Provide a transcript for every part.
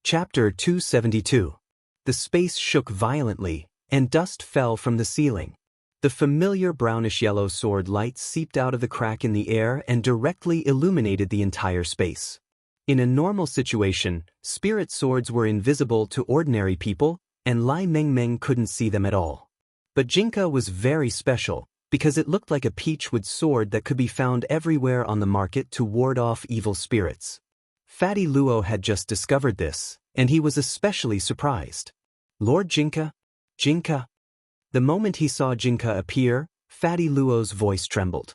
Chapter 272. The space shook violently, and dust fell from the ceiling. The familiar brownish-yellow sword light seeped out of the crack in the air and directly illuminated the entire space. In a normal situation, spirit swords were invisible to ordinary people, and Lai Mengmeng couldn't see them at all. But Jinka was very special, because it looked like a peachwood sword that could be found everywhere on the market to ward off evil spirits. Fatty Luo had just discovered this, and he was especially surprised. Lord Jinka? Jinka? The moment he saw Jinka appear, Fatty Luo's voice trembled.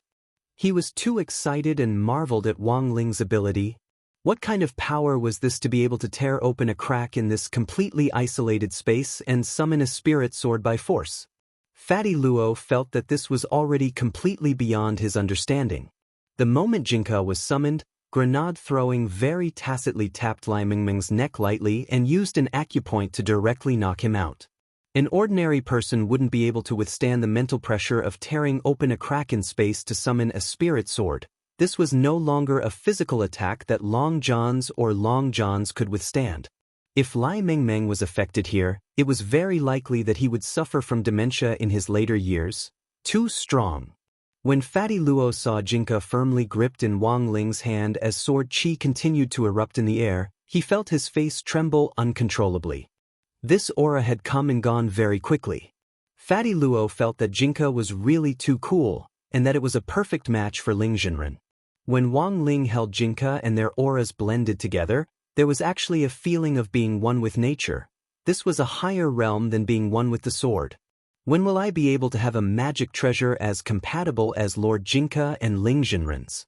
He was too excited and marveled at Wang Ling's ability. What kind of power was this to be able to tear open a crack in this completely isolated space and summon a spirit sword by force? Fatty Luo felt that this was already completely beyond his understanding. The moment Jinka was summoned, Grenade Throwing very tacitly tapped Lai Mengmeng's neck lightly and used an acupoint to directly knock him out. An ordinary person wouldn't be able to withstand the mental pressure of tearing open a crack in space to summon a spirit sword. This was no longer a physical attack that Long Johns or Long Johns could withstand. If Lai Mengmeng was affected here, it was very likely that he would suffer from dementia in his later years. Too strong. When Fatty Luo saw Jinka firmly gripped in Wang Ling's hand as sword chi continued to erupt in the air, he felt his face tremble uncontrollably. This aura had come and gone very quickly. Fatty Luo felt that Jinka was really too cool, and that it was a perfect match for Ling Jinren. When Wang Ling held Jinka and their auras blended together, there was actually a feeling of being one with nature. This was a higher realm than being one with the sword. When will I be able to have a magic treasure as compatible as Lord Jinka and Ling Jinren's?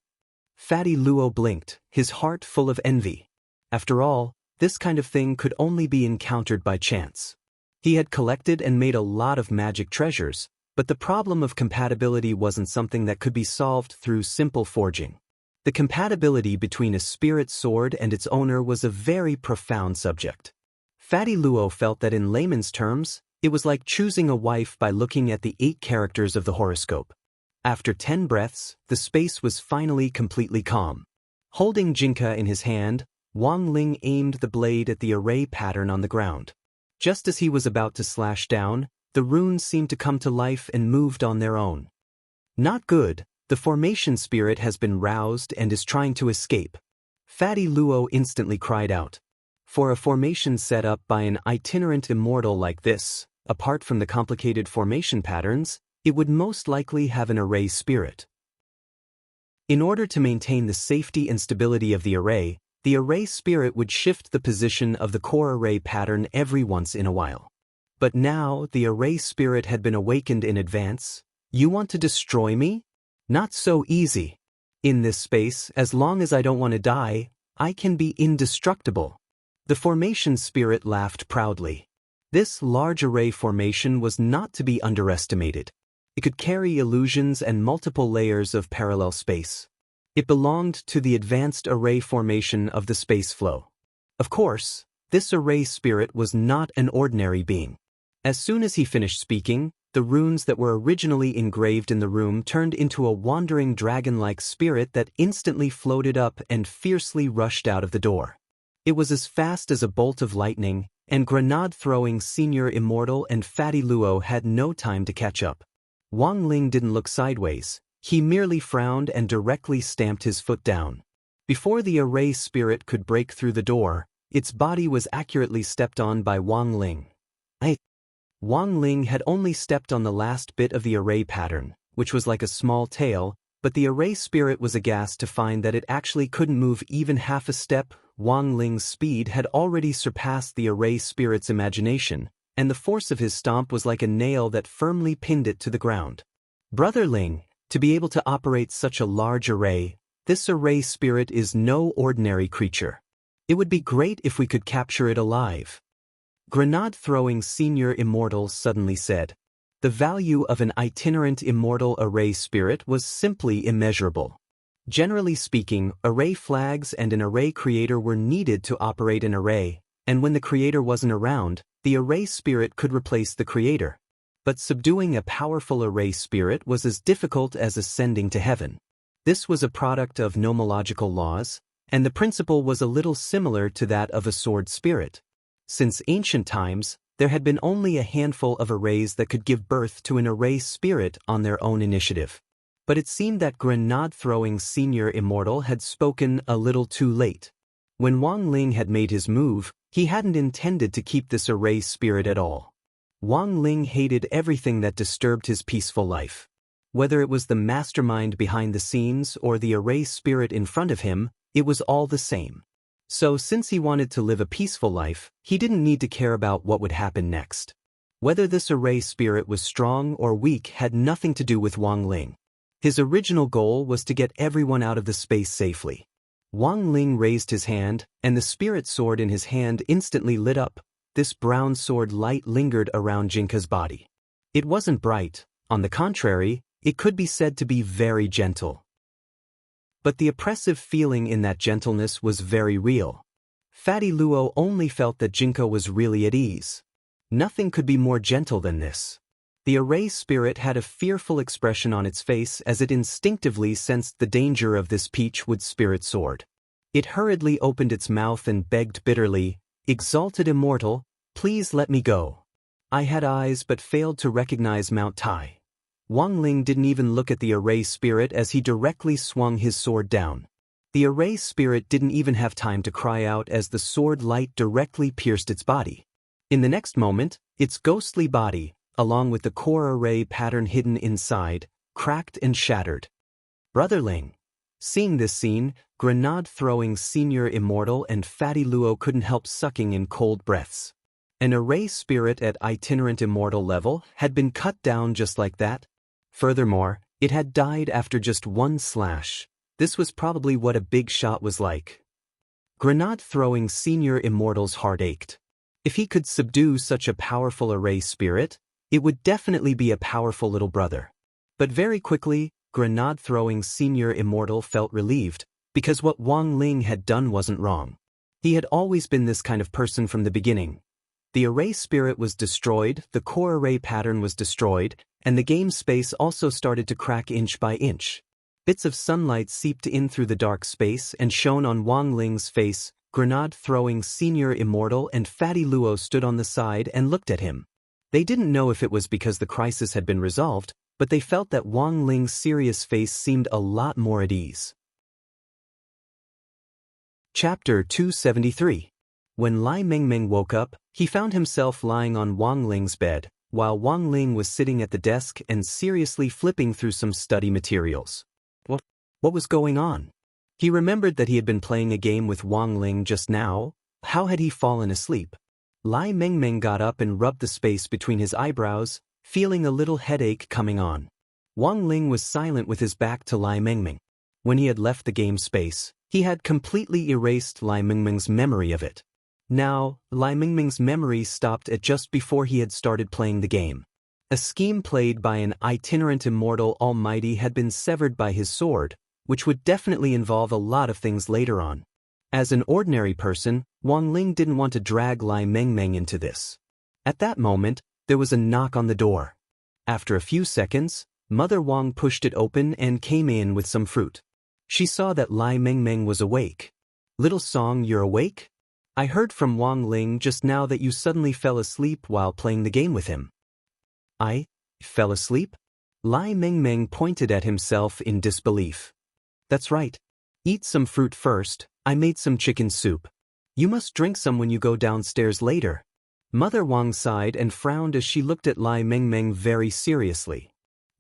Fatty Luo blinked, his heart full of envy. After all, this kind of thing could only be encountered by chance. He had collected and made a lot of magic treasures, but the problem of compatibility wasn't something that could be solved through simple forging. The compatibility between a spirit sword and its owner was a very profound subject. Fatty Luo felt that in layman's terms, it was like choosing a wife by looking at the 8 characters of the horoscope. After 10 breaths, the space was finally completely calm. Holding Jinka in his hand, Wang Ling aimed the blade at the array pattern on the ground. Just as he was about to slash down, the runes seemed to come to life and moved on their own. Not good, the formation spirit has been roused and is trying to escape. Fatty Luo instantly cried out. For a formation set up by an itinerant immortal like this, apart from the complicated formation patterns, it would most likely have an array spirit. In order to maintain the safety and stability of the array spirit would shift the position of the core array pattern every once in a while. But now the array spirit had been awakened in advance. You want to destroy me? Not so easy. In this space, as long as I don't want to die, I can be indestructible. The formation spirit laughed proudly. This large array formation was not to be underestimated. It could carry illusions and multiple layers of parallel space. It belonged to the advanced array formation of the space flow. Of course, this array spirit was not an ordinary being. As soon as he finished speaking, the runes that were originally engraved in the room turned into a wandering dragon-like spirit that instantly floated up and fiercely rushed out of the door. It was as fast as a bolt of lightning, and Grenade Throwing Senior Immortal and Fatty Luo had no time to catch up. Wang Ling didn't look sideways. He merely frowned and directly stamped his foot down. Before the array spirit could break through the door, its body was accurately stepped on by Wang Ling. Wang Ling had only stepped on the last bit of the array pattern, which was like a small tail, but the array spirit was aghast to find that it actually couldn't move even half a step. Wang Ling's speed had already surpassed the array spirit's imagination, and the force of his stomp was like a nail that firmly pinned it to the ground. Brother Ling, to be able to operate such a large array, this array spirit is no ordinary creature. It would be great if we could capture it alive. Grenade Throwing Senior Immortal suddenly said. The value of an itinerant immortal array spirit was simply immeasurable. Generally speaking, array flags and an array creator were needed to operate an array, and when the creator wasn't around, the array spirit could replace the creator. But subduing a powerful array spirit was as difficult as ascending to heaven. This was a product of nomological laws, and the principle was a little similar to that of a sword spirit. Since ancient times, there had been only a handful of arrays that could give birth to an array spirit on their own initiative. But it seemed that grenade-throwing senior immortal had spoken a little too late. When Wang Ling had made his move, he hadn't intended to keep this array spirit at all. Wang Ling hated everything that disturbed his peaceful life. Whether it was the mastermind behind the scenes or the array spirit in front of him, it was all the same. So since he wanted to live a peaceful life, he didn't need to care about what would happen next. Whether this array spirit was strong or weak had nothing to do with Wang Ling. His original goal was to get everyone out of the space safely. Wang Ling raised his hand, and the spirit sword in his hand instantly lit up. This brown sword light lingered around Jinka's body. It wasn't bright, on the contrary, it could be said to be very gentle. But the oppressive feeling in that gentleness was very real. Fatty Luo only felt that Jinka was really at ease. Nothing could be more gentle than this. The array spirit had a fearful expression on its face as it instinctively sensed the danger of this peachwood spirit sword. It hurriedly opened its mouth and begged bitterly, "Exalted Immortal, please let me go. I had eyes but failed to recognize Mount Tai." Wang Ling didn't even look at the array spirit as he directly swung his sword down. The array spirit didn't even have time to cry out as the sword light directly pierced its body. In the next moment, its ghostly body, along with the core array pattern hidden inside, cracked and shattered. Brother Ling. Seeing this scene, grenade-throwing senior immortal and Fatty Luo couldn't help sucking in cold breaths. An array spirit at itinerant immortal level had been cut down just like that. Furthermore, it had died after just one slash. This was probably what a big shot was like. Grenade-throwing senior immortal's heart ached. If he could subdue such a powerful array spirit, it would definitely be a powerful little brother. But very quickly, grenade-throwing senior immortal felt relieved, because what Wang Ling had done wasn't wrong. He had always been this kind of person from the beginning. The array spirit was destroyed, the core array pattern was destroyed, and the game space also started to crack inch by inch. Bits of sunlight seeped in through the dark space and shone on Wang Ling's face. Grenade-throwing senior immortal and Fatty Luo stood on the side and looked at him. They didn't know if it was because the crisis had been resolved, but they felt that Wang Ling's serious face seemed a lot more at ease. Chapter 273. When Lai Mengmeng woke up, he found himself lying on Wang Ling's bed, while Wang Ling was sitting at the desk and seriously flipping through some study materials. What was going on? He remembered that he had been playing a game with Wang Ling just now. How had he fallen asleep? Lai Mengmeng got up and rubbed the space between his eyebrows, feeling a little headache coming on. Wang Ling was silent with his back to Lai Mengmeng. When he had left the game space, he had completely erased Lai Mengmeng's memory of it. Now, Lai Mengmeng's memory stopped at just before he had started playing the game. A scheme played by an itinerant immortal almighty had been severed by his sword, which would definitely involve a lot of things later on. As an ordinary person, Wang Ling didn't want to drag Lai Mengmeng into this. At that moment, there was a knock on the door. After a few seconds, Mother Wang pushed it open and came in with some fruit. She saw that Lai Mengmeng was awake. "Little Song, you're awake? I heard from Wang Ling just now that you suddenly fell asleep while playing the game with him." "I fell asleep?" Lai Mengmeng pointed at himself in disbelief. "That's right. Eat some fruit first. I made some chicken soup. You must drink some when you go downstairs later." Mother Wang sighed and frowned as she looked at Lai Mengmeng very seriously.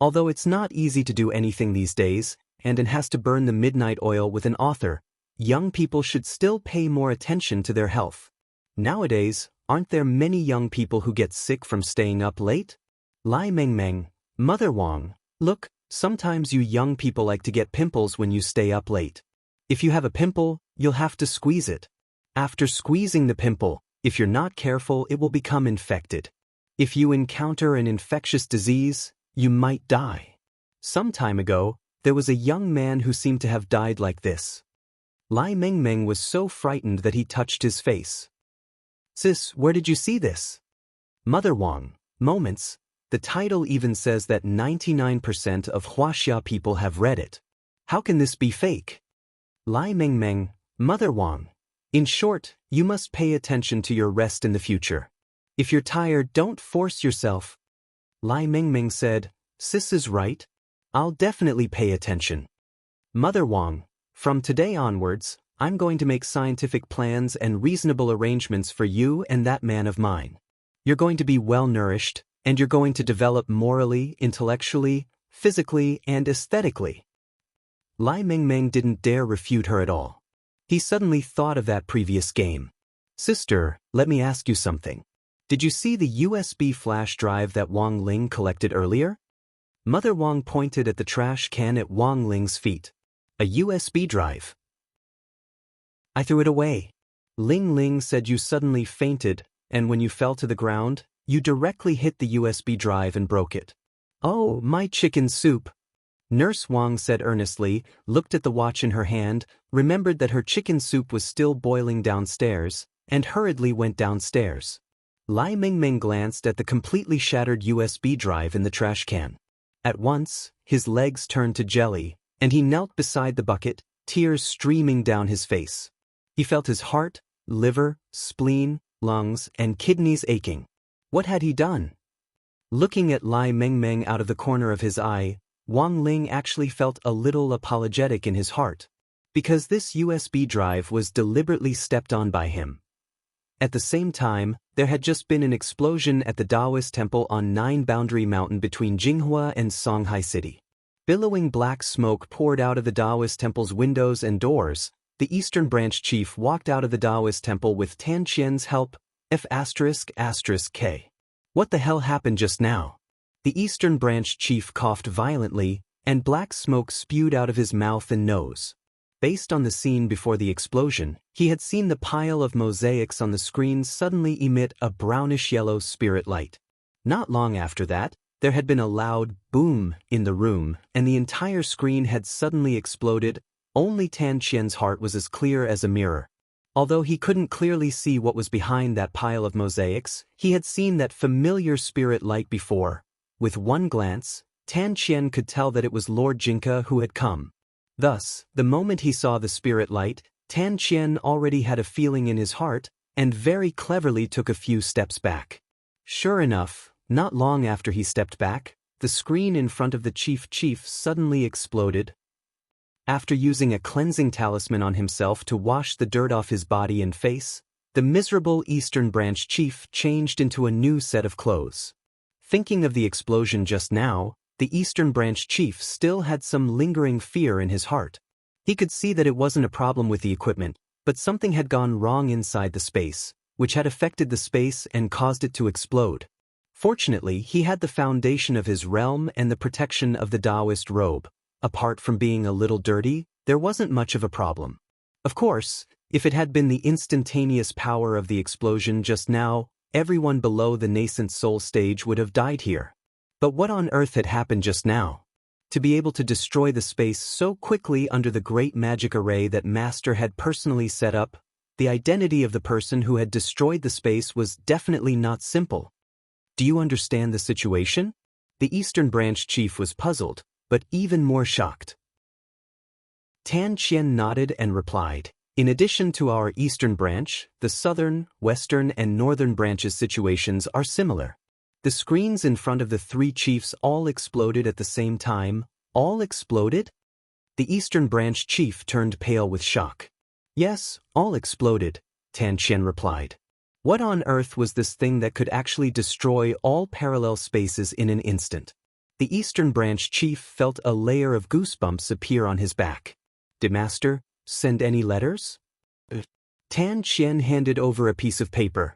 Although it's not easy to do anything these days, and it has to burn the midnight oil with an author, young people should still pay more attention to their health. Nowadays, aren't there many young people who get sick from staying up late? Lai Mengmeng, Mother Wang, look, sometimes you young people like to get pimples when you stay up late. If you have a pimple, you'll have to squeeze it. After squeezing the pimple, if you're not careful, it will become infected. If you encounter an infectious disease, you might die. Some time ago, there was a young man who seemed to have died like this. Lai Mengmeng was so frightened that he touched his face. "Sis, where did you see this?" Mother Wang, Moments. The title even says that 99% of Huaxia people have read it. How can this be fake? Lai Mengmeng, Mother Wang. In short, you must pay attention to your rest in the future. If you're tired, don't force yourself. Lai Mingming said, Sis is right. I'll definitely pay attention. Mother Wang, from today onwards, I'm going to make scientific plans and reasonable arrangements for you and that man of mine. You're going to be well-nourished, and you're going to develop morally, intellectually, physically, and aesthetically. Lai Mingming didn't dare refute her at all. He suddenly thought of that previous game. Sister, let me ask you something. Did you see the USB flash drive that Wang Ling collected earlier? Mother Wang pointed at the trash can at Wang Ling's feet. A USB drive. I threw it away. Ling Ling said you suddenly fainted, and when you fell to the ground, you directly hit the USB drive and broke it. Oh, my chicken soup. Nurse Wang said earnestly, looked at the watch in her hand, remembered that her chicken soup was still boiling downstairs, and hurriedly went downstairs. Lai Mingming glanced at the completely shattered USB drive in the trash can. At once, his legs turned to jelly, and he knelt beside the bucket, tears streaming down his face. He felt his heart, liver, spleen, lungs, and kidneys aching. What had he done? Looking at Lai Mingming out of the corner of his eye, Wang Ling actually felt a little apologetic in his heart, because this USB drive was deliberately stepped on by him. At the same time, there had just been an explosion at the Taoist temple on Nine Boundary Mountain between Jinghua and Songhai City. Billowing black smoke poured out of the Taoist temple's windows and doors. The Eastern Branch chief walked out of the Taoist temple with Tan Qian's help. F***K. What the hell happened just now? The Eastern Branch chief coughed violently, and black smoke spewed out of his mouth and nose. Based on the scene before the explosion, he had seen the pile of mosaics on the screen suddenly emit a brownish-yellow spirit light. Not long after that, there had been a loud boom in the room, and the entire screen had suddenly exploded. Only Tan Qian's heart was as clear as a mirror. Although he couldn't clearly see what was behind that pile of mosaics, he had seen that familiar spirit light before. With one glance, Tan Qian could tell that it was Lord Jinka who had come. Thus, the moment he saw the spirit light, Tan Qian already had a feeling in his heart, and very cleverly took a few steps back. Sure enough, not long after he stepped back, the screen in front of the chief suddenly exploded. After using a cleansing talisman on himself to wash the dirt off his body and face, the miserable Eastern Branch chief changed into a new set of clothes. Thinking of the explosion just now, the Eastern Branch chief still had some lingering fear in his heart. He could see that it wasn't a problem with the equipment, but something had gone wrong inside the space, which had affected the space and caused it to explode. Fortunately, he had the foundation of his realm and the protection of the Taoist robe. Apart from being a little dirty, there wasn't much of a problem. Of course, if it had been the instantaneous power of the explosion just now, everyone below the nascent soul stage would have died here. But what on earth had happened just now? To be able to destroy the space so quickly under the great magic array that Master had personally set up, the identity of the person who had destroyed the space was definitely not simple. Do you understand the situation? The Eastern Branch chief was puzzled, but even more shocked. Tan Qian nodded and replied, in addition to our Eastern Branch, the Southern, Western, and Northern Branches' situations are similar. The screens in front of the three chiefs all exploded at the same time. All exploded? The Eastern Branch chief turned pale with shock. Yes, all exploded, Tan Qian replied. What on earth was this thing that could actually destroy all parallel spaces in an instant? The Eastern Branch chief felt a layer of goosebumps appear on his back. Did Master send any letters? Tan Qian handed over a piece of paper.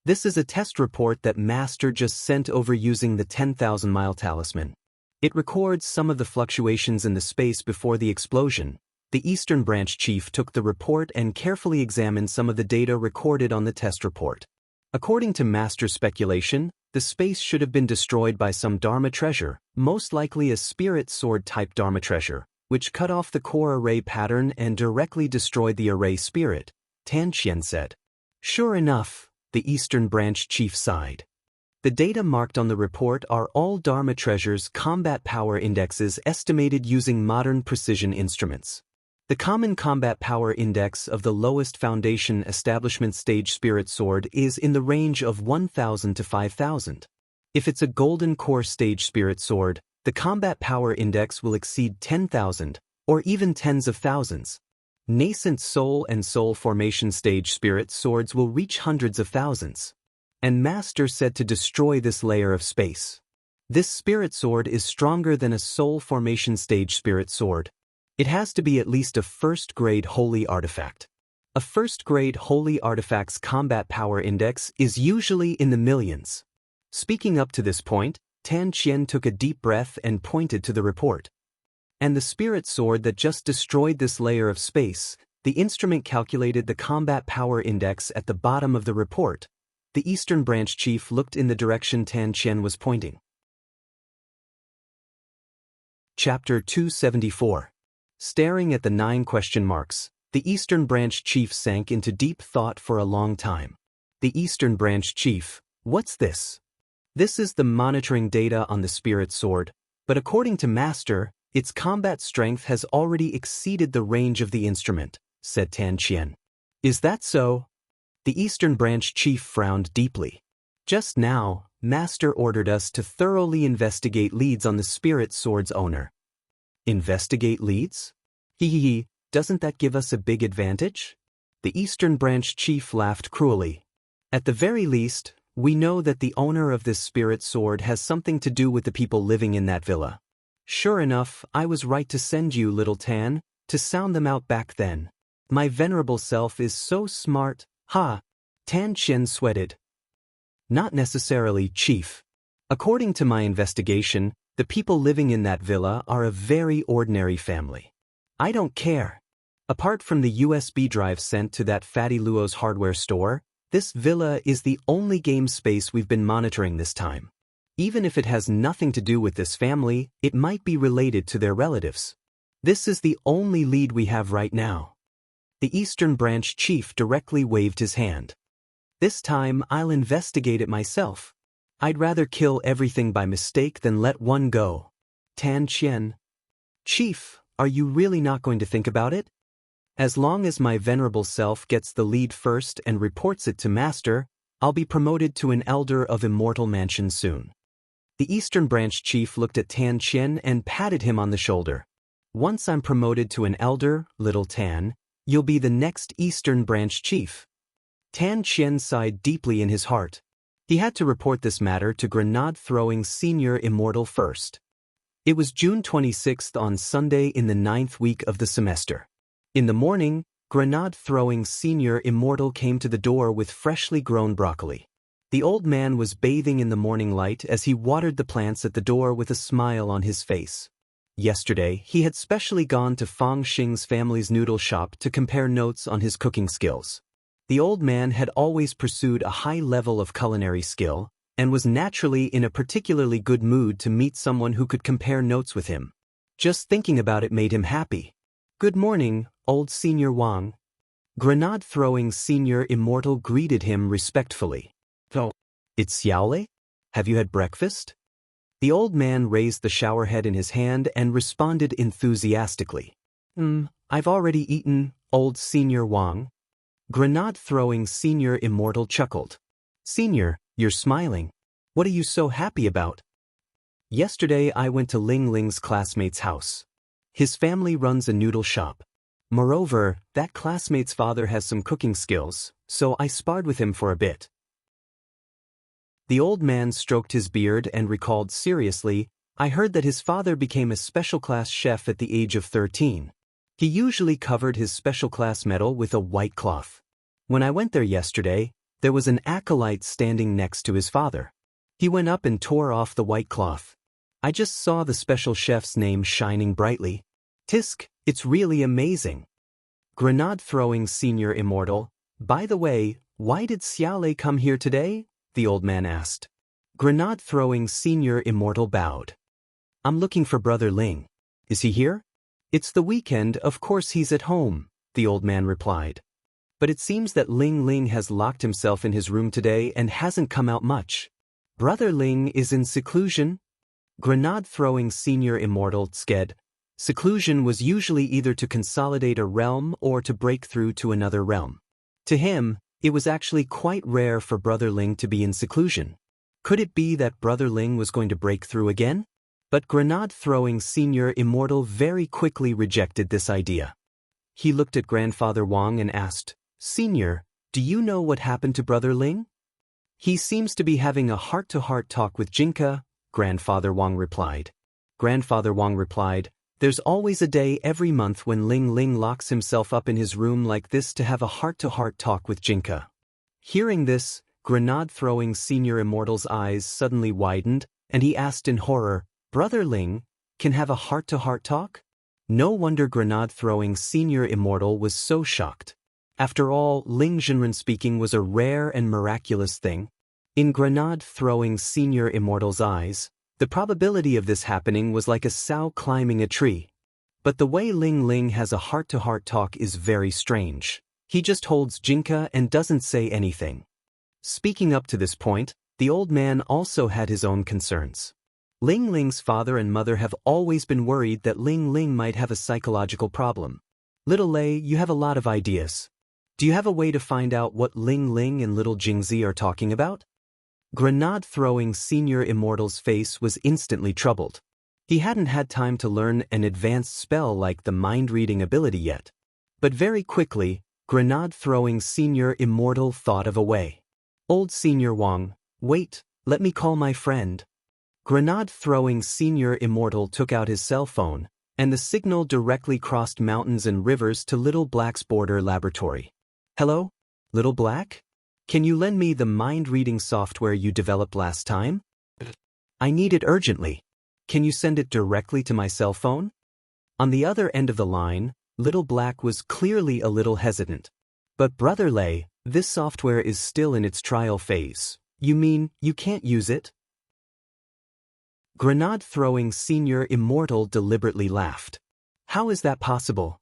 This is a test report that Master just sent over using the 10,000-mile talisman. It records some of the fluctuations in the space before the explosion. The Eastern Branch chief took the report and carefully examined some of the data recorded on the test report. According to Master's speculation, the space should have been destroyed by some Dharma treasure, most likely a spirit sword-type Dharma treasure, which cut off the core array pattern and directly destroyed the array spirit, Tan Qian said. Sure enough, the Eastern Branch chief sighed. The data marked on the report are all Dharma treasures' combat power indexes estimated using modern precision instruments. The common combat power index of the lowest foundation establishment stage spirit sword is in the range of 1000 to 5000. If it's a golden core stage spirit sword, the combat power index will exceed 10,000, or even tens of thousands. Nascent soul and soul formation stage spirit swords will reach hundreds of thousands. And Master said to destroy this layer of space. This spirit sword is stronger than a soul formation stage spirit sword. It has to be at least a first-grade holy artifact. A first-grade holy artifact's combat power index is usually in the millions. Speaking up to this point, Tan Qian took a deep breath and pointed to the report. And the spirit sword that just destroyed this layer of space, the instrument calculated the combat power index at the bottom of the report. The Eastern Branch Chief looked in the direction Tan Qian was pointing. Chapter 274. Staring at the 9 question marks, the Eastern Branch Chief sank into deep thought for a long time. The Eastern Branch Chief, what's this? This is the monitoring data on the spirit sword, but according to Master, its combat strength has already exceeded the range of the instrument, said Tan Qian. Is that so? The Eastern Branch Chief frowned deeply. Just now, Master ordered us to thoroughly investigate leads on the spirit sword's owner. Investigate leads? Doesn't that give us a big advantage? The Eastern Branch Chief laughed cruelly. At the very least, we know that the owner of this spirit sword has something to do with the people living in that villa. Sure enough, I was right to send you, little Tan, to sound them out back then. My venerable self is so smart, ha! Tan Qian sweated. Not necessarily, Chief. According to my investigation, the people living in that villa are a very ordinary family. I don't care. Apart from the USB drive sent to that Fatty Luo's hardware store, this villa is the only game space we've been monitoring this time. Even if it has nothing to do with this family, it might be related to their relatives. This is the only lead we have right now. The Eastern Branch Chief directly waved his hand. This time I'll investigate it myself. I'd rather kill everything by mistake than let one go. Tan Qian. Chief, are you really not going to think about it? As long as my venerable self gets the lead first and reports it to Master, I'll be promoted to an elder of Immortal Mansion soon. The Eastern Branch Chief looked at Tan Qian and patted him on the shoulder. Once I'm promoted to an elder, little Tan, you'll be the next Eastern Branch Chief. Tan Qian sighed deeply in his heart. He had to report this matter to Grenade-throwing Senior Immortal first. It was June 26th on Sunday in the 9th week of the semester. In the morning, Grenade-throwing Senior Immortal came to the door with freshly grown broccoli. The old man was bathing in the morning light as he watered the plants at the door with a smile on his face. Yesterday, he had specially gone to Fang Xing's family's noodle shop to compare notes on his cooking skills. The old man had always pursued a high level of culinary skill, and was naturally in a particularly good mood to meet someone who could compare notes with him. Just thinking about it made him happy. Good morning, old Senior Wang. Grenade-throwing Senior Immortal greeted him respectfully. Oh, it's Xiaolei? Have you had breakfast? The old man raised the shower head in his hand and responded enthusiastically. I've already eaten, old Senior Wang. Grenade-throwing Senior Immortal chuckled. Senior, you're smiling. What are you so happy about? Yesterday I went to Ling Ling's classmate's house. His family runs a noodle shop. Moreover, that classmate's father has some cooking skills, so I sparred with him for a bit. The old man stroked his beard and recalled seriously, I heard that his father became a special class chef at the age of 13. He usually covered his special class medal with a white cloth. When I went there yesterday, there was an acolyte standing next to his father. He went up and tore off the white cloth. I just saw the special chef's name shining brightly. Tisk, it's really amazing. Grenade-throwing Senior Immortal. By the way, why did Xiaolei come here today? The old man asked. Grenade-throwing Senior Immortal bowed. I'm looking for Brother Ling. Is he here? It's the weekend, of course he's at home, the old man replied. But it seems that Ling Ling has locked himself in his room today and hasn't come out much. Brother Ling is in seclusion? Grenade-throwing Senior Immortal sked. Seclusion was usually either to consolidate a realm or to break through to another realm. To him, it was actually quite rare for Brother Ling to be in seclusion. Could it be that Brother Ling was going to break through again? But grenade-throwing Senior Immortal very quickly rejected this idea. He looked at Grandfather Wang and asked, "Senior, do you know what happened to Brother Ling?" "He seems to be having a heart-to-heart talk with Jinka," Grandfather Wang replied. Grandfather Wang replied, "There's always a day every month when Ling Ling locks himself up in his room like this to have a heart-to-heart talk with Jinka." Hearing this, grenade-throwing Senior Immortal's eyes suddenly widened, and he asked in horror, "Brother Ling can have a heart-to-heart talk?" No wonder grenade-throwing Senior Immortal was so shocked. After all, Ling Zhenren speaking was a rare and miraculous thing. In grenade-throwing Senior Immortal's eyes, the probability of this happening was like a sow climbing a tree. But the way Ling Ling has a heart-to-heart talk is very strange. He just holds Jinka and doesn't say anything. Speaking up to this point, the old man also had his own concerns. Ling Ling's father and mother have always been worried that Ling Ling might have a psychological problem. Little Lei, you have a lot of ideas. Do you have a way to find out what Ling Ling and little Jingzi are talking about? Grenade-throwing Senior Immortal's face was instantly troubled. He hadn't had time to learn an advanced spell like the mind-reading ability yet. But very quickly, grenade-throwing Senior Immortal thought of a way. "Old Senior Wang, wait, let me call my friend." Grenade-throwing Senior Immortal took out his cell phone, and the signal directly crossed mountains and rivers to Little Black's border laboratory. "Hello, Little Black? Can you lend me the mind-reading software you developed last time? I need it urgently. Can you send it directly to my cell phone?" On the other end of the line, Little Black was clearly a little hesitant. "But Brother Lei, this software is still in its trial phase. You mean you can't use it?" Grenade-throwing Senior Immortal deliberately laughed. "How is that possible?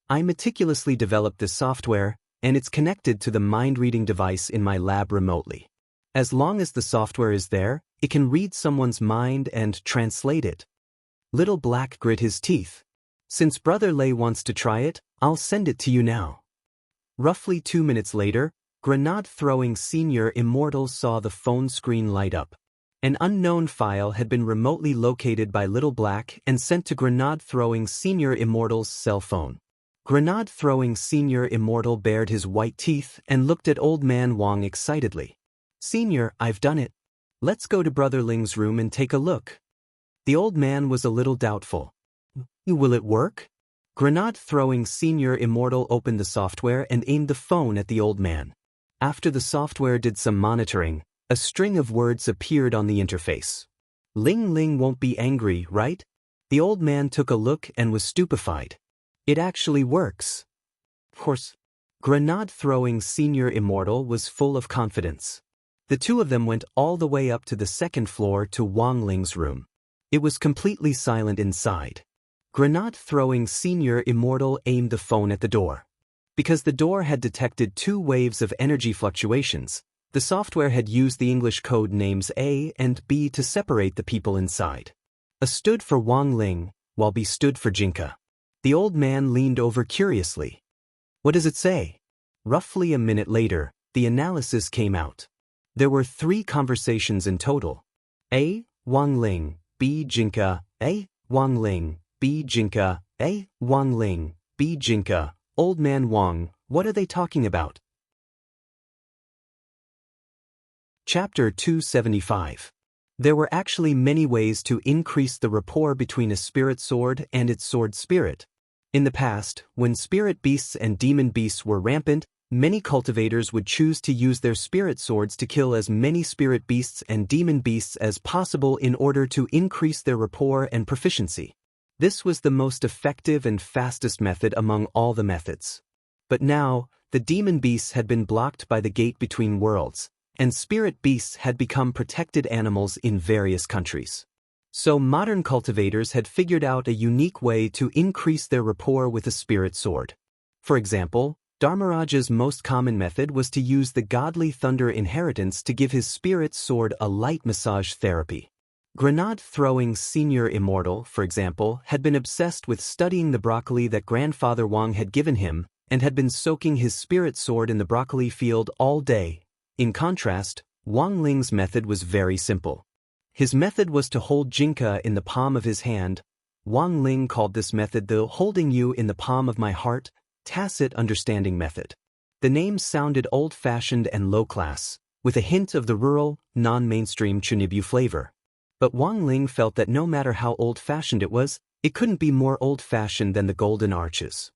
I meticulously developed this software, and it's connected to the mind-reading device in my lab remotely. As long as the software is there, it can read someone's mind and translate it." Little Black grit his teeth. "Since Brother Lei wants to try it, I'll send it to you now." Roughly 2 minutes later, grenade-throwing Senior Immortal saw the phone screen light up. An unknown file had been remotely located by Little Black and sent to grenade-throwing Senior Immortal's cell phone. Grenade-throwing Senior Immortal bared his white teeth and looked at Old Man Wang excitedly. "Senior, I've done it. Let's go to Brother Ling's room and take a look." The old man was a little doubtful. "Will it work?" Grenade-throwing Senior Immortal opened the software and aimed the phone at the old man. After the software did some monitoring, a string of words appeared on the interface. "Ling Ling won't be angry, right?" The old man took a look and was stupefied. "It actually works." Of course. Grenade-throwing Senior Immortal was full of confidence. The two of them went all the way up to the second floor to Wang Ling's room. It was completely silent inside. Grenade-throwing Senior Immortal aimed the phone at the door. Because the door had detected 2 waves of energy fluctuations, the software had used the English code names A and B to separate the people inside. A stood for Wang Ling, while B stood for Jinka. The old man leaned over curiously. "What does it say?" Roughly a minute later, the analysis came out. There were 3 conversations in total. A. Wang Ling, B. Jinka, A. Wang Ling, B. Jinka, A. Wang Ling, B. Jinka. Old Man Wang, what are they talking about? Chapter 275. There were actually many ways to increase the rapport between a spirit sword and its sword spirit. In the past, when spirit beasts and demon beasts were rampant, many cultivators would choose to use their spirit swords to kill as many spirit beasts and demon beasts as possible in order to increase their rapport and proficiency. This was the most effective and fastest method among all the methods. But now, the demon beasts had been blocked by the gate between worlds, and spirit beasts had become protected animals in various countries. So modern cultivators had figured out a unique way to increase their rapport with a spirit sword. For example, Dharmaraja's most common method was to use the godly thunder inheritance to give his spirit sword a light massage therapy. Grenade-throwing senior Immortal, for example, had been obsessed with studying the broccoli that Grandfather Wang had given him and had been soaking his spirit sword in the broccoli field all day. In contrast, Wang Ling's method was very simple. His method was to hold Jinka in the palm of his hand. Wang Ling called this method the holding you in the palm of my heart, tacit understanding method. The name sounded old-fashioned and low-class, with a hint of the rural, non-mainstream Chunibu flavor. But Wang Ling felt that no matter how old-fashioned it couldn't be more old-fashioned than the Golden Arches.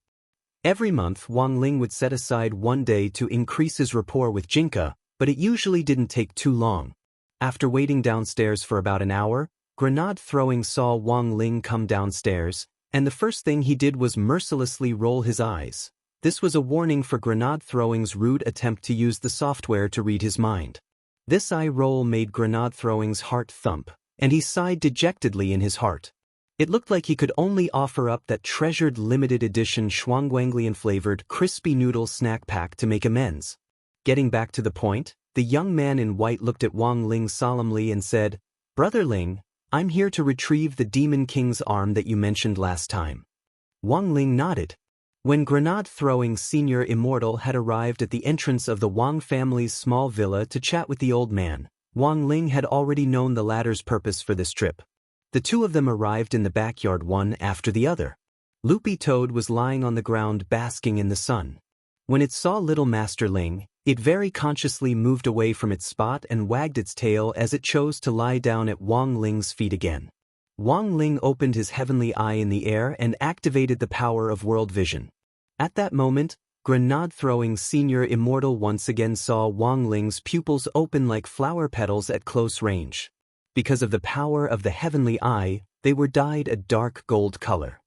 Every month Wang Ling would set aside one day to increase his rapport with Jinka, but it usually didn't take too long. After waiting downstairs for about an hour, Grenade-throwing saw Wang Ling come downstairs, and the first thing he did was mercilessly roll his eyes. This was a warning for Grenade-throwing's rude attempt to use the software to read his mind. This eye roll made Grenade-throwing's heart thump, and he sighed dejectedly in his heart. It looked like he could only offer up that treasured limited edition Shuangwanglian-flavored crispy noodle snack pack to make amends. Getting back to the point, the young man in white looked at Wang Ling solemnly and said, "Brother Ling, I'm here to retrieve the Demon King's arm that you mentioned last time." Wang Ling nodded. When Grenade-throwing senior Immortal had arrived at the entrance of the Wang family's small villa to chat with the old man, Wang Ling had already known the latter's purpose for this trip. The two of them arrived in the backyard one after the other. Loopy Toad was lying on the ground basking in the sun. When it saw little Master Ling, it very consciously moved away from its spot and wagged its tail as it chose to lie down at Wang Ling's feet again. Wang Ling opened his heavenly eye in the air and activated the power of world vision. At that moment, Grenade-throwing senior Immortal once again saw Wang Ling's pupils open like flower petals at close range. Because of the power of the heavenly eye, they were dyed a dark gold color.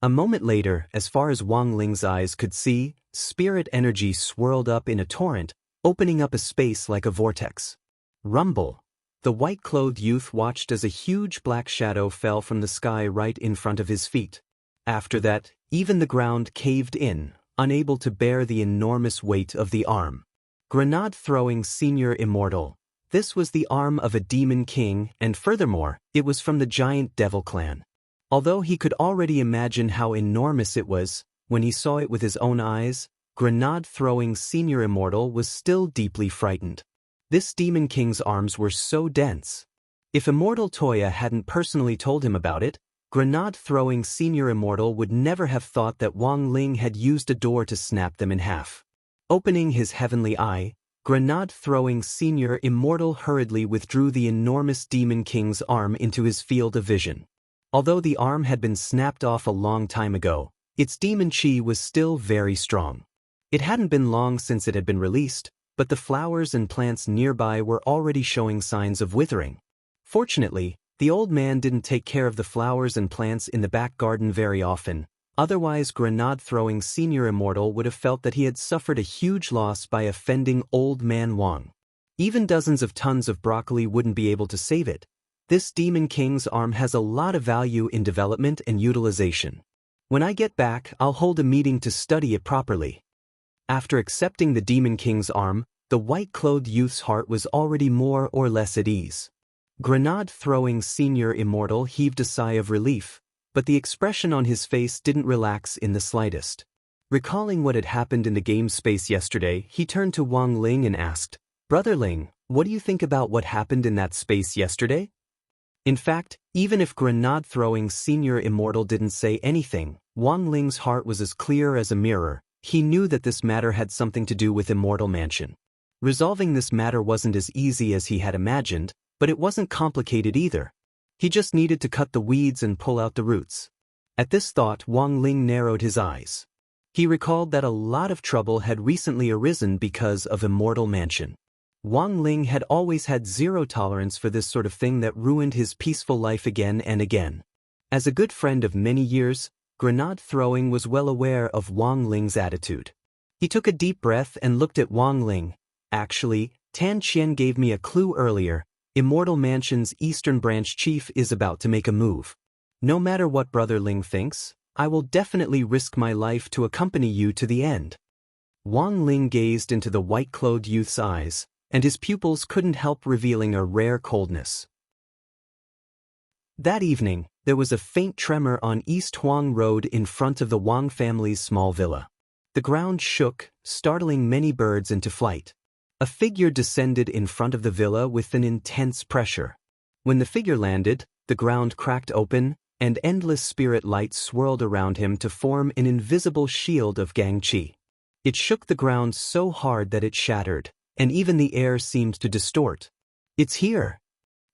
A moment later, as far as Wang Ling's eyes could see, spirit energy swirled up in a torrent, opening up a space like a vortex. Rumble. The white-clothed youth watched as a huge black shadow fell from the sky right in front of his feet. After that, even the ground caved in, unable to bear the enormous weight of the arm. Grenade-throwing senior Immortal. This was the arm of a demon king, and furthermore, it was from the giant devil clan. Although he could already imagine how enormous it was, when he saw it with his own eyes, Grenade-throwing senior Immortal was still deeply frightened. This demon king's arms were so dense. If Immortal Toya hadn't personally told him about it, Grenade-throwing senior Immortal would never have thought that Wang Ling had used a door to snap them in half. Opening his heavenly eye, Grenade-throwing senior Immortal hurriedly withdrew the enormous demon king's arm into his field of vision. Although the arm had been snapped off a long time ago, its demon chi was still very strong. It hadn't been long since it had been released, but the flowers and plants nearby were already showing signs of withering. Fortunately, the old man didn't take care of the flowers and plants in the back garden very often, otherwise Grenade-throwing senior Immortal would have felt that he had suffered a huge loss by offending old man Wang. Even dozens of tons of broccoli wouldn't be able to save it. This demon king's arm has a lot of value in development and utilization. When I get back, I'll hold a meeting to study it properly. After accepting the demon king's arm, the white-clothed youth's heart was already more or less at ease. Grenade-throwing senior Immortal heaved a sigh of relief, but the expression on his face didn't relax in the slightest. Recalling what had happened in the game space yesterday, he turned to Wang Ling and asked, "Brother Ling, what do you think about what happened in that space yesterday?" In fact, even if Grenade-throwing senior Immortal didn't say anything, Wang Ling's heart was as clear as a mirror. He knew that this matter had something to do with Immortal Mansion. Resolving this matter wasn't as easy as he had imagined, but it wasn't complicated either. He just needed to cut the weeds and pull out the roots. At this thought, Wang Ling narrowed his eyes. He recalled that a lot of trouble had recently arisen because of Immortal Mansion. Wang Ling had always had zero tolerance for this sort of thing that ruined his peaceful life again and again. As a good friend of many years, Grenade-throwing was well aware of Wang Ling's attitude. He took a deep breath and looked at Wang Ling. "Actually, Tan Qian gave me a clue earlier. Immortal Mansion's Eastern Branch Chief is about to make a move. No matter what Brother Ling thinks, I will definitely risk my life to accompany you to the end." Wang Ling gazed into the white-clothed youth's eyes, and his pupils couldn't help revealing a rare coldness. That evening, there was a faint tremor on East Huang Road in front of the Wang family's small villa. The ground shook, startling many birds into flight. A figure descended in front of the villa with an intense pressure. When the figure landed, the ground cracked open, and endless spirit light swirled around him to form an invisible shield of Gangqi. It shook the ground so hard that it shattered, and even the air seemed to distort. "It's here!"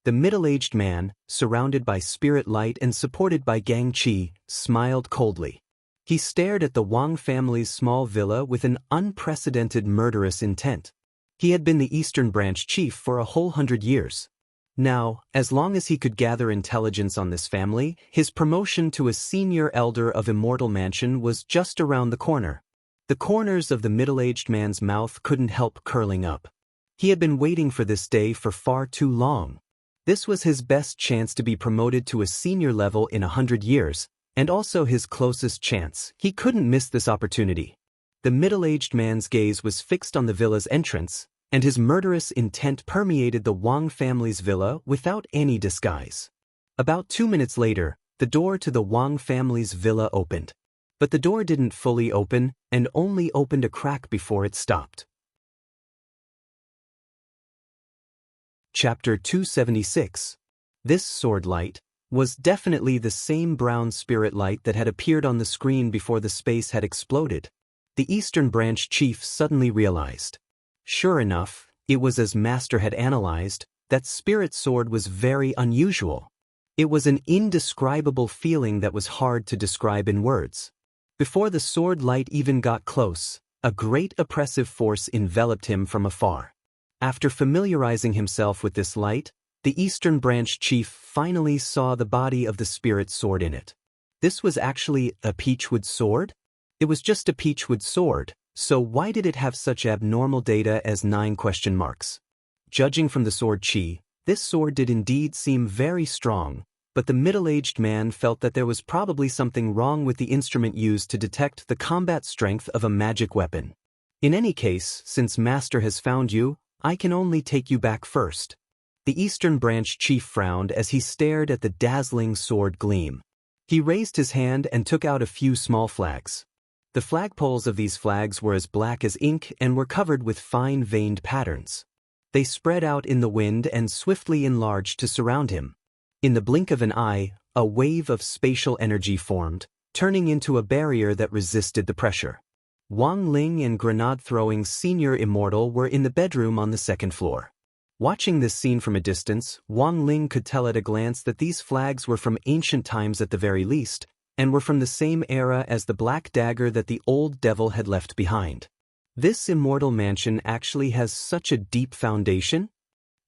The middle-aged man, surrounded by spirit light and supported by Gangqi, smiled coldly. He stared at the Wang family's small villa with an unprecedented murderous intent. He had been the Eastern Branch chief for a whole 100 years. Now, as long as he could gather intelligence on this family, his promotion to a senior elder of Immortal Mansion was just around the corner. The corners of the middle-aged man's mouth couldn't help curling up. He had been waiting for this day for far too long. This was his best chance to be promoted to a senior level in 100 years, and also his closest chance. He couldn't miss this opportunity. The middle-aged man's gaze was fixed on the villa's entrance, and his murderous intent permeated the Wang family's villa without any disguise. About 2 minutes later, the door to the Wang family's villa opened. But the door didn't fully open, and only opened a crack before it stopped. Chapter 276. This sword light was definitely the same brown spirit light that had appeared on the screen before the space had exploded. The Eastern Branch chief suddenly realized. Sure enough, it was as Master had analyzed, that spirit sword was very unusual. It was an indescribable feeling that was hard to describe in words. Before the sword light even got close, a great oppressive force enveloped him from afar. After familiarizing himself with this light, the Eastern Branch chief finally saw the body of the spirit sword in it. This was actually a peachwood sword? It was just a peachwood sword, so why did it have such abnormal data as 9 question marks? Judging from the sword chi, this sword did indeed seem very strong, but the middle-aged man felt that there was probably something wrong with the instrument used to detect the combat strength of a magic weapon. In any case, since Master has found you, I can only take you back first. The Eastern Branch chief frowned as he stared at the dazzling sword gleam. He raised his hand and took out a few small flags. The flagpoles of these flags were as black as ink and were covered with fine veined patterns. They spread out in the wind and swiftly enlarged to surround him. In the blink of an eye, a wave of spatial energy formed, turning into a barrier that resisted the pressure. Wang Ling and grenade-throwing Senior Immortal were in the bedroom on the 2nd floor. Watching this scene from a distance, Wang Ling could tell at a glance that these flags were from ancient times at the very least, and were from the same era as the black dagger that the old devil had left behind. This Immortal Mansion actually has such a deep foundation?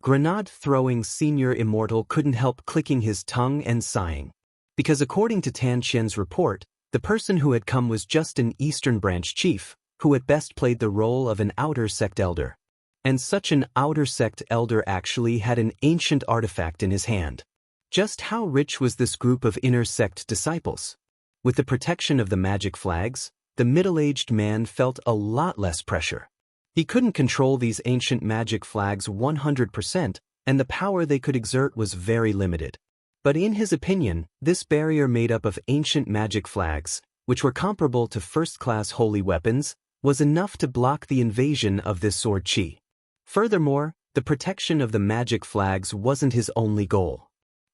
Grenade-throwing Senior Immortal couldn't help clicking his tongue and sighing. Because according to Tan Qian's report, the person who had come was just an Eastern Branch chief, who at best played the role of an outer sect elder. And such an outer sect elder actually had an ancient artifact in his hand. Just how rich was this group of inner sect disciples? With the protection of the magic flags, the middle-aged man felt a lot less pressure. He couldn't control these ancient magic flags 100%, and the power they could exert was very limited. But in his opinion, this barrier made up of ancient magic flags, which were comparable to first-class holy weapons, was enough to block the invasion of this sword chi. Furthermore, the protection of the magic flags wasn't his only goal.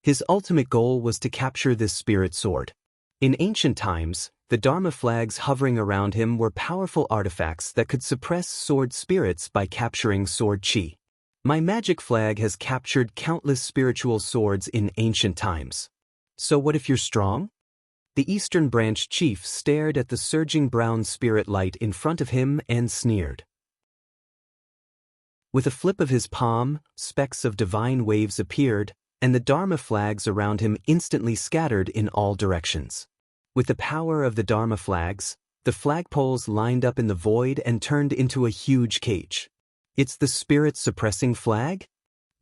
His ultimate goal was to capture this spirit sword. In ancient times, the Dharma flags hovering around him were powerful artifacts that could suppress sword spirits by capturing sword chi. My magic flag has captured countless spiritual swords in ancient times. So what if you're strong? The Eastern Branch chief stared at the surging brown spirit light in front of him and sneered. With a flip of his palm, specks of divine waves appeared, and the Dharma flags around him instantly scattered in all directions. With the power of the Dharma flags, the flagpoles lined up in the void and turned into a huge cage. It's the spirit-suppressing flag?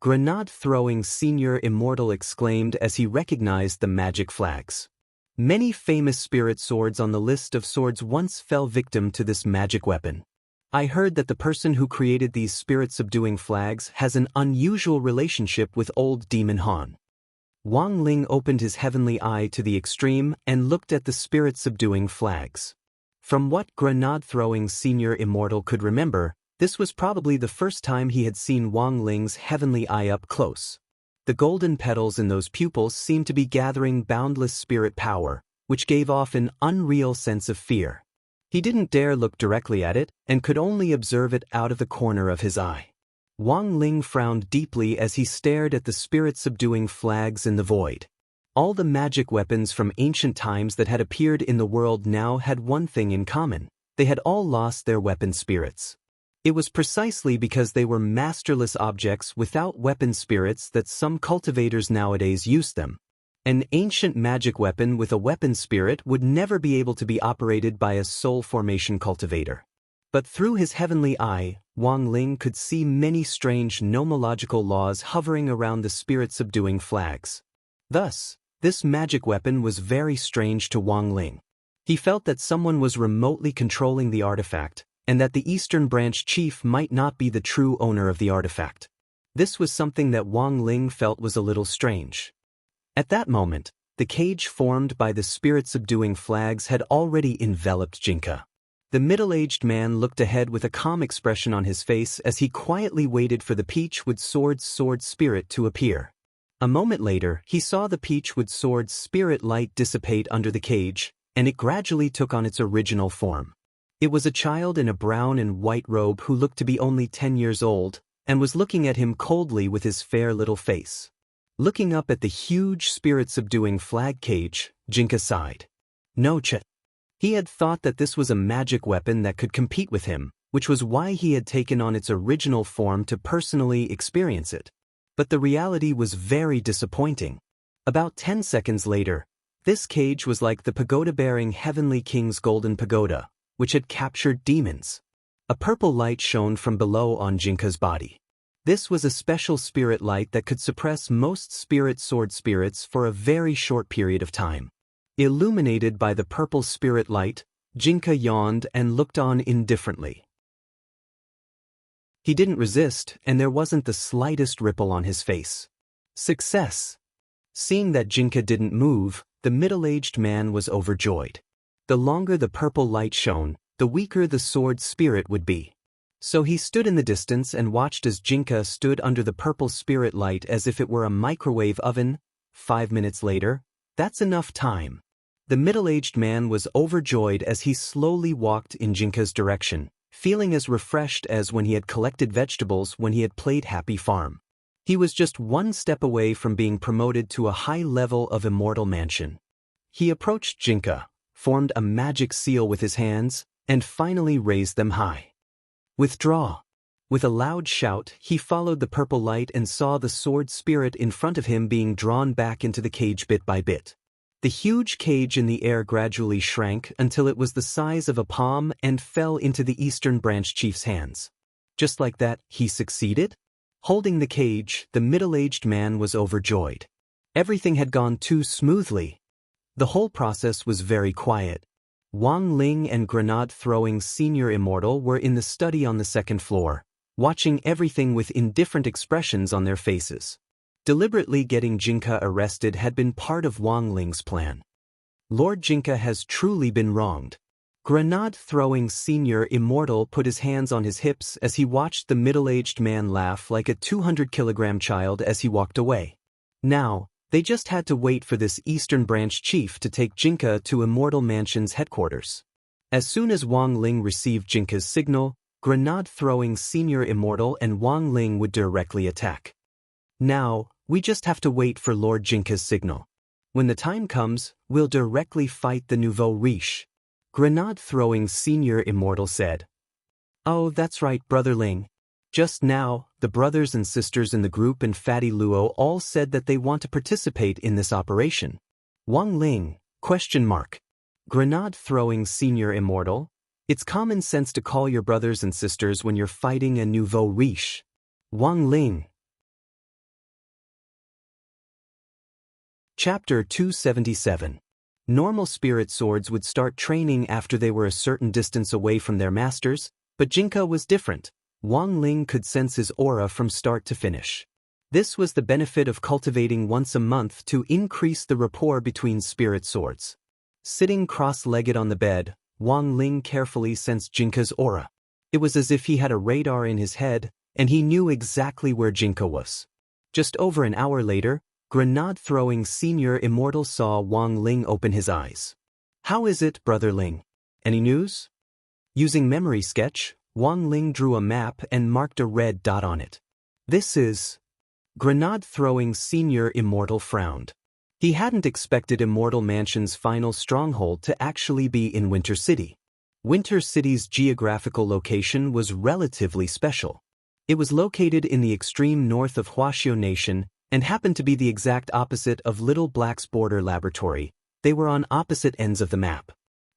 Grenade-throwing Senior Immortal exclaimed as he recognized the magic flags. Many famous spirit swords on the list of swords once fell victim to this magic weapon. I heard that the person who created these spirit-subduing flags has an unusual relationship with old Demon Han. Wang Ling opened his heavenly eye to the extreme and looked at the spirit-subduing flags. From what grenade-throwing senior immortal could remember, this was probably the first time he had seen Wang Ling's heavenly eye up close. The golden petals in those pupils seemed to be gathering boundless spirit power, which gave off an unreal sense of fear. He didn't dare look directly at it and could only observe it out of the corner of his eye. Wang Ling frowned deeply as he stared at the spirit-subduing flags in the void. All the magic weapons from ancient times that had appeared in the world now had one thing in common: they had all lost their weapon spirits. It was precisely because they were masterless objects without weapon spirits that some cultivators nowadays use them. An ancient magic weapon with a weapon spirit would never be able to be operated by a soul formation cultivator. But through his heavenly eye, Wang Ling could see many strange nomological laws hovering around the spirit-subduing flags. Thus, this magic weapon was very strange to Wang Ling. He felt that someone was remotely controlling the artifact, and that the Eastern Branch chief might not be the true owner of the artifact. This was something that Wang Ling felt was a little strange. At that moment, the cage formed by the spirit-subduing flags had already enveloped Jinka. The middle-aged man looked ahead with a calm expression on his face as he quietly waited for the Peachwood Sword's sword spirit to appear. A moment later, he saw the Peachwood Sword's spirit light dissipate under the cage, and it gradually took on its original form. It was a child in a brown and white robe who looked to be only 10 years old, and was looking at him coldly with his fair little face. Looking up at the huge spirit-subduing flag cage, Jinka sighed. No ch. He had thought that this was a magic weapon that could compete with him, which was why he had taken on its original form to personally experience it. But the reality was very disappointing. About 10 seconds later, this cage was like the pagoda-bearing Heavenly King's golden pagoda, which had captured demons. A purple light shone from below on Jinka's body. This was a special spirit light that could suppress most spirit sword spirits for a very short period of time. Illuminated by the purple spirit light, Jinka yawned and looked on indifferently. He didn't resist, and there wasn't the slightest ripple on his face. Success! Seeing that Jinka didn't move, the middle-aged man was overjoyed. The longer the purple light shone, the weaker the sword spirit would be. So he stood in the distance and watched as Jinka stood under the purple spirit light as if it were a microwave oven. 5 minutes later, that's enough time. The middle-aged man was overjoyed as he slowly walked in Jinka's direction, feeling as refreshed as when he had collected vegetables when he had played Happy Farm. He was just one step away from being promoted to a high level of Immortal Mansion. He approached Jinka, formed a magic seal with his hands, and finally raised them high. Withdraw! With a loud shout, he followed the purple light and saw the sword spirit in front of him being drawn back into the cage bit by bit. The huge cage in the air gradually shrank until it was the size of a palm and fell into the Eastern Branch chief's hands. Just like that, he succeeded? Holding the cage, the middle-aged man was overjoyed. Everything had gone too smoothly. The whole process was very quiet. Wang Ling and grenade-throwing senior immortal were in the study on the second floor, watching everything with indifferent expressions on their faces. Deliberately getting Jinka arrested had been part of Wang Ling's plan. Lord Jinka has truly been wronged. Grenade-throwing senior immortal put his hands on his hips as he watched the middle-aged man laugh like a 200-kilogram child as he walked away. Now, they just had to wait for this Eastern Branch chief to take Jinka to Immortal Mansion's headquarters. As soon as Wang Ling received Jinka's signal, grenade-throwing senior immortal and Wang Ling would directly attack. Now, we just have to wait for Lord Jinka's signal. When the time comes, we'll directly fight the nouveau riche. Grenade-throwing senior immortal said. Oh, that's right, Brother Ling. Just now, the brothers and sisters in the group and Fatty Luo all said that they want to participate in this operation. Wang Ling, ? Grenade-throwing senior immortal. It's common sense to call your brothers and sisters when you're fighting a nouveau riche. Wang Ling. Chapter 277. Normal spirit swords would start training after they were a certain distance away from their masters, but Jinka was different. Wang Ling could sense his aura from start to finish. This was the benefit of cultivating once a month to increase the rapport between spirit swords. Sitting cross-legged on the bed, Wang Ling carefully sensed Jinka's aura. It was as if he had a radar in his head, and he knew exactly where Jinka was. Just over an hour later, grenade-throwing Senior Immortal saw Wang Ling open his eyes. "How is it, Brother Ling? Any news?" Using memory sketch, Wang Ling drew a map and marked a red dot on it. "This is..." Grenade-throwing Senior Immortal frowned. He hadn't expected Immortal Mansion's final stronghold to actually be in Winter City. Winter City's geographical location was relatively special. It was located in the extreme north of Huaxiao Nation and happened to be the exact opposite of Little Black's border laboratory. They were on opposite ends of the map.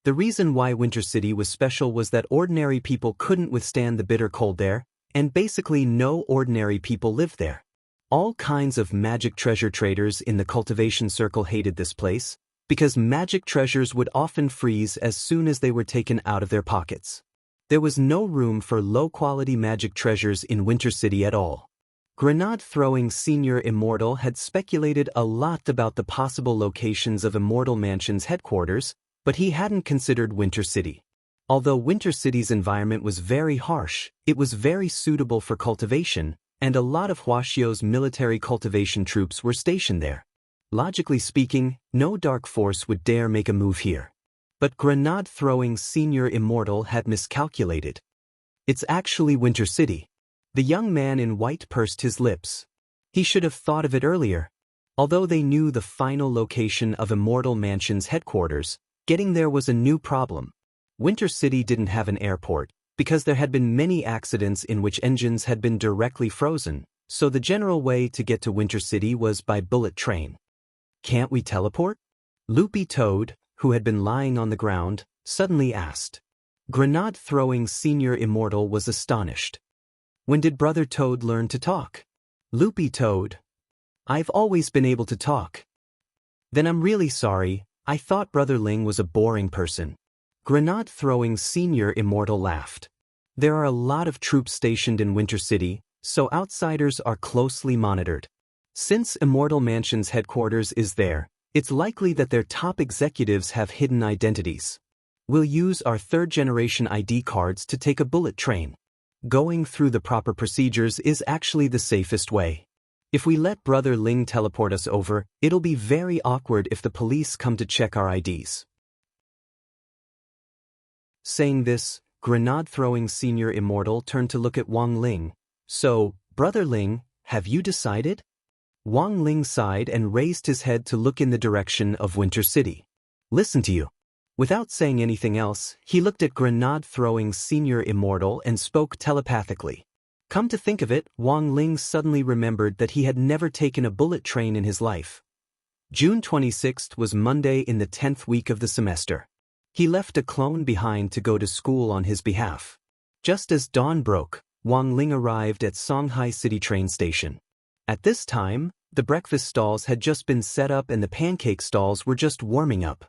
The reason why Winter City was special was that ordinary people couldn't withstand the bitter cold there, and basically no ordinary people lived there. All kinds of magic treasure traders in the cultivation circle hated this place, because magic treasures would often freeze as soon as they were taken out of their pockets. There was no room for low-quality magic treasures in Winter City at all. Grenade-throwing Senior Immortal had speculated a lot about the possible locations of Immortal Mansion's headquarters, but he hadn't considered Winter City. Although Winter City's environment was very harsh, it was very suitable for cultivation, and a lot of Huaxiao's military cultivation troops were stationed there. Logically speaking, no dark force would dare make a move here. But grenade-throwing Senior Immortal had miscalculated. "It's actually Winter City." The young man in white pursed his lips. He should have thought of it earlier. Although they knew the final location of Immortal Mansion's headquarters, getting there was a new problem. Winter City didn't have an airport, because there had been many accidents in which engines had been directly frozen, so the general way to get to Winter City was by bullet train. "Can't we teleport?" Loopy Toad, who had been lying on the ground, suddenly asked. Grenade-throwing Senior Immortal was astonished. "When did Brother Toad learn to talk?" Loopy Toad: "I've always been able to talk." "Then I'm really sorry, I thought Brother Ling was a boring person." Grenade-throwing Senior Immortal laughed. "There are a lot of troops stationed in Winter City, so outsiders are closely monitored. Since Immortal Mansion's headquarters is there, it's likely that their top executives have hidden identities. We'll use our third-generation ID cards to take a bullet train. Going through the proper procedures is actually the safest way. If we let Brother Ling teleport us over, it'll be very awkward if the police come to check our IDs." Saying this, grenade-throwing Senior Immortal turned to look at Wang Ling. "So, Brother Ling, have you decided?" Wang Ling sighed and raised his head to look in the direction of Winter City. "Listen to you." Without saying anything else, he looked at grenade-throwing Senior Immortal and spoke telepathically. Come to think of it, Wang Ling suddenly remembered that he had never taken a bullet train in his life. June 26th was Monday in the 10th week of the semester. He left a clone behind to go to school on his behalf. Just as dawn broke, Wang Ling arrived at Songhai City train station. At this time, the breakfast stalls had just been set up and the pancake stalls were just warming up.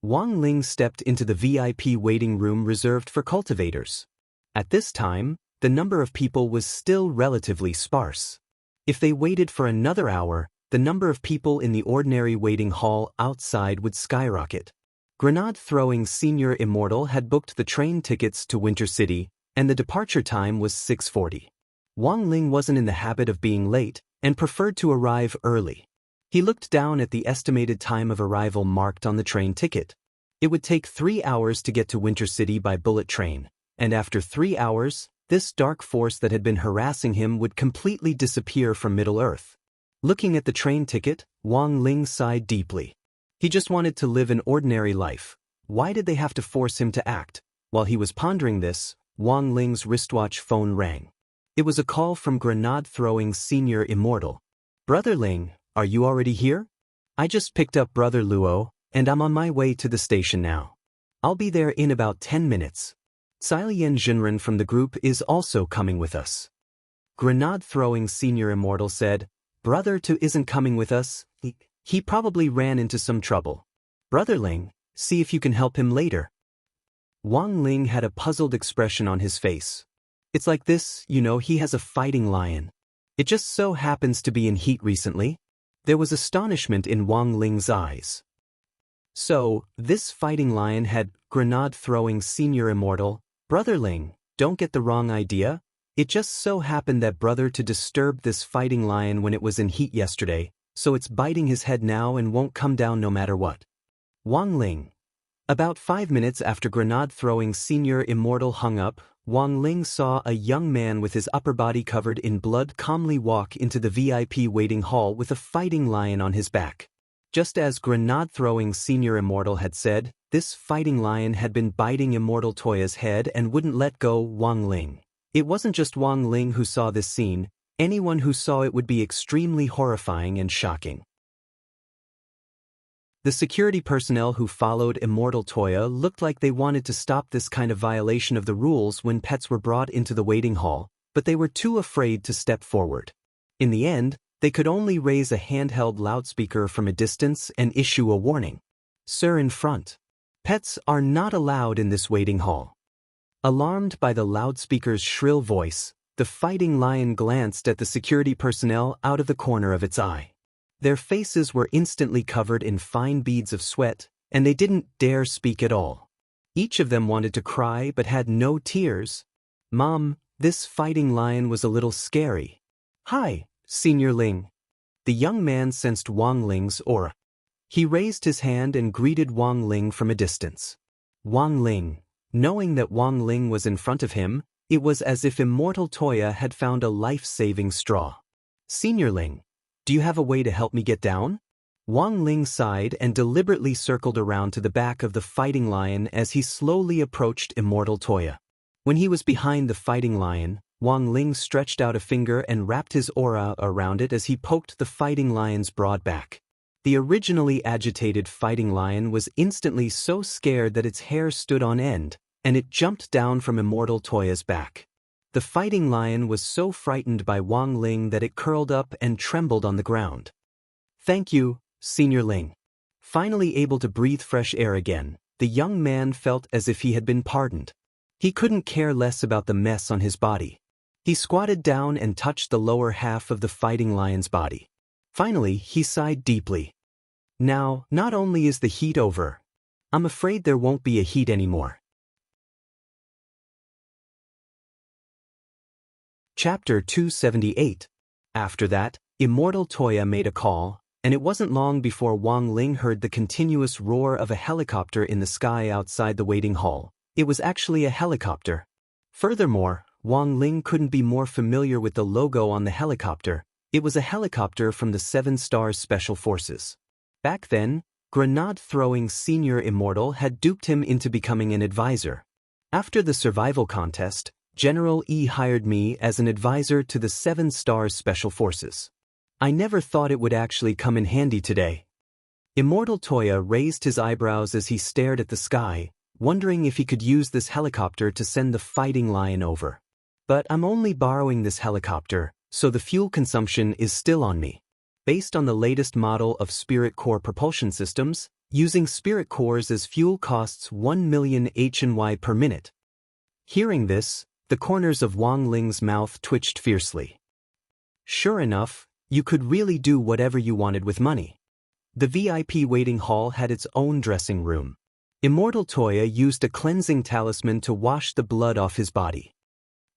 Wang Ling stepped into the VIP waiting room reserved for cultivators. At this time, the number of people was still relatively sparse. If they waited for another hour, the number of people in the ordinary waiting hall outside would skyrocket. Grenade-throwing Senior Immortal had booked the train tickets to Winter City, and the departure time was 6:40. Wang Ling wasn't in the habit of being late, and preferred to arrive early. He looked down at the estimated time of arrival marked on the train ticket. It would take 3 hours to get to Winter City by bullet train, and after 3 hours, this dark force that had been harassing him would completely disappear from Middle-earth. Looking at the train ticket, Wang Ling sighed deeply. He just wanted to live an ordinary life. Why did they have to force him to act? While he was pondering this, Wang Ling's wristwatch phone rang. It was a call from grenade-throwing Senior Immortal. "Brother Ling, are you already here? I just picked up Brother Luo, and I'm on my way to the station now. I'll be there in about 10 minutes. Xilian Jinren from the group is also coming with us." Grenade-throwing Senior Immortal said, "Brother Tu isn't coming with us. He probably ran into some trouble. Brother Ling, see if you can help him later." Wang Ling had a puzzled expression on his face. "It's like this, you know, he has a fighting lion. It just so happens to be in heat recently. There was astonishment in Wang Ling's eyes. So, this fighting lion had grenade-throwing senior immortal. Brother Ling, don't get the wrong idea. It just so happened that brother to disturb this fighting lion when it was in heat yesterday, so it's biting his head now and won't come down no matter what. Wang Ling. About 5 minutes after grenade-throwing senior immortal hung up, Wang Ling saw a young man with his upper body covered in blood calmly walk into the VIP waiting hall with a fighting lion on his back. Just as grenade-throwing senior immortal had said, this fighting lion had been biting Immortal Toya's head and wouldn't let go. Wang Ling. It wasn't just Wang Ling who saw this scene. Anyone who saw it would be extremely horrifying and shocking. The security personnel who followed Immortal Toya looked like they wanted to stop this kind of violation of the rules when pets were brought into the waiting hall, but they were too afraid to step forward. In the end, they could only raise a handheld loudspeaker from a distance and issue a warning. Sir, in front. Pets are not allowed in this waiting hall. Alarmed by the loudspeaker's shrill voice, the fighting lion glanced at the security personnel out of the corner of its eye. Their faces were instantly covered in fine beads of sweat, and they didn't dare speak at all. Each of them wanted to cry but had no tears. Mom, this fighting lion was a little scary. Hi, Senior Ling. The young man sensed Wang Ling's aura. He raised his hand and greeted Wang Ling from a distance. Wang Ling. Knowing that Wang Ling was in front of him, it was as if Immortal Toya had found a life-saving straw. Senior Ling, do you have a way to help me get down? Wang Ling sighed and deliberately circled around to the back of the fighting lion as he slowly approached Immortal Toya. When he was behind the fighting lion, Wang Ling stretched out a finger and wrapped his aura around it as he poked the fighting lion's broad back. The originally agitated fighting lion was instantly so scared that its hair stood on end, and it jumped down from Immortal Toya's back. The fighting lion was so frightened by Wang Ling that it curled up and trembled on the ground. Thank you, Senior Ling. Finally able to breathe fresh air again, the young man felt as if he had been pardoned. He couldn't care less about the mess on his body. He squatted down and touched the lower half of the fighting lion's body. Finally, he sighed deeply. Now, not only is the heat over, I'm afraid there won't be a heat anymore. Chapter 278. After that, Immortal Toya made a call, and it wasn't long before Wang Ling heard the continuous roar of a helicopter in the sky outside the waiting hall. It was actually a helicopter. Furthermore, Wang Ling couldn't be more familiar with the logo on the helicopter. It was a helicopter from the 7 Stars Special Forces. Back then, grenade-throwing senior immortal had duped him into becoming an advisor. After the survival contest, General E hired me as an advisor to the 7 Stars Special Forces. I never thought it would actually come in handy today. Immortal Toya raised his eyebrows as he stared at the sky, wondering if he could use this helicopter to send the fighting lion over. But I'm only borrowing this helicopter, so the fuel consumption is still on me. Based on the latest model of Spirit Core propulsion systems, using Spirit Cores as fuel costs 1 million HNY per minute. Hearing this, the corners of Wang Ling's mouth twitched fiercely. Sure enough, you could really do whatever you wanted with money. The VIP waiting hall had its own dressing room. Immortal Toya used a cleansing talisman to wash the blood off his body.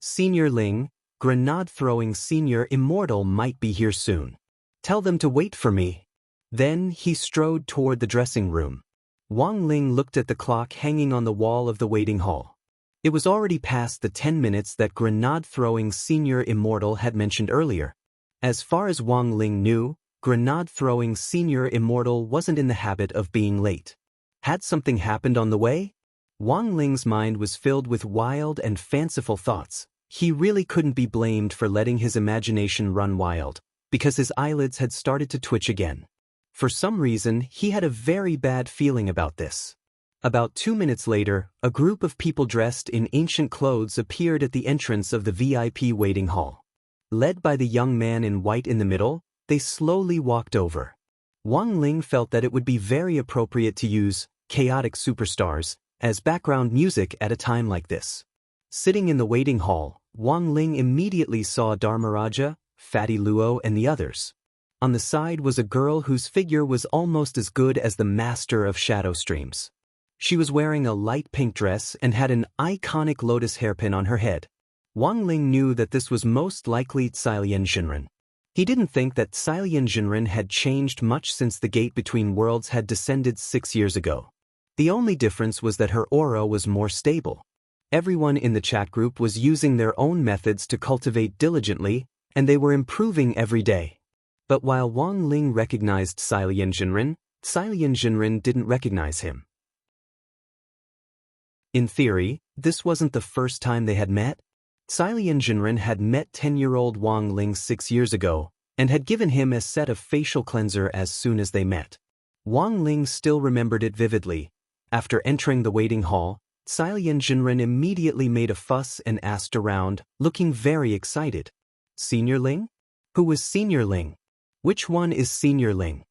Senior Ling, grenade-throwing senior immortal might be here soon. Tell them to wait for me. Then he strode toward the dressing room. Wang Ling looked at the clock hanging on the wall of the waiting hall. It was already past the 10 minutes that grenade-throwing senior immortal had mentioned earlier. As far as Wang Ling knew, grenade-throwing senior immortal wasn't in the habit of being late. Had something happened on the way? Wang Ling's mind was filled with wild and fanciful thoughts. He really couldn't be blamed for letting his imagination run wild, because his eyelids had started to twitch again. For some reason, he had a very bad feeling about this. About 2 minutes later, a group of people dressed in ancient clothes appeared at the entrance of the VIP waiting hall. Led by the young man in white in the middle, they slowly walked over. Wang Ling felt that it would be very appropriate to use Chaotic Superstars as background music at a time like this. Sitting in the waiting hall, Wang Ling immediately saw Dharmaraja, Fatty Luo and the others. On the side was a girl whose figure was almost as good as the master of shadow streams. She was wearing a light pink dress and had an iconic lotus hairpin on her head. Wang Ling knew that this was most likely Cailian Jinren. He didn't think that Cailian Jinren had changed much since the gate between worlds had descended 6 years ago. The only difference was that her aura was more stable. Everyone in the chat group was using their own methods to cultivate diligently, and they were improving every day. But while Wang Ling recognized Cailian Jinren didn't recognize him. In theory, this wasn't the first time they had met. Cailian Jinren had met 10-year-old Wang Ling 6 years ago, and had given him a set of facial cleanser as soon as they met. Wang Ling still remembered it vividly. After entering the waiting hall, Cailian Jinren immediately made a fuss and asked around, looking very excited. Senior Ling? Who was Senior Ling? Which one is Senior Ling?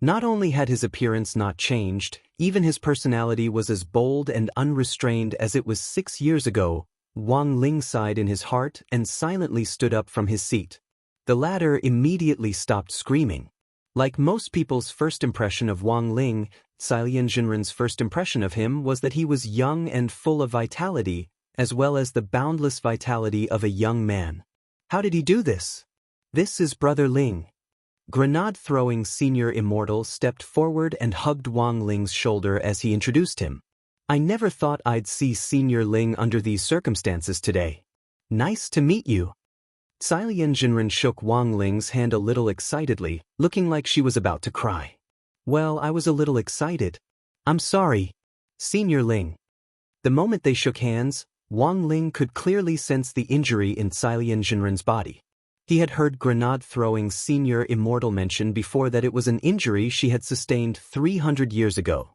Not only had his appearance not changed, even his personality was as bold and unrestrained as it was 6 years ago. Wang Ling sighed in his heart and silently stood up from his seat. The latter immediately stopped screaming. Like most people's first impression of Wang Ling, Cailian Jinren's first impression of him was that he was young and full of vitality, as well as the boundless vitality of a young man. How did he do this? This is Brother Ling. Grenade-throwing Senior Immortal stepped forward and hugged Wang Ling's shoulder as he introduced him. I never thought I'd see Senior Ling under these circumstances today. Nice to meet you. Cailian Jinren shook Wang Ling's hand a little excitedly, looking like she was about to cry. Well, I was a little excited. I'm sorry. Senior Ling. The moment they shook hands, Wang Ling could clearly sense the injury in Cailian Jinren's body. He had heard grenade-throwing Senior Immortal mention before that it was an injury she had sustained 300 years ago.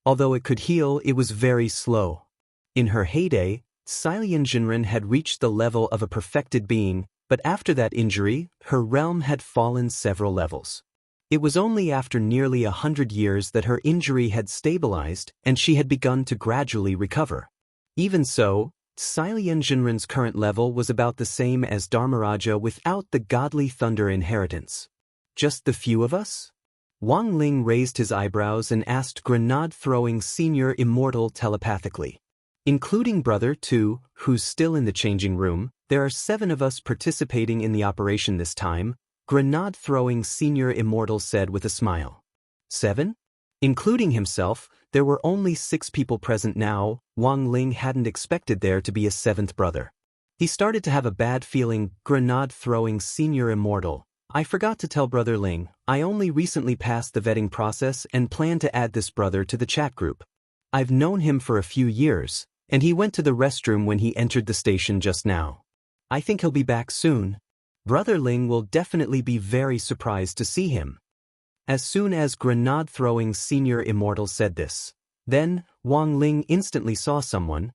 Although it could heal, it was very slow. In her heyday, Cailian Jinren had reached the level of a perfected being, but after that injury, her realm had fallen several levels. It was only after nearly 100 years that her injury had stabilized and she had begun to gradually recover. Even so, Cailian Jinren's current level was about the same as Dharmaraja without the godly thunder inheritance. Just the few of us? Wang Ling raised his eyebrows and asked grenade-throwing Senior Immortal telepathically. Including Brother 2, who's still in the changing room, there are 7 of us participating in the operation this time, grenade-throwing Senior Immortal said with a smile. 7? Including himself, there were only 6 people present now. Wang Ling hadn't expected there to be a 7th brother. He started to have a bad feeling. Grenade-throwing Senior Immortal. I forgot to tell Brother Ling, I only recently passed the vetting process and plan to add this brother to the chat group. I've known him for a few years, and he went to the restroom when he entered the station just now. I think he'll be back soon. Brother Ling will definitely be very surprised to see him. As soon as grenade-throwing Senior Immortal said this, then Wang Ling instantly saw someone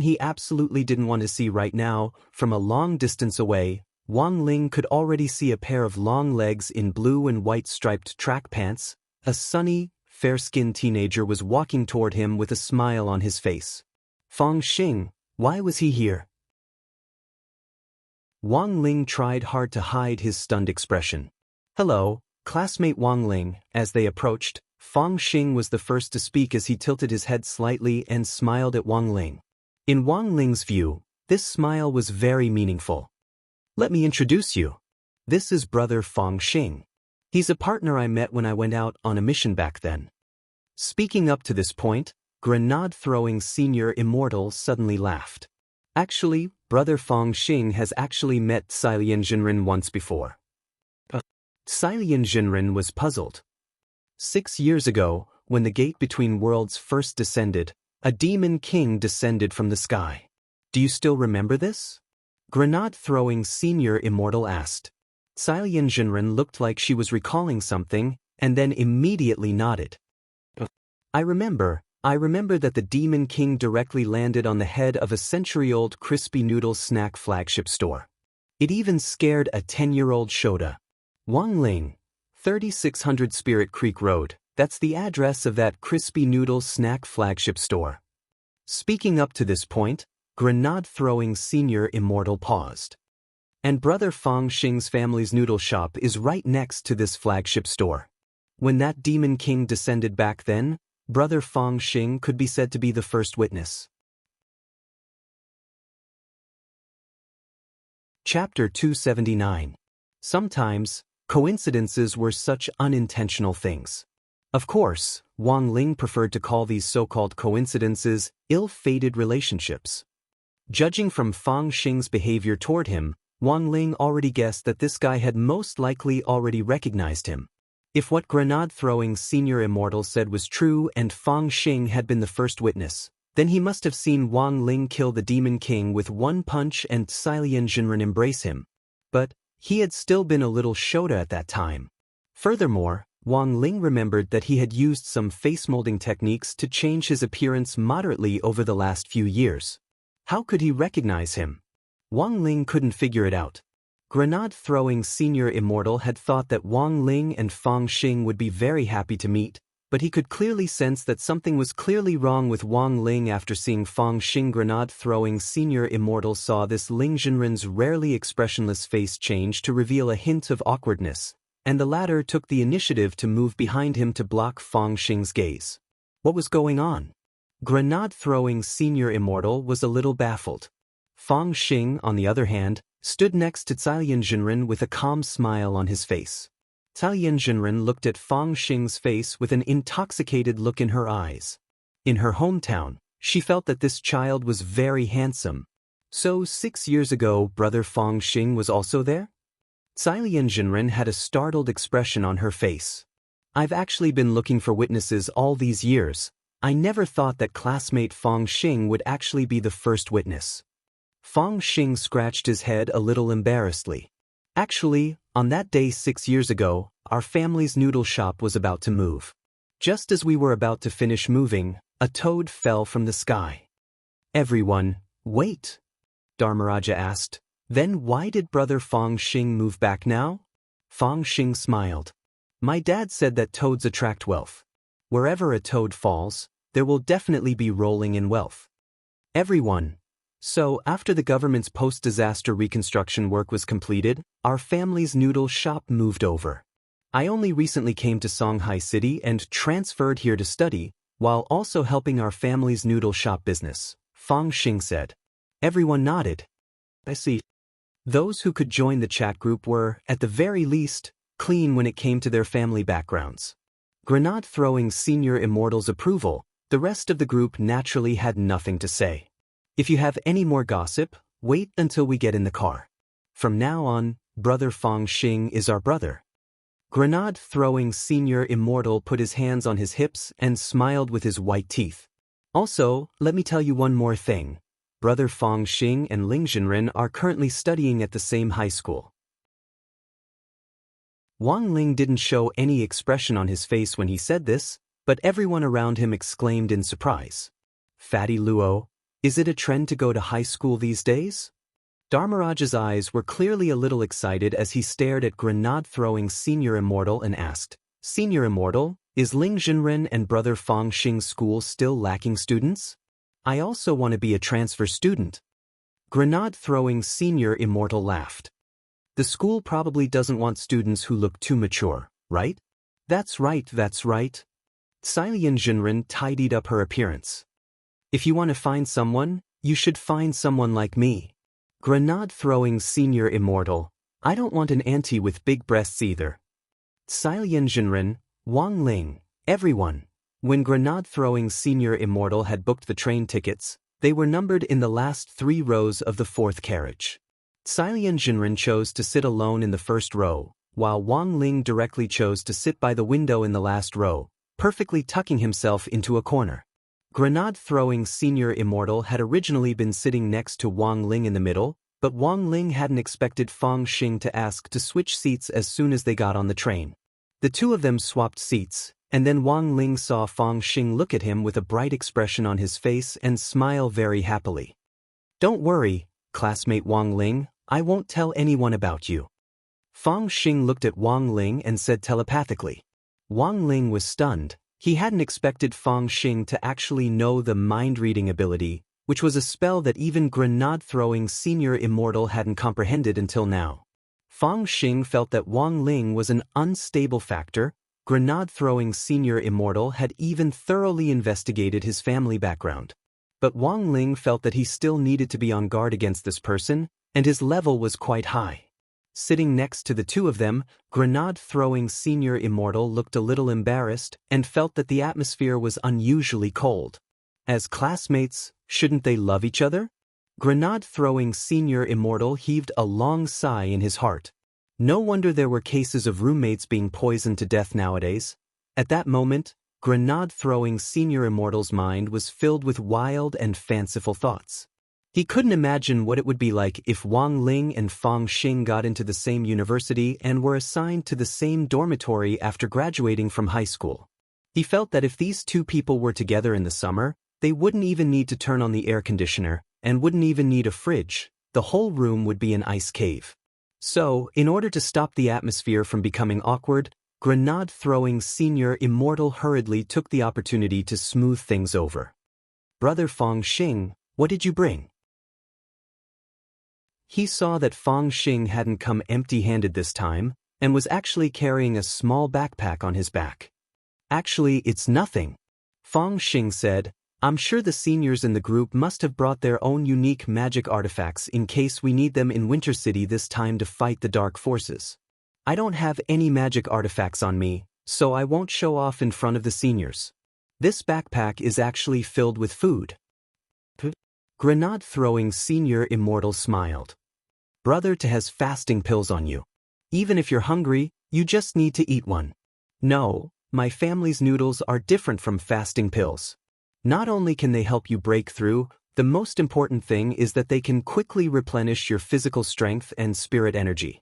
he absolutely didn't want to see right now. From a long distance away, Wang Ling could already see a pair of long legs in blue and white striped track pants. A sunny, fair-skinned teenager was walking toward him with a smile on his face. Fang Xing, why was he here? Wang Ling tried hard to hide his stunned expression. Hello, classmate Wang Ling. As they approached, Fang Xing was the first to speak as he tilted his head slightly and smiled at Wang Ling. In Wang Ling's view, this smile was very meaningful. Let me introduce you. This is Brother Fang Xing. He's a partner I met when I went out on a mission back then. Speaking up to this point, grenade-throwing Senior Immortal suddenly laughed. Actually, Brother Fang Xing has actually met Cailian Jinren once before. Cailian Jinren was puzzled. 6 years ago, when the gate between worlds first descended, a demon king descended from the sky. Do you still remember this? Grenade-throwing Senior Immortal asked. Cailian Jinren looked like she was recalling something, and then immediately nodded. I remember that the Demon King directly landed on the head of a century-old crispy noodle snack flagship store. It even scared a 10-year-old Shoda. Wang Ling, 3600 Spirit Creek Road, that's the address of that crispy noodle snack flagship store. Speaking up to this point, grenade-throwing Senior Immortal paused. And Brother Fong Xing's family's noodle shop is right next to this flagship store. When that Demon King descended back then, Brother Fong Xing could be said to be the first witness. Chapter 279. Sometimes, coincidences were such unintentional things. Of course, Wang Ling preferred to call these so-called coincidences ill-fated relationships. Judging from Fong Xing's behavior toward him, Wang Ling already guessed that this guy had most likely already recognized him. If what grenade-throwing Senior Immortal said was true and Fong Xing had been the first witness, then he must have seen Wang Ling kill the Demon King with one punch and Cailian Jinren embrace him. But he had still been a little Shota at that time. Furthermore, Wang Ling remembered that he had used some face-molding techniques to change his appearance moderately over the last few years. How could he recognize him? Wang Ling couldn't figure it out. Grenade-throwing Senior Immortal had thought that Wang Ling and Fong Xing would be very happy to meet, but he could clearly sense that something was clearly wrong with Wang Ling after seeing Fong Xing. Grenade-throwing Senior Immortal saw this Ling Jinren's rarely expressionless face change to reveal a hint of awkwardness, and the latter took the initiative to move behind him to block Fong Xing's gaze. What was going on? Grenade-throwing Senior Immortal was a little baffled. Fong Xing, on the other hand, stood next to Cailian Jinren with a calm smile on his face. Cailian Jinren looked at Fong Xing's face with an intoxicated look in her eyes. In her hometown, she felt that this child was very handsome. So 6 years ago, Brother Fong Xing was also there? Cailian Jinren had a startled expression on her face. I've actually been looking for witnesses all these years. I never thought that classmate Fong Xing would actually be the first witness. Fong Xing scratched his head a little embarrassedly. Actually, on that day 6 years ago, our family's noodle shop was about to move. Just as we were about to finish moving, a toad fell from the sky. Everyone, wait, Dharmaraja asked. Then why did Brother Fong Xing move back now? Fong Xing smiled. My dad said that toads attract wealth. Wherever a toad falls, there will definitely be rolling in wealth. Everyone. So, after the government's post-disaster reconstruction work was completed, our family's noodle shop moved over. I only recently came to Shanghai City and transferred here to study, while also helping our family's noodle shop business, Fong Xing said. Everyone nodded. I see. Those who could join the chat group were, at the very least, clean when it came to their family backgrounds. Grenade-throwing Senior Immortal's approval, the rest of the group naturally had nothing to say. If you have any more gossip, wait until we get in the car. From now on, Brother Fong Xing is our brother. Grenade-throwing Senior Immortal put his hands on his hips and smiled with his white teeth. Also, let me tell you one more thing. Brother Fong Xing and Ling Jinren are currently studying at the same high school. Wang Ling didn't show any expression on his face when he said this, but everyone around him exclaimed in surprise. Fatty Luo, is it a trend to go to high school these days? Dharmaraja's eyes were clearly a little excited as he stared at grenade-throwing Senior Immortal and asked, Senior Immortal, is Ling Jinren and Brother Fong Xing's school still lacking students? I also want to be a transfer student. Grenade-throwing Senior Immortal laughed. The school probably doesn't want students who look too mature, right? That's right, that's right. Cailian Jinren tidied up her appearance. If you want to find someone, you should find someone like me. Grenade-throwing Senior Immortal, I don't want an auntie with big breasts either. Cailian Jinren, Wang Ling, everyone. When grenade-throwing Senior Immortal had booked the train tickets, they were numbered in the last 3 rows of the 4th carriage. Cailian Jinren chose to sit alone in the first row, while Wang Ling directly chose to sit by the window in the last row, perfectly tucking himself into a corner. Grenade-throwing Senior Immortal had originally been sitting next to Wang Ling in the middle, but Wang Ling hadn't expected Fong Xing to ask to switch seats as soon as they got on the train. The two of them swapped seats, and then Wang Ling saw Fong Xing look at him with a bright expression on his face and smile very happily. Don't worry, classmate Wang Ling, I won't tell anyone about you. Fong Xing looked at Wang Ling and said telepathically. Wang Ling was stunned. He hadn't expected Fong Xing to actually know the mind-reading ability, which was a spell that even grenade-throwing Senior Immortal hadn't comprehended until now. Fang Xing felt that Wang Ling was an unstable factor. Grenade-throwing Senior Immortal had even thoroughly investigated his family background. But Wang Ling felt that he still needed to be on guard against this person, and his level was quite high. Sitting next to the two of them, grenade-throwing Senior Immortal looked a little embarrassed and felt that the atmosphere was unusually cold. As classmates, shouldn't they love each other? Grenade-throwing Senior Immortal heaved a long sigh in his heart. No wonder there were cases of roommates being poisoned to death nowadays. At that moment, grenade-throwing Senior Immortal's mind was filled with wild and fanciful thoughts. He couldn't imagine what it would be like if Wang Ling and Fang Xing got into the same university and were assigned to the same dormitory after graduating from high school. He felt that if these two people were together in the summer, they wouldn't even need to turn on the air conditioner and wouldn't even need a fridge. The whole room would be an ice cave. So, in order to stop the atmosphere from becoming awkward, grenade-throwing Senior Immortal hurriedly took the opportunity to smooth things over. "Brother Fang Xing, what did you bring?" He saw that Fang Xing hadn't come empty-handed this time, and was actually carrying a small backpack on his back. "Actually, it's nothing," Fang Xing said. "I'm sure the seniors in the group must have brought their own unique magic artifacts in case we need them in Winter City this time to fight the dark forces. I don't have any magic artifacts on me, so I won't show off in front of the seniors. This backpack is actually filled with food." Grenade-throwing Senior Immortal smiled. "Brother Te has fasting pills on you. Even if you're hungry, you just need to eat one." "No, my family's noodles are different from fasting pills. Not only can they help you break through, the most important thing is that they can quickly replenish your physical strength and spirit energy."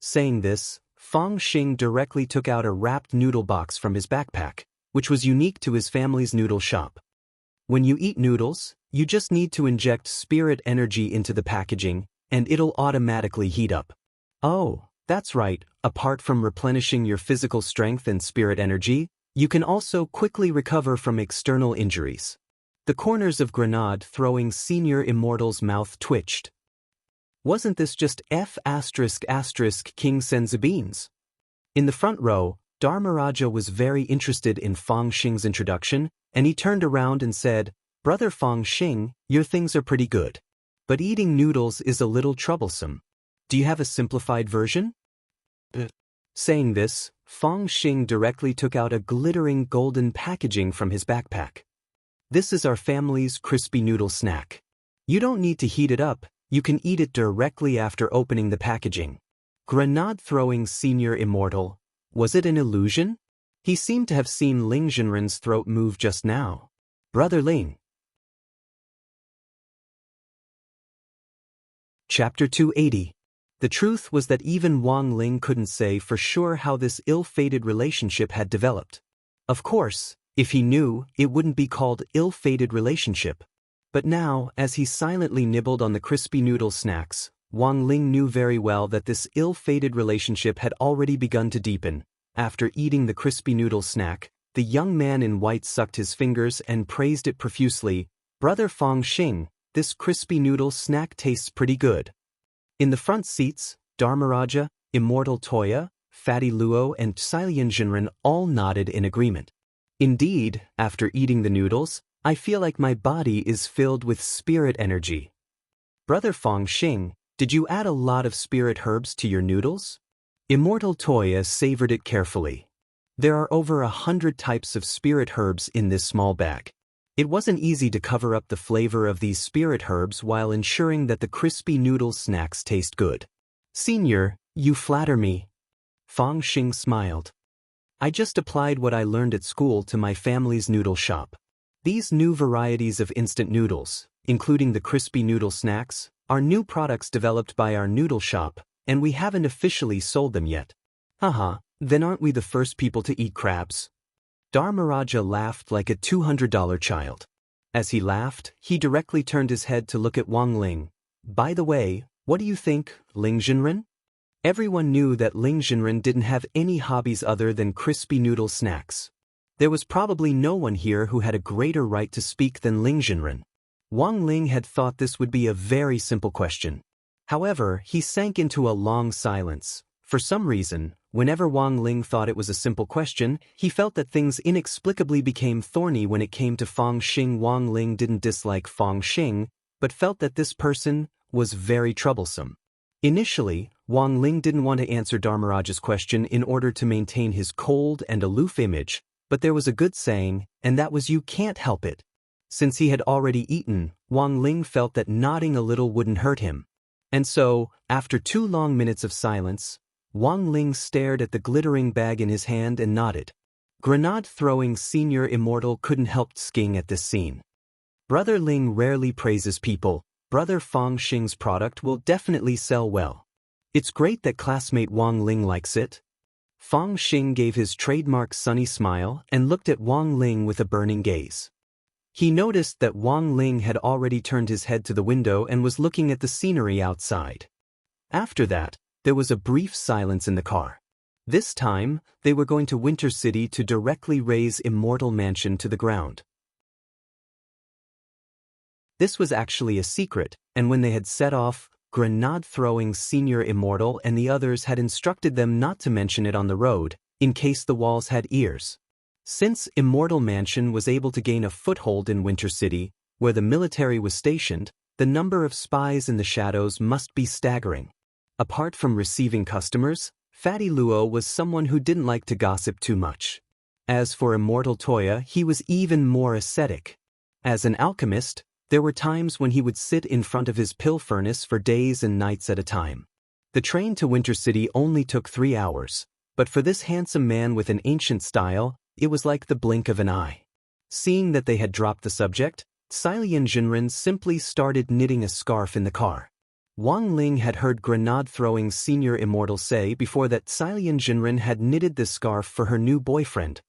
Saying this, Fang Xing directly took out a wrapped noodle box from his backpack, which was unique to his family's noodle shop. When you eat noodles, you just need to inject spirit energy into the packaging, and it'll automatically heat up. "Oh, that's right, apart from replenishing your physical strength and spirit energy, you can also quickly recover from external injuries." The corners of grenade-throwing Senior Immortal's mouth twitched. Wasn't this just King Senzabeans? In the front row, Dharmaraja was very interested in Fang Xing's introduction, and he turned around and said, "Brother Fang Xing, your things are pretty good. But eating noodles is a little troublesome. Do you have a simplified version?" Saying this, Fang Xing directly took out a glittering golden packaging from his backpack. "This is our family's crispy noodle snack. You don't need to heat it up, you can eat it directly after opening the packaging." Grenade-throwing Senior Immortal. Was it an illusion? He seemed to have seen Ling Jinren's throat move just now. "Brother Ling." Chapter 280. The truth was that even Wang Ling couldn't say for sure how this ill-fated relationship had developed. Of course, if he knew, it wouldn't be called ill-fated relationship. But now, as he silently nibbled on the crispy noodle snacks, Wang Ling knew very well that this ill-fated relationship had already begun to deepen. After eating the crispy noodle snack, the young man in white sucked his fingers and praised it profusely. "Brother Fang Xing, this crispy noodle snack tastes pretty good." In the front seats, Dharmaraja, Immortal Toya, Fatty Luo and Xian Jinren all nodded in agreement. "Indeed, after eating the noodles, I feel like my body is filled with spirit energy." "Brother Fang Xing, did you add a lot of spirit herbs to your noodles?" Immortal Toya savored it carefully. There are over 100 types of spirit herbs in this small bag. It wasn't easy to cover up the flavor of these spirit herbs while ensuring that the crispy noodle snacks taste good. "Senior, you flatter me." Fang Xing smiled. "I just applied what I learned at school to my family's noodle shop. These new varieties of instant noodles, including the crispy noodle snacks, are new products developed by our noodle shop, and we haven't officially sold them yet." "Haha, then aren't we the first people to eat crabs?" Dharmaraja laughed like a $200 child. As he laughed, he directly turned his head to look at Wang Ling. "By the way, what do you think, Ling Jinren?" Everyone knew that Ling Jinren didn't have any hobbies other than crispy noodle snacks. There was probably no one here who had a greater right to speak than Ling Jinren. Wang Ling had thought this would be a very simple question. However, he sank into a long silence. For some reason, whenever Wang Ling thought it was a simple question, he felt that things inexplicably became thorny when it came to Fang Xing. Wang Ling didn't dislike Fang Xing, but felt that this person was very troublesome. Initially, Wang Ling didn't want to answer Dharmaraja's question in order to maintain his cold and aloof image, but there was a good saying, and that was, "You can't help it." Since he had already eaten, Wang Ling felt that nodding a little wouldn't hurt him. And so, after 2 long minutes of silence, Wang Ling stared at the glittering bag in his hand and nodded. Grenade-throwing Senior Immortal couldn't help skiing at this scene. Brother Ling rarely praises people. Brother Fang Xing's product will definitely sell well. It's great that classmate Wang Ling likes it. Fang Xing gave his trademark sunny smile and looked at Wang Ling with a burning gaze. He noticed that Wang Ling had already turned his head to the window and was looking at the scenery outside. After that, there was a brief silence in the car. This time, they were going to Winter City to directly raze Immortal Mansion to the ground. This was actually a secret, and when they had set off, Grenade-throwing Senior Immortal and the others had instructed them not to mention it on the road, in case the walls had ears. Since Immortal Mansion was able to gain a foothold in Winter City, where the military was stationed, the number of spies in the shadows must be staggering. Apart from receiving customers, Fatty Luo was someone who didn't like to gossip too much. As for Immortal Toya, he was even more ascetic. As an alchemist, there were times when he would sit in front of his pill furnace for days and nights at a time. The train to Winter City only took 3 hours, but for this handsome man with an ancient style, it was like the blink of an eye. Seeing that they had dropped the subject, Silian Jinren simply started knitting a scarf in the car. Wang Ling had heard Grenade-throwing Senior Immortal say before that Silian Jinren had knitted this scarf for her new boyfriend.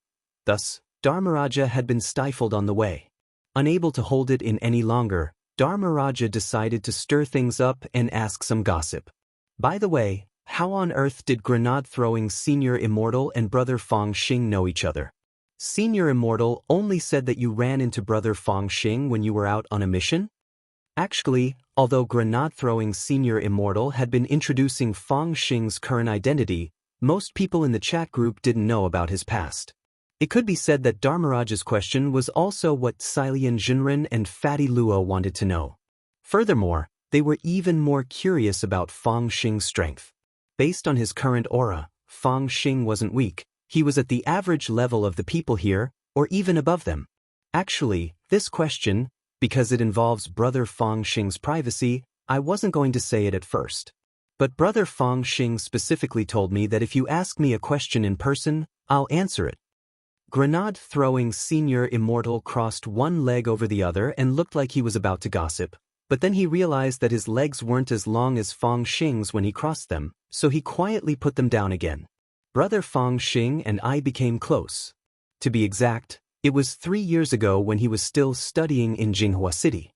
Thus, Dharmaraja had been stifled on the way. Unable to hold it in any longer, Dharmaraja decided to stir things up and ask some gossip. By the way, how on earth did Grenade-throwing Senior Immortal and Brother Fang Xing know each other? Senior Immortal only said that you ran into Brother Fang Xing when you were out on a mission? Actually, although Grenade-throwing Senior Immortal had been introducing Fang Xing's current identity, most people in the chat group didn't know about his past. It could be said that Dharmaraja's question was also what Silian Jinren and Fatty Luo wanted to know. Furthermore, they were even more curious about Fang Xing's strength. Based on his current aura, Fang Xing wasn't weak. He was at the average level of the people here, or even above them. Actually, this question, because it involves Brother Fang Xing's privacy, I wasn't going to say it at first. But Brother Fang Xing specifically told me that if you ask me a question in person, I'll answer it. Grenade-throwing Senior Immortal crossed one leg over the other and looked like he was about to gossip, but then he realized that his legs weren't as long as Fang Xing's when he crossed them, so he quietly put them down again. Brother Fang Xing and I became close. To be exact, it was 3 years ago when he was still studying in Jinghua City.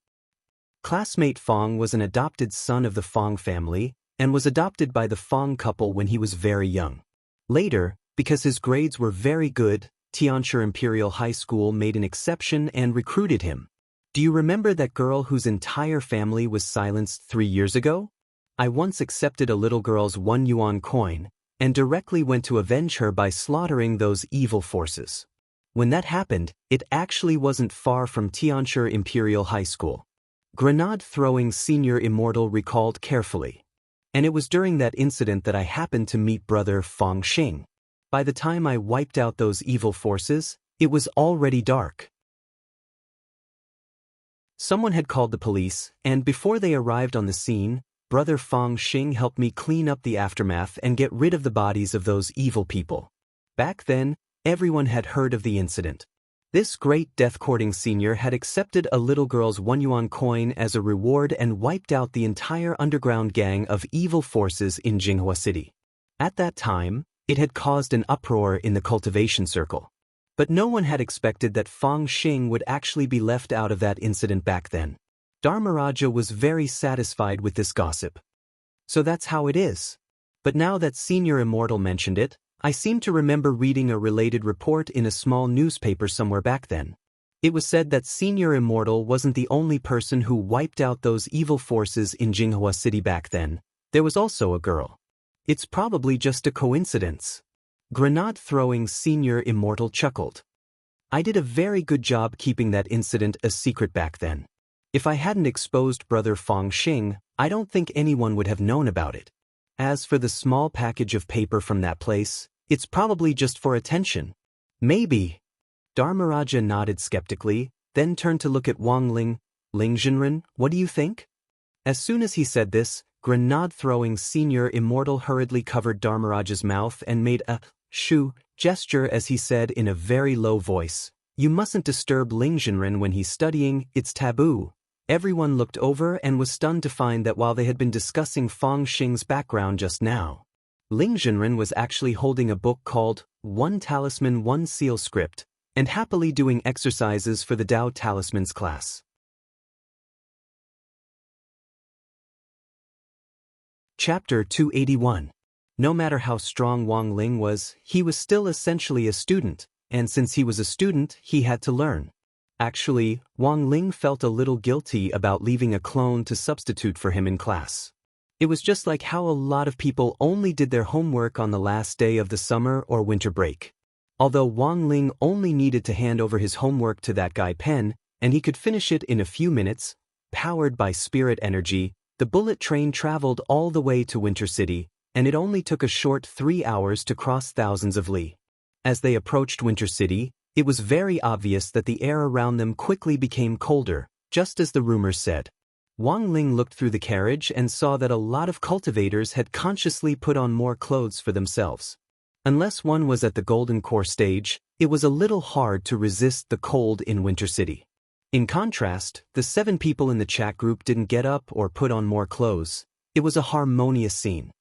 Classmate Fang was an adopted son of the Fang family and was adopted by the Fang couple when he was very young. Later, because his grades were very good, Tianshi Imperial High School made an exception and recruited him. Do you remember that girl whose entire family was silenced 3 years ago? I once accepted a little girl's 1 yuan coin and directly went to avenge her by slaughtering those evil forces. When that happened, it actually wasn't far from Tianshi Imperial High School. Grenade-throwing Senior Immortal recalled carefully. And it was during that incident that I happened to meet Brother Fang Xing. By the time I wiped out those evil forces, it was already dark. Someone had called the police, and before they arrived on the scene, Brother Fang Xing helped me clean up the aftermath and get rid of the bodies of those evil people. Back then, everyone had heard of the incident. This great death-courting senior had accepted a little girl's 1 yuan coin as a reward and wiped out the entire underground gang of evil forces in Jinghua City. At that time, it had caused an uproar in the cultivation circle. But no one had expected that Fang Xing would actually be left out of that incident back then. Dharmaraja was very satisfied with this gossip. So that's how it is. But now that Senior Immortal mentioned it, I seem to remember reading a related report in a small newspaper somewhere back then. It was said that Senior Immortal wasn't the only person who wiped out those evil forces in Jinghua City back then. There was also a girl. It's probably just a coincidence. Grenade-throwing Senior Immortal chuckled. I did a very good job keeping that incident a secret back then. If I hadn't exposed Brother Fong Xing, I don't think anyone would have known about it. As for the small package of paper from that place, it's probably just for attention. Maybe. Dharmaraja nodded skeptically, then turned to look at Wang Ling. Ling Zhenren, what do you think? As soon as he said this, grenade-throwing Senior Immortal hurriedly covered Dharmaraja's mouth and made a shoo gesture as he said in a very low voice, "You mustn't disturb Ling Zhenren when he's studying, it's taboo." Everyone looked over and was stunned to find that while they had been discussing Fong Xing's background just now, Ling Zhenren was actually holding a book called One Talisman One Seal Script, and happily doing exercises for the Tao Talismans class. Chapter 281. No matter how strong Wang Ling was, he was still essentially a student, and since he was a student, he had to learn. Actually, Wang Ling felt a little guilty about leaving a clone to substitute for him in class. It was just like how a lot of people only did their homework on the last day of the summer or winter break. Although Wang Ling only needed to hand over his homework to that guy Pen, and he could finish it in a few minutes, powered by spirit energy, the bullet train traveled all the way to Winter City, and it only took a short 3 hours to cross thousands of li. As they approached Winter City, it was very obvious that the air around them quickly became colder, just as the rumors said. Wang Ling looked through the carriage and saw that a lot of cultivators had consciously put on more clothes for themselves. Unless one was at the Golden Core stage, it was a little hard to resist the cold in Winter City. In contrast, the 7 people in the chat group didn't get up or put on more clothes. It was a harmonious scene.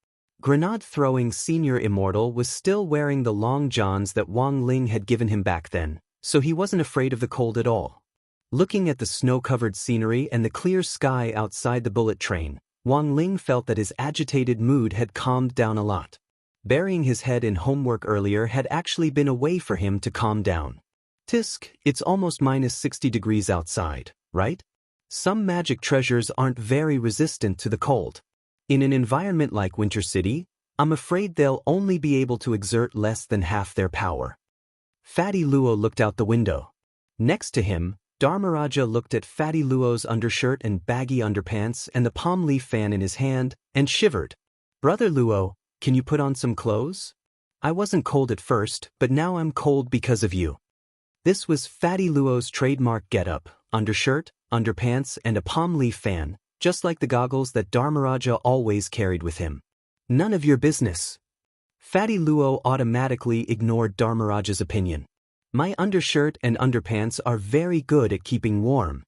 Grenade-throwing Senior Immortal was still wearing the long johns that Wang Ling had given him back then, so he wasn't afraid of the cold at all. Looking at the snow-covered scenery and the clear sky outside the bullet train, Wang Ling felt that his agitated mood had calmed down a lot. Burying his head in homework earlier had actually been a way for him to calm down. Tisk, it's almost -60 degrees outside, right? Some magic treasures aren't very resistant to the cold. In an environment like Winter City, I'm afraid they'll only be able to exert less than half their power. Fatty Luo looked out the window. Next to him, Dharmaraja looked at Fatty Luo's undershirt and baggy underpants and the palm leaf fan in his hand, and shivered. Brother Luo, can you put on some clothes? I wasn't cold at first, but now I'm cold because of you. This was Fatty Luo's trademark getup, undershirt, underpants, and a palm leaf fan, just like the goggles that Dharmaraja always carried with him. None of your business. Fatty Luo automatically ignored Dharmaraja's opinion. My undershirt and underpants are very good at keeping warm.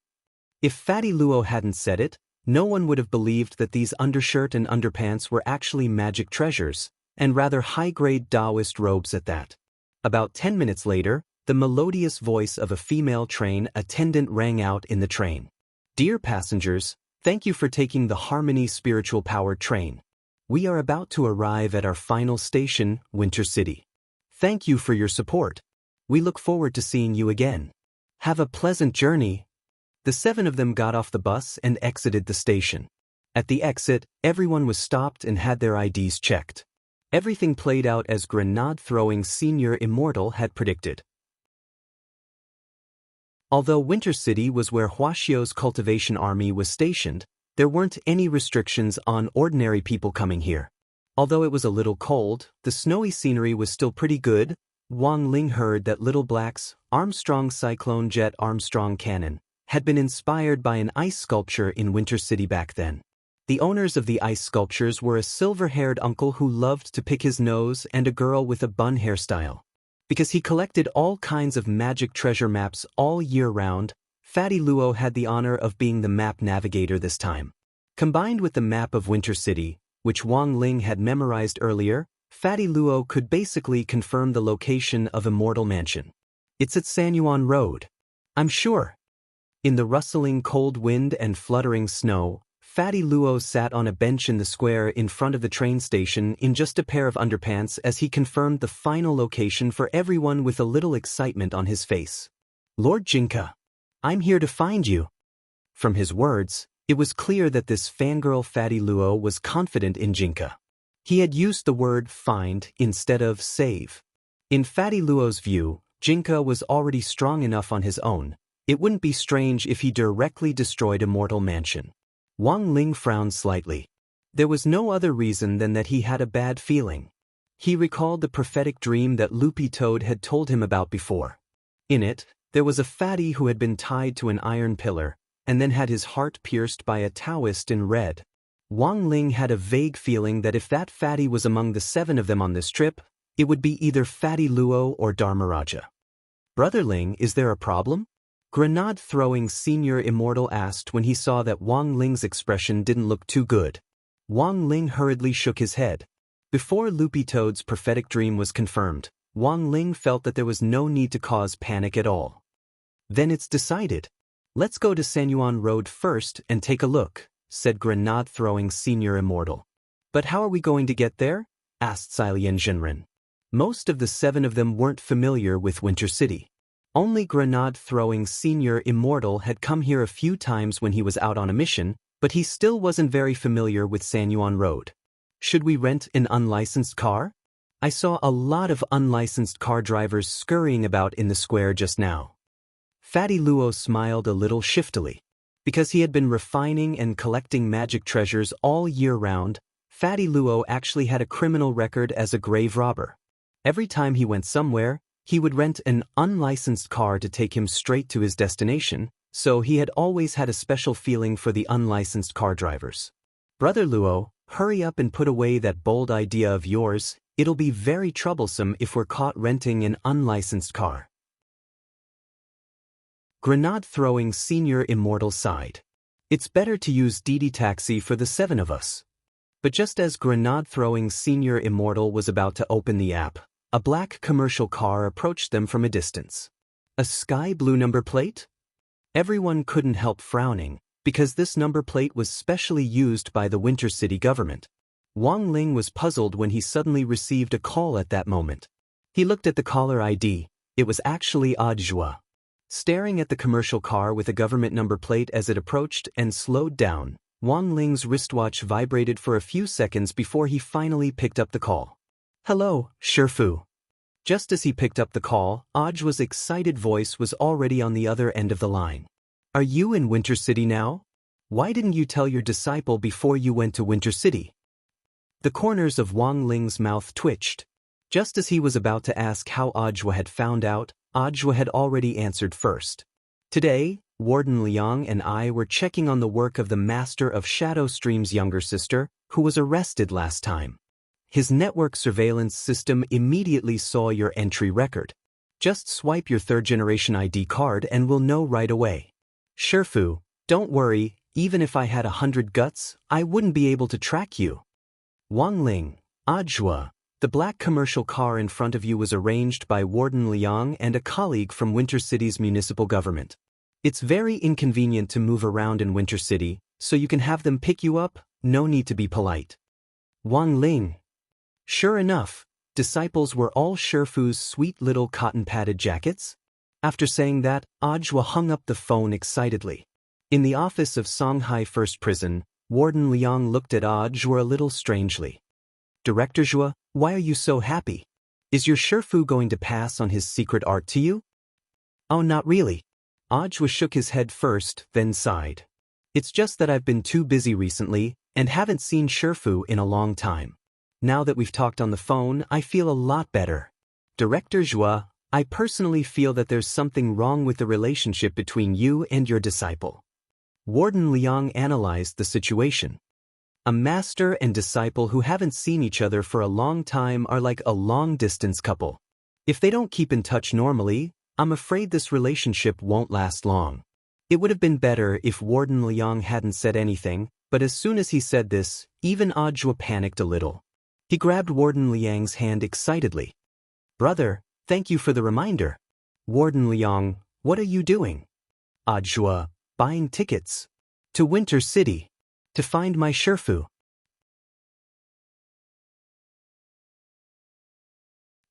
If Fatty Luo hadn't said it, no one would have believed that these undershirt and underpants were actually magic treasures, and rather high-grade Taoist robes at that. About 10 minutes later, the melodious voice of a female train attendant rang out in the train. Dear passengers, thank you for taking the Harmony Spiritual Powered train. We are about to arrive at our final station, Winter City. Thank you for your support. We look forward to seeing you again. Have a pleasant journey. The 7 of them got off the bus and exited the station. At the exit, everyone was stopped and had their IDs checked. Everything played out as grenade-throwing Senior Immortal had predicted. Although Winter City was where Huaxio's cultivation army was stationed, there weren't any restrictions on ordinary people coming here. Although it was a little cold, the snowy scenery was still pretty good. Wang Ling heard that Little Black's Armstrong Cyclone Jet Armstrong Cannon had been inspired by an ice sculpture in Winter City back then. The owners of the ice sculptures were a silver-haired uncle who loved to pick his nose and a girl with a bun hairstyle. Because he collected all kinds of magic treasure maps all year round, Fatty Luo had the honor of being the map navigator this time. Combined with the map of Winter City, which Wang Ling had memorized earlier, Fatty Luo could basically confirm the location of Immortal Mansion. It's at Sanyuan Road. I'm sure. In the rustling cold wind and fluttering snow, Fatty Luo sat on a bench in the square in front of the train station in just a pair of underpants as he confirmed the final location for everyone with a little excitement on his face. Lord Jinka. I'm here to find you. From his words, it was clear that this fangirl Fatty Luo was confident in Jinka. He had used the word find instead of save. In Fatty Luo's view, Jinka was already strong enough on his own. It wouldn't be strange if he directly destroyed Immortal Mansion. Wang Ling frowned slightly. There was no other reason than that he had a bad feeling. He recalled the prophetic dream that Loopy Toad had told him about before. In it, there was a fatty who had been tied to an iron pillar, and then had his heart pierced by a Taoist in red. Wang Ling had a vague feeling that if that fatty was among the 7 of them on this trip, it would be either Fatty Luo or Dharmaraja. Brother Ling, is there a problem? Grenade-throwing Senior Immortal asked when he saw that Wang Ling's expression didn't look too good. Wang Ling hurriedly shook his head. Before Loopy Toad's prophetic dream was confirmed, Wang Ling felt that there was no need to cause panic at all. Then it's decided. Let's go to Sanyuan Road first and take a look, said Grenade-throwing Senior Immortal. But how are we going to get there? Asked Silian Jinren. Most of the 7 of them weren't familiar with Winter City. Only Grenade-throwing Senior Immortal had come here a few times when he was out on a mission, but he still wasn't very familiar with Sanyuan Road. Should we rent an unlicensed car? I saw a lot of unlicensed car drivers scurrying about in the square just now. Fatty Luo smiled a little shiftily. Because he had been refining and collecting magic treasures all year round, Fatty Luo actually had a criminal record as a grave robber. Every time he went somewhere, he would rent an unlicensed car to take him straight to his destination, so he had always had a special feeling for the unlicensed car drivers. Brother Luo, hurry up and put away that bold idea of yours. It'll be very troublesome if we're caught renting an unlicensed car. Grenade-throwing Senior Immortal sighed. It's better to use Didi Taxi for the 7 of us. But just as Grenade-throwing Senior Immortal was about to open the app, a black commercial car approached them from a distance. A sky blue number plate? Everyone couldn't help frowning, because this number plate was specially used by the Winter City government. Wang Ling was puzzled when he suddenly received a call at that moment. He looked at the caller ID. It was actually Audiobook. Staring at the commercial car with a government number plate as it approached and slowed down, Wang Ling's wristwatch vibrated for a few seconds before he finally picked up the call. Hello, Shifu. Just as he picked up the call, Audiobook's excited voice was already on the other end of the line. Are you in Winter City now? Why didn't you tell your disciple before you went to Winter City? The corners of Wang Ling's mouth twitched. Just as he was about to ask how Audiobook had found out, Audiobook had already answered first. Today, Warden Liang and I were checking on the work of the Master of Shadow Stream's younger sister, who was arrested last time. His network surveillance system immediately saw your entry record. Just swipe your 3rd-generation ID card and we'll know right away. Shifu, don't worry, even if I had 100 guts, I wouldn't be able to track you. Wang Ling, Audiobook, the black commercial car in front of you was arranged by Warden Liang and a colleague from Winter City's municipal government. It's very inconvenient to move around in Winter City, so you can have them pick you up, no need to be polite. Wang Ling. Sure enough, disciples were all Shifu's sweet little cotton-padded jackets. After saying that, Audiobook hung up the phone excitedly. In the office of Songhai First Prison, Warden Liang looked at Audiobook a little strangely. Director Zhua, why are you so happy? Is your Shifu going to pass on his secret art to you? Oh, not really. Audiobook shook his head first, then sighed. It's just that I've been too busy recently, and haven't seen Shifu in a long time. Now that we've talked on the phone, I feel a lot better. Director Zhua, I personally feel that there's something wrong with the relationship between you and your disciple. Warden Liang analyzed the situation. A master and disciple who haven't seen each other for a long time are like a long-distance couple. If they don't keep in touch normally, I'm afraid this relationship won't last long. It would have been better if Warden Liang hadn't said anything, but as soon as he said this, even Audiobook panicked a little. He grabbed Warden Liang's hand excitedly. Brother, thank you for the reminder. Warden Liang, what are you doing? Audiobook, buying tickets. To Winter City. To find my Shifu.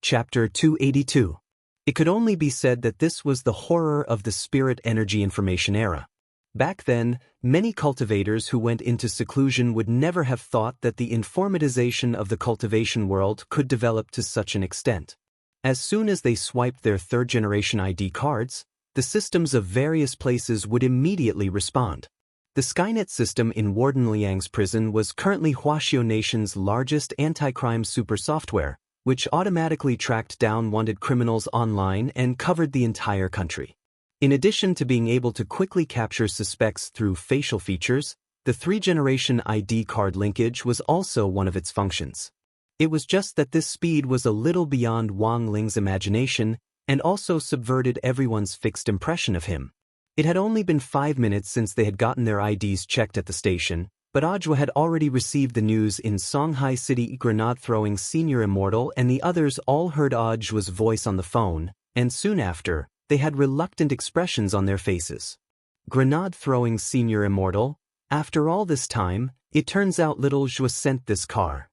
Chapter 282. It could only be said that this was the horror of the spirit energy information era. Back then, many cultivators who went into seclusion would never have thought that the informatization of the cultivation world could develop to such an extent. As soon as they swiped their third-generation ID cards, the systems of various places would immediately respond. The Skynet system in Warden Liang's prison was currently Huaxiao Nation's largest anti-crime super software, which automatically tracked down wanted criminals online and covered the entire country. In addition to being able to quickly capture suspects through facial features, the three-generation ID card linkage was also one of its functions. It was just that this speed was a little beyond Wang Ling's imagination and also subverted everyone's fixed impression of him. It had only been 5 minutes since they had gotten their IDs checked at the station, but Ajwa had already received the news in Songhai City. Grenade-throwing Senior Immortal and the others all heard Ajwa's voice on the phone, and soon after, they had reluctant expressions on their faces. Grenade-throwing Senior Immortal, after all this time, it turns out Little Zhua sent this car.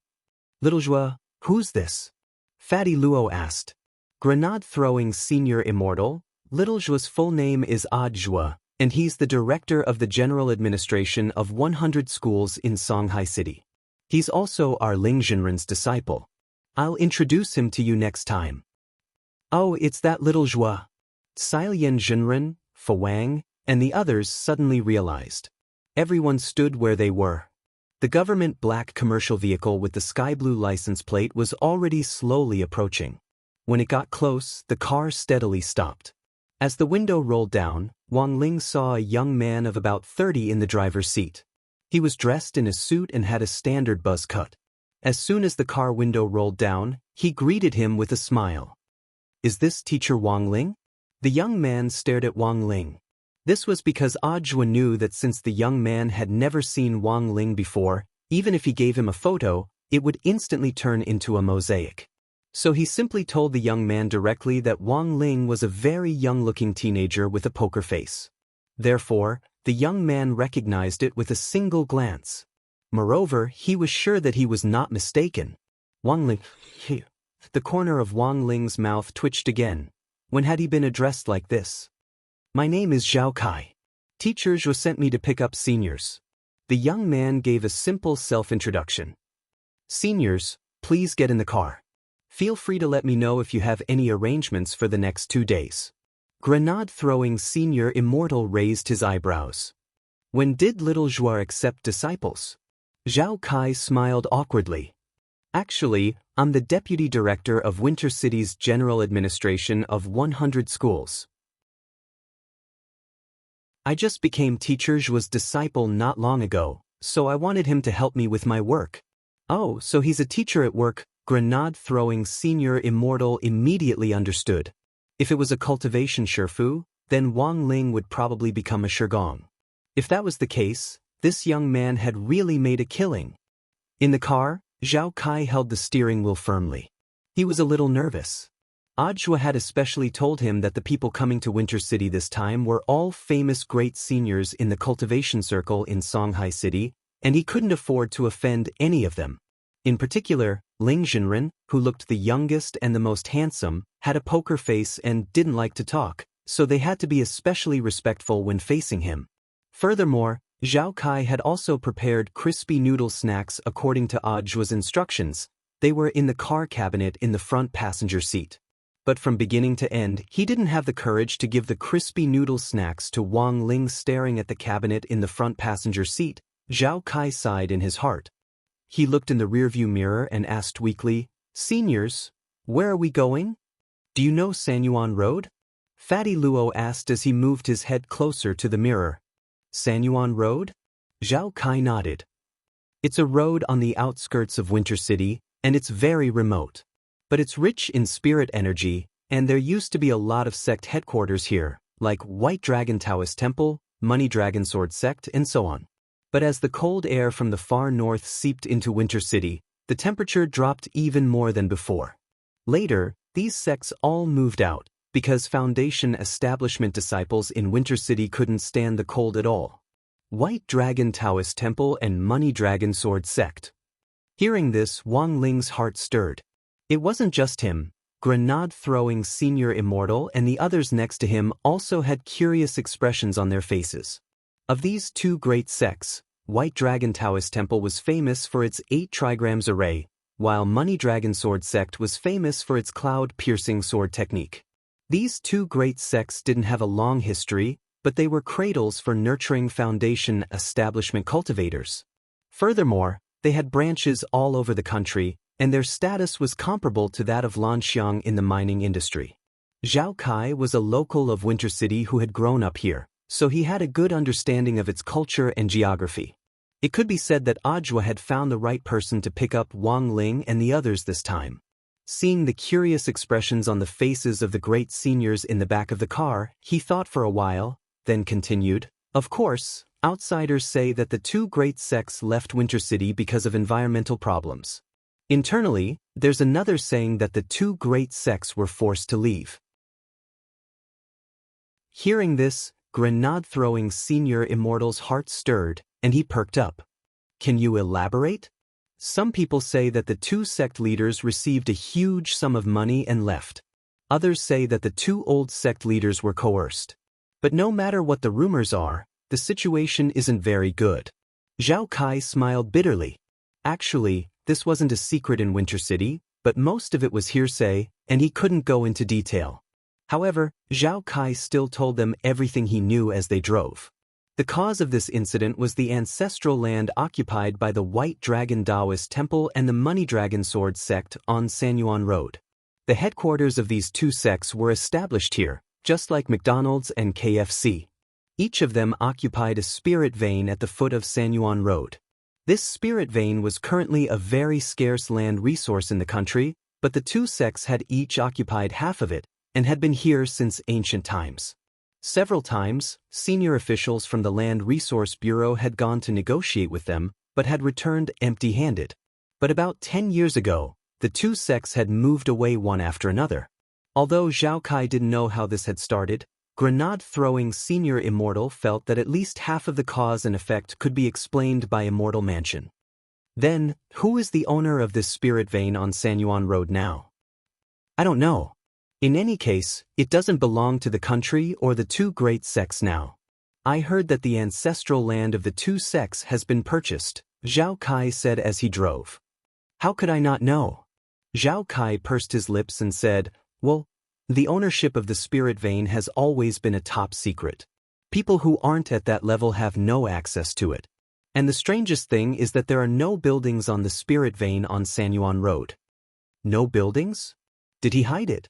Little Zhua, who's this? Fatty Luo asked. Grenade-throwing Senior Immortal, Little Zhua's full name is Zhua, and he's the director of the general administration of 100 schools in Songhai City. He's also our Ling Jinren's disciple. I'll introduce him to you next time. Oh, it's that Little Zhua. Silian Jinren, Fa Wang, and the others suddenly realized. Everyone stood where they were. The government black commercial vehicle with the sky blue license plate was already slowly approaching. When it got close, the car steadily stopped. As the window rolled down, Wang Ling saw a young man of about 30 in the driver's seat. He was dressed in a suit and had a standard buzz cut. As soon as the car window rolled down, he greeted him with a smile. Is this Teacher Wang Ling? The young man stared at Wang Ling. This was because Ajwa knew that since the young man had never seen Wang Ling before, even if he gave him a photo, it would instantly turn into a mosaic. So he simply told the young man directly that Wang Ling was a very young-looking teenager with a poker face. Therefore, the young man recognized it with a single glance. Moreover, he was sure that he was not mistaken. Wang Ling, the corner of Wang Ling's mouth twitched again. When had he been addressed like this? My name is Zhao Kai. Teacher Zhou sent me to pick up seniors. The young man gave a simple self-introduction. Seniors, please get in the car. Feel free to let me know if you have any arrangements for the next 2 days. Grenade-throwing Senior Immortal raised his eyebrows. When did Little Zhua accept disciples? Zhao Kai smiled awkwardly. Actually, I'm the deputy director of Winter City's general administration of 100 schools. I just became Teacher Zhua's disciple not long ago, so I wanted him to help me with my work. Oh, so he's a teacher at work. Grenade-throwing Senior Immortal immediately understood. If it was a cultivation Shifu, then Wang Ling would probably become a Shigong. If that was the case, this young man had really made a killing. In the car, Zhao Kai held the steering wheel firmly. He was a little nervous. Ajwa had especially told him that the people coming to Winter City this time were all famous great seniors in the cultivation circle in Songhai City, and he couldn't afford to offend any of them. In particular, Ling Jinren, who looked the youngest and the most handsome, had a poker face and didn't like to talk, so they had to be especially respectful when facing him. Furthermore, Zhao Kai had also prepared crispy noodle snacks according to Ajwa's instructions. They were in the car cabinet in the front passenger seat. But from beginning to end, he didn't have the courage to give the crispy noodle snacks to Wang Ling. Staring at the cabinet in the front passenger seat, Zhao Kai sighed in his heart. He looked in the rearview mirror and asked weakly, Seniors, where are we going? Do you know Sanyuan Road? Fatty Luo asked as he moved his head closer to the mirror. Sanyuan Road? Zhao Kai nodded. It's a road on the outskirts of Winter City, and it's very remote. But it's rich in spirit energy, and there used to be a lot of sect headquarters here, like White Dragon Taoist Temple, Money Dragon Sword Sect, and so on. But as the cold air from the far north seeped into Winter City, the temperature dropped even more than before. Later, these sects all moved out, because Foundation establishment disciples in Winter City couldn't stand the cold at all. White Dragon Taoist Temple and Money Dragon Sword Sect. Hearing this, Wang Ling's heart stirred. It wasn't just him. grenade-throwing senior Immortal and the others next to him also had curious expressions on their faces. Of these two great sects, White Dragon Taoist Temple was famous for its 8 trigrams array, while Money Dragon Sword Sect was famous for its cloud-piercing sword technique. These two great sects didn't have a long history, but they were cradles for nurturing foundation establishment cultivators. Furthermore, they had branches all over the country, and their status was comparable to that of Lanxiang in the mining industry. Zhao Kai was a local of Winter City who had grown up here, so he had a good understanding of its culture and geography. It could be said that Ajwa had found the right person to pick up Wang Ling and the others this time. Seeing the curious expressions on the faces of the great seniors in the back of the car, he thought for a while, then continued, "Of course, outsiders say that the two great sects left Winter City because of environmental problems. Internally, there's another saying that the two great sects were forced to leave." Hearing this, grenade-throwing senior Immortal's heart stirred, and he perked up. "Can you elaborate?" "Some people say that the two sect leaders received a huge sum of money and left. Others say that the two old sect leaders were coerced. But no matter what the rumors are, the situation isn't very good." Zhao Kai smiled bitterly. Actually, this wasn't a secret in Winter City, but most of it was hearsay, and he couldn't go into detail. However, Zhao Kai still told them everything he knew as they drove. The cause of this incident was the ancestral land occupied by the White Dragon Taoist Temple and the Money Dragon Sword Sect on Sanyuan Road. The headquarters of these two sects were established here, just like McDonald's and KFC. Each of them occupied a spirit vein at the foot of Sanyuan Road. This spirit vein was currently a very scarce land resource in the country, but the two sects had each occupied half of it, and had been here since ancient times. Several times, senior officials from the Land Resource Bureau had gone to negotiate with them, but had returned empty-handed. But about 10 years ago, the two sects had moved away one after another. Although Zhao Kai didn't know how this had started, grenade-throwing senior Immortal felt that at least half of the cause and effect could be explained by Immortal Mansion. Then, who is the owner of this spirit vein on Sanyuan Road now? I don't know. In any case, it doesn't belong to the country or the two great sects now. I heard that the ancestral land of the two sects has been purchased, Zhao Kai said as he drove. How could I not know? Zhao Kai pursed his lips and said, "Well, the ownership of the spirit vein has always been a top secret. People who aren't at that level have no access to it. And the strangest thing is that there are no buildings on the spirit vein on Sanyuan Road." No buildings? Did he hide it?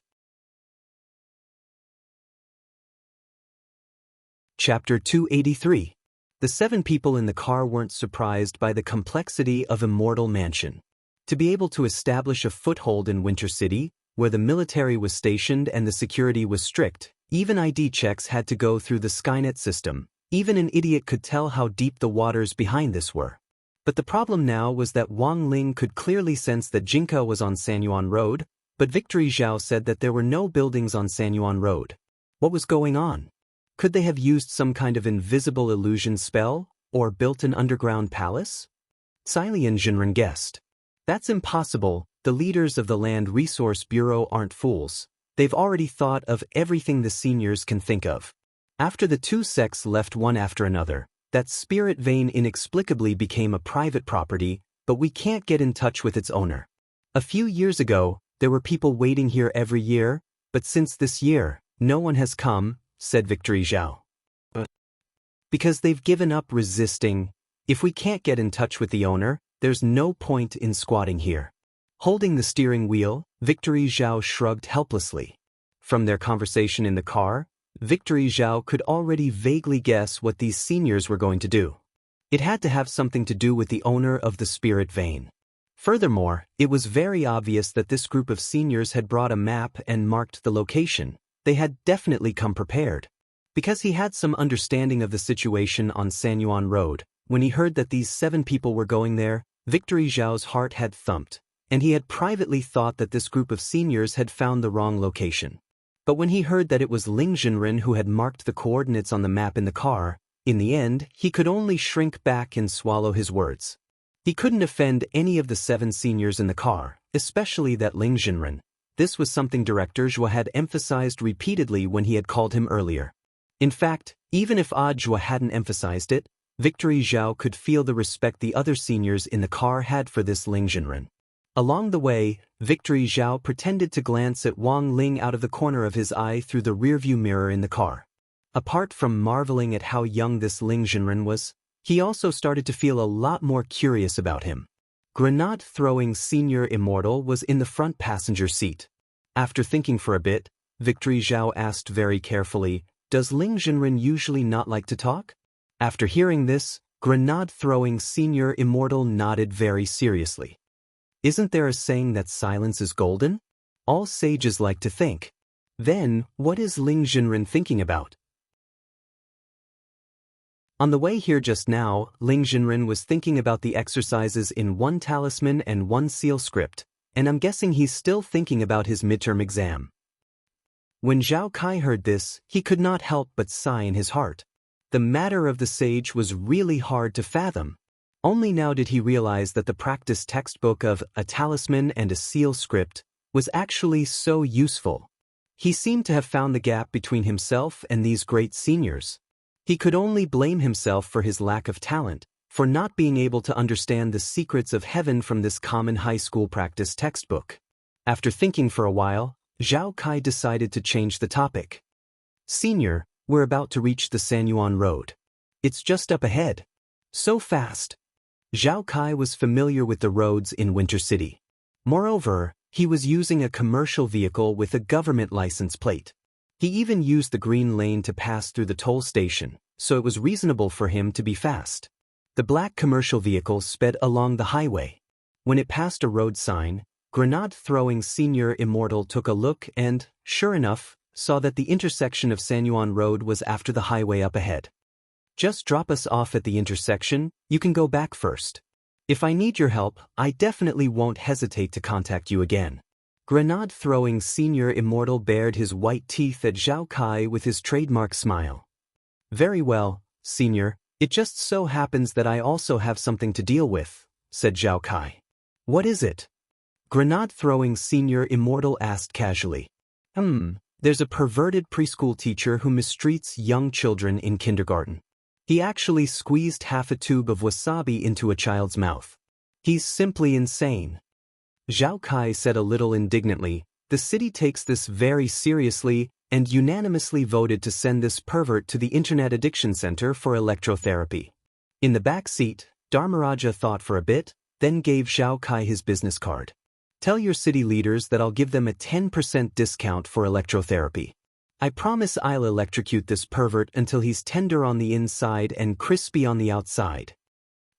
Chapter 283. The 7 people in the car weren't surprised by the complexity of Immortal Mansion. To be able to establish a foothold in Winter City, where the military was stationed and the security was strict, even ID checks had to go through the Skynet system. Even an idiot could tell how deep the waters behind this were. But the problem now was that Wang Ling could clearly sense that Jinka was on Sanyuan Road, but Victory Zhao said that there were no buildings on Sanyuan Road. What was going on? Could they have used some kind of invisible illusion spell, or built an underground palace? Cai Lian Jinren guessed. That's impossible. The leaders of the Land Resource Bureau aren't fools. They've already thought of everything the seniors can think of. After the two sects left one after another, that spirit vein inexplicably became a private property, but we can't get in touch with its owner. A few years ago, there were people waiting here every year, but since this year, no one has come, said Victory Zhao. Because they've given up resisting. If we can't get in touch with the owner, there's no point in squatting here. Holding the steering wheel, Victory Zhao shrugged helplessly. From their conversation in the car, Victory Zhao could already vaguely guess what these seniors were going to do. It had to have something to do with the owner of the spirit vein. Furthermore, it was very obvious that this group of seniors had brought a map and marked the location. They had definitely come prepared. Because he had some understanding of the situation on Sanyuan Road, when he heard that these 7 people were going there, Victory Zhao's heart had thumped, and he had privately thought that this group of seniors had found the wrong location. But when he heard that it was Ling Jinren who had marked the coordinates on the map in the car, in the end, he could only shrink back and swallow his words. He couldn't offend any of the 7 seniors in the car, especially that Ling Jinren. This was something Director Zhua had emphasized repeatedly when he had called him earlier. In fact, even if Zhua hadn't emphasized it, Victory Zhao could feel the respect the other seniors in the car had for this Ling Jinren. Along the way, Victory Zhao pretended to glance at Wang Ling out of the corner of his eye through the rearview mirror in the car. Apart from marveling at how young this Ling Jinren was, he also started to feel a lot more curious about him. Grenade-throwing Senior Immortal was in the front passenger seat. After thinking for a bit, Victory Zhao asked very carefully, "Does Ling Jinren usually not like to talk?" After hearing this, Grenade-throwing Senior Immortal nodded very seriously. Isn't there a saying that silence is golden? All sages like to think. Then, what is Ling Jinren thinking about? On the way here just now, Ling Jinren was thinking about the exercises in one talisman and one seal script, and I'm guessing he's still thinking about his midterm exam. When Zhao Kai heard this, he could not help but sigh in his heart. The matter of the sage was really hard to fathom. Only now did he realize that the practice textbook of a talisman and a seal script was actually so useful. He seemed to have found the gap between himself and these great seniors. He could only blame himself for his lack of talent, for not being able to understand the secrets of heaven from this common high school practice textbook. After thinking for a while, Zhao Kai decided to change the topic. "Senior, we're about to reach the Sanyuan Road. It's just up ahead." So fast. Zhao Kai was familiar with the roads in Winter City. Moreover, he was using a commercial vehicle with a government license plate. He even used the green lane to pass through the toll station, so it was reasonable for him to be fast. The black commercial vehicle sped along the highway. When it passed a road sign, Grenade-throwing Senior Immortal took a look and, sure enough, saw that the intersection of Sanyuan Road was after the highway up ahead. "Just drop us off at the intersection, you can go back first. If I need your help, I definitely won't hesitate to contact you again." Grenade-throwing Senior Immortal bared his white teeth at Zhao Kai with his trademark smile. "Very well, Senior, it just so happens that I also have something to deal with," said Zhao Kai. "What is it?" Grenade-throwing Senior Immortal asked casually. There's a perverted preschool teacher who mistreats young children in kindergarten. He actually squeezed half a tube of wasabi into a child's mouth. He's simply insane." Zhao Kai said a little indignantly, "The city takes this very seriously and unanimously voted to send this pervert to the Internet Addiction Center for electrotherapy." In the back seat, Dharmaraja thought for a bit, then gave Zhao Kai his business card. "Tell your city leaders that I'll give them a 10% discount for electrotherapy. I promise I'll electrocute this pervert until he's tender on the inside and crispy on the outside."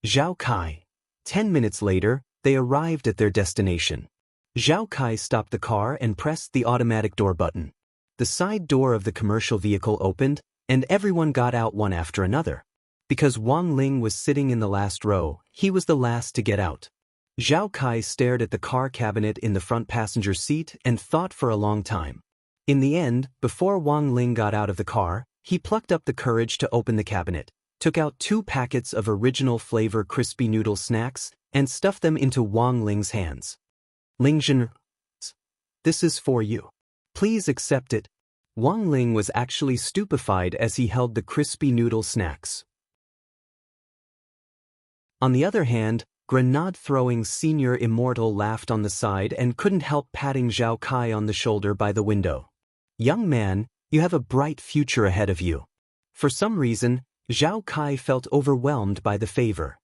Zhao Kai. 10 minutes later, they arrived at their destination. Zhao Kai stopped the car and pressed the automatic door button. The side door of the commercial vehicle opened, and everyone got out one after another. Because Wang Ling was sitting in the last row, he was the last to get out. Zhao Kai stared at the car cabinet in the front passenger seat and thought for a long time. In the end, before Wang Ling got out of the car, he plucked up the courage to open the cabinet, took out 2 packets of original flavor crispy noodle snacks, and stuffed them into Wang Ling's hands. "Ling Jinren, this is for you. Please accept it." Wang Ling was actually stupefied as he held the crispy noodle snacks. On the other hand, Grenade-throwing Senior Immortal laughed on the side and couldn't help patting Zhao Kai on the shoulder by the window. "Young man, you have a bright future ahead of you." For some reason, Zhao Kai felt overwhelmed by the favor.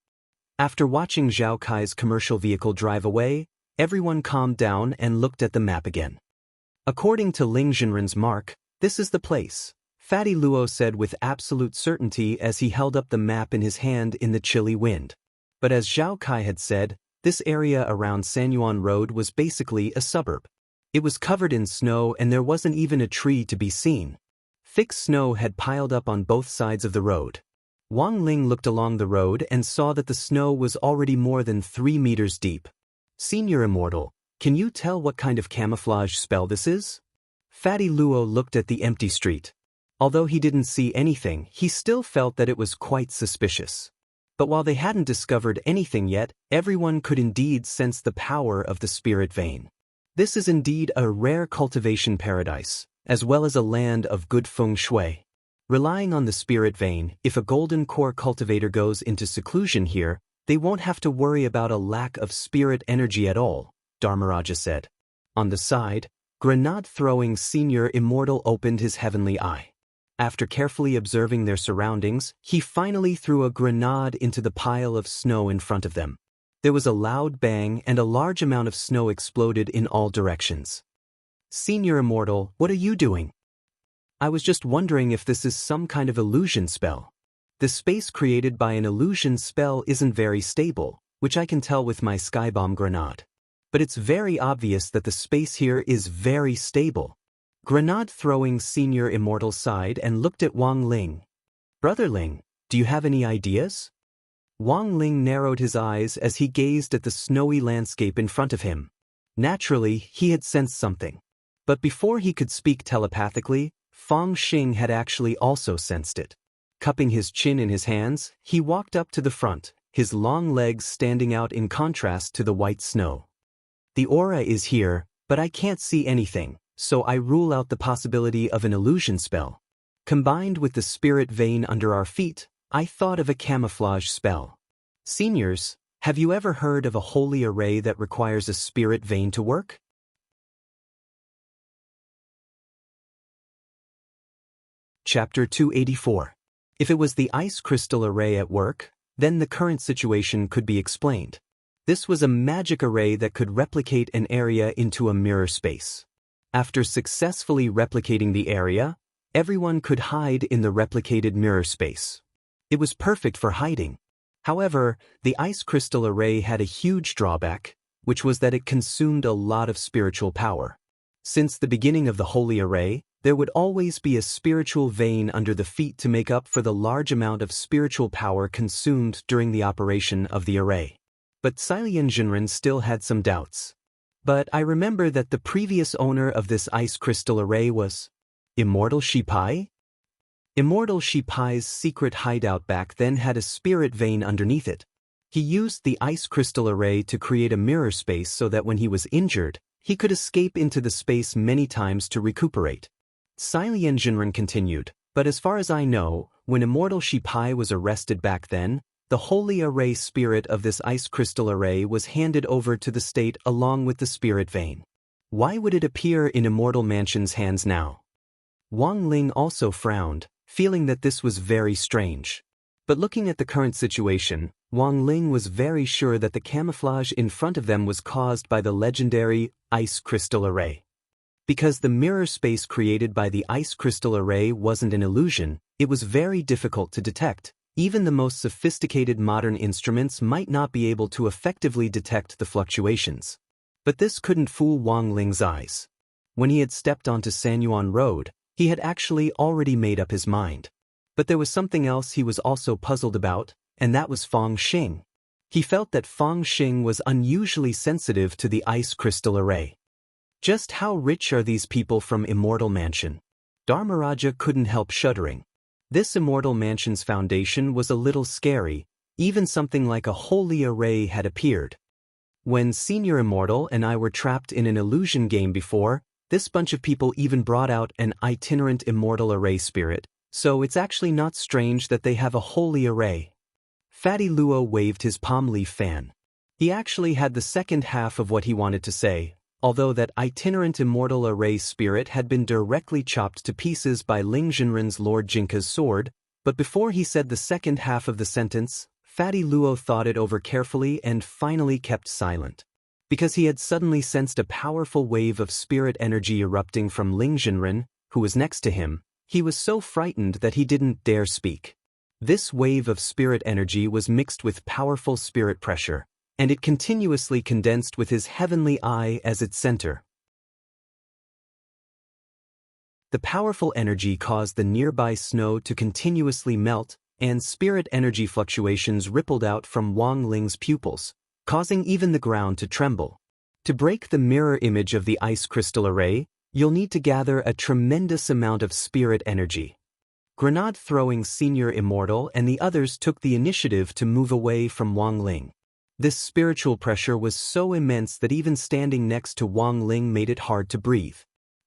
After watching Zhao Kai's commercial vehicle drive away, everyone calmed down and looked at the map again. "According to Ling Jinren's mark, this is the place," Fatty Luo said with absolute certainty as he held up the map in his hand in the chilly wind. But as Zhao Kai had said, this area around Sanyuan Road was basically a suburb. It was covered in snow and there wasn't even a tree to be seen. Thick snow had piled up on both sides of the road. Wang Ling looked along the road and saw that the snow was already more than 3 meters deep. "Senior Immortal, can you tell what kind of camouflage spell this is?" Fatty Luo looked at the empty street. Although he didn't see anything, he still felt that it was quite suspicious. But while they hadn't discovered anything yet, everyone could indeed sense the power of the spirit vein. This is indeed a rare cultivation paradise, as well as a land of good feng shui. Relying on the spirit vein, if a golden core cultivator goes into seclusion here, they won't have to worry about a lack of spirit energy at all, Dharmaraja said. On the side, grenade-throwing Senior Immortal opened his heavenly eye. After carefully observing their surroundings, he finally threw a grenade into the pile of snow in front of them. There was a loud bang and a large amount of snow exploded in all directions. Senior Immortal, what are you doing? I was just wondering if this is some kind of illusion spell. The space created by an illusion spell isn't very stable, which I can tell with my skybomb grenade. But it's very obvious that the space here is very stable. Grenade-throwing Senior Immortal sighed and looked at Wang Ling. Brother Ling, do you have any ideas? Wang Ling narrowed his eyes as he gazed at the snowy landscape in front of him. Naturally, he had sensed something. But before he could speak telepathically, Fang Xing had actually also sensed it. Cupping his chin in his hands, he walked up to the front, his long legs standing out in contrast to the white snow. The aura is here, but I can't see anything, so I rule out the possibility of an illusion spell. Combined with the spirit vein under our feet, I thought of a camouflage spell. Seniors, have you ever heard of a holy array that requires a spirit vein to work? Chapter 284. If it was the ice crystal array at work, then the current situation could be explained. This was a magic array that could replicate an area into a mirror space. After successfully replicating the area, everyone could hide in the replicated mirror space. It was perfect for hiding. However, the ice crystal array had a huge drawback, which was that it consumed a lot of spiritual power. Since the beginning of the holy array, there would always be a spiritual vein under the feet to make up for the large amount of spiritual power consumed during the operation of the array. But Silian Jinren still had some doubts. But I remember that the previous owner of this ice crystal array was Immortal Shipai? Immortal Shipai's secret hideout back then had a spirit vein underneath it. He used the ice crystal array to create a mirror space so that when he was injured, he could escape into the space many times to recuperate. Silian Jinren continued, but as far as I know, when Immortal Shipai was arrested back then, the holy array spirit of this ice crystal array was handed over to the state along with the spirit vein. Why would it appear in Immortal Mansion's hands now? Wang Ling also frowned, feeling that this was very strange. But looking at the current situation, Wang Ling was very sure that the camouflage in front of them was caused by the legendary ice crystal array. Because the mirror space created by the ice crystal array wasn't an illusion, it was very difficult to detect. Even the most sophisticated modern instruments might not be able to effectively detect the fluctuations. But this couldn't fool Wang Ling's eyes. When he had stepped onto Sanyuan Road, he had actually already made up his mind. But there was something else he was also puzzled about, and that was Fang Xing. He felt that Fang Xing was unusually sensitive to the ice crystal array. Just how rich are these people from Immortal Mansion? Dharmaraja couldn't help shuddering. This Immortal Mansion's foundation was a little scary, even something like a holy array had appeared. When Senior Immortal and I were trapped in an illusion game before, this bunch of people even brought out an itinerant immortal array spirit, so it's actually not strange that they have a holy array. Fatty Luo waved his palm leaf fan. He actually had the second half of what he wanted to say, although that itinerant immortal array spirit had been directly chopped to pieces by Ling Jinren's Lord Jinka's sword, but before he said the second half of the sentence, Fatty Luo thought it over carefully and finally kept silent. Because he had suddenly sensed a powerful wave of spirit energy erupting from Ling Jinren, who was next to him, he was so frightened that he didn't dare speak. This wave of spirit energy was mixed with powerful spirit pressure, and it continuously condensed with his heavenly eye as its center. The powerful energy caused the nearby snow to continuously melt, and spirit energy fluctuations rippled out from Wang Ling's pupils, causing even the ground to tremble. To break the mirror image of the ice crystal array, you'll need to gather a tremendous amount of spirit energy. Grenade-throwing Senior Immortal and the others took the initiative to move away from Wang Ling. This spiritual pressure was so immense that even standing next to Wang Ling made it hard to breathe.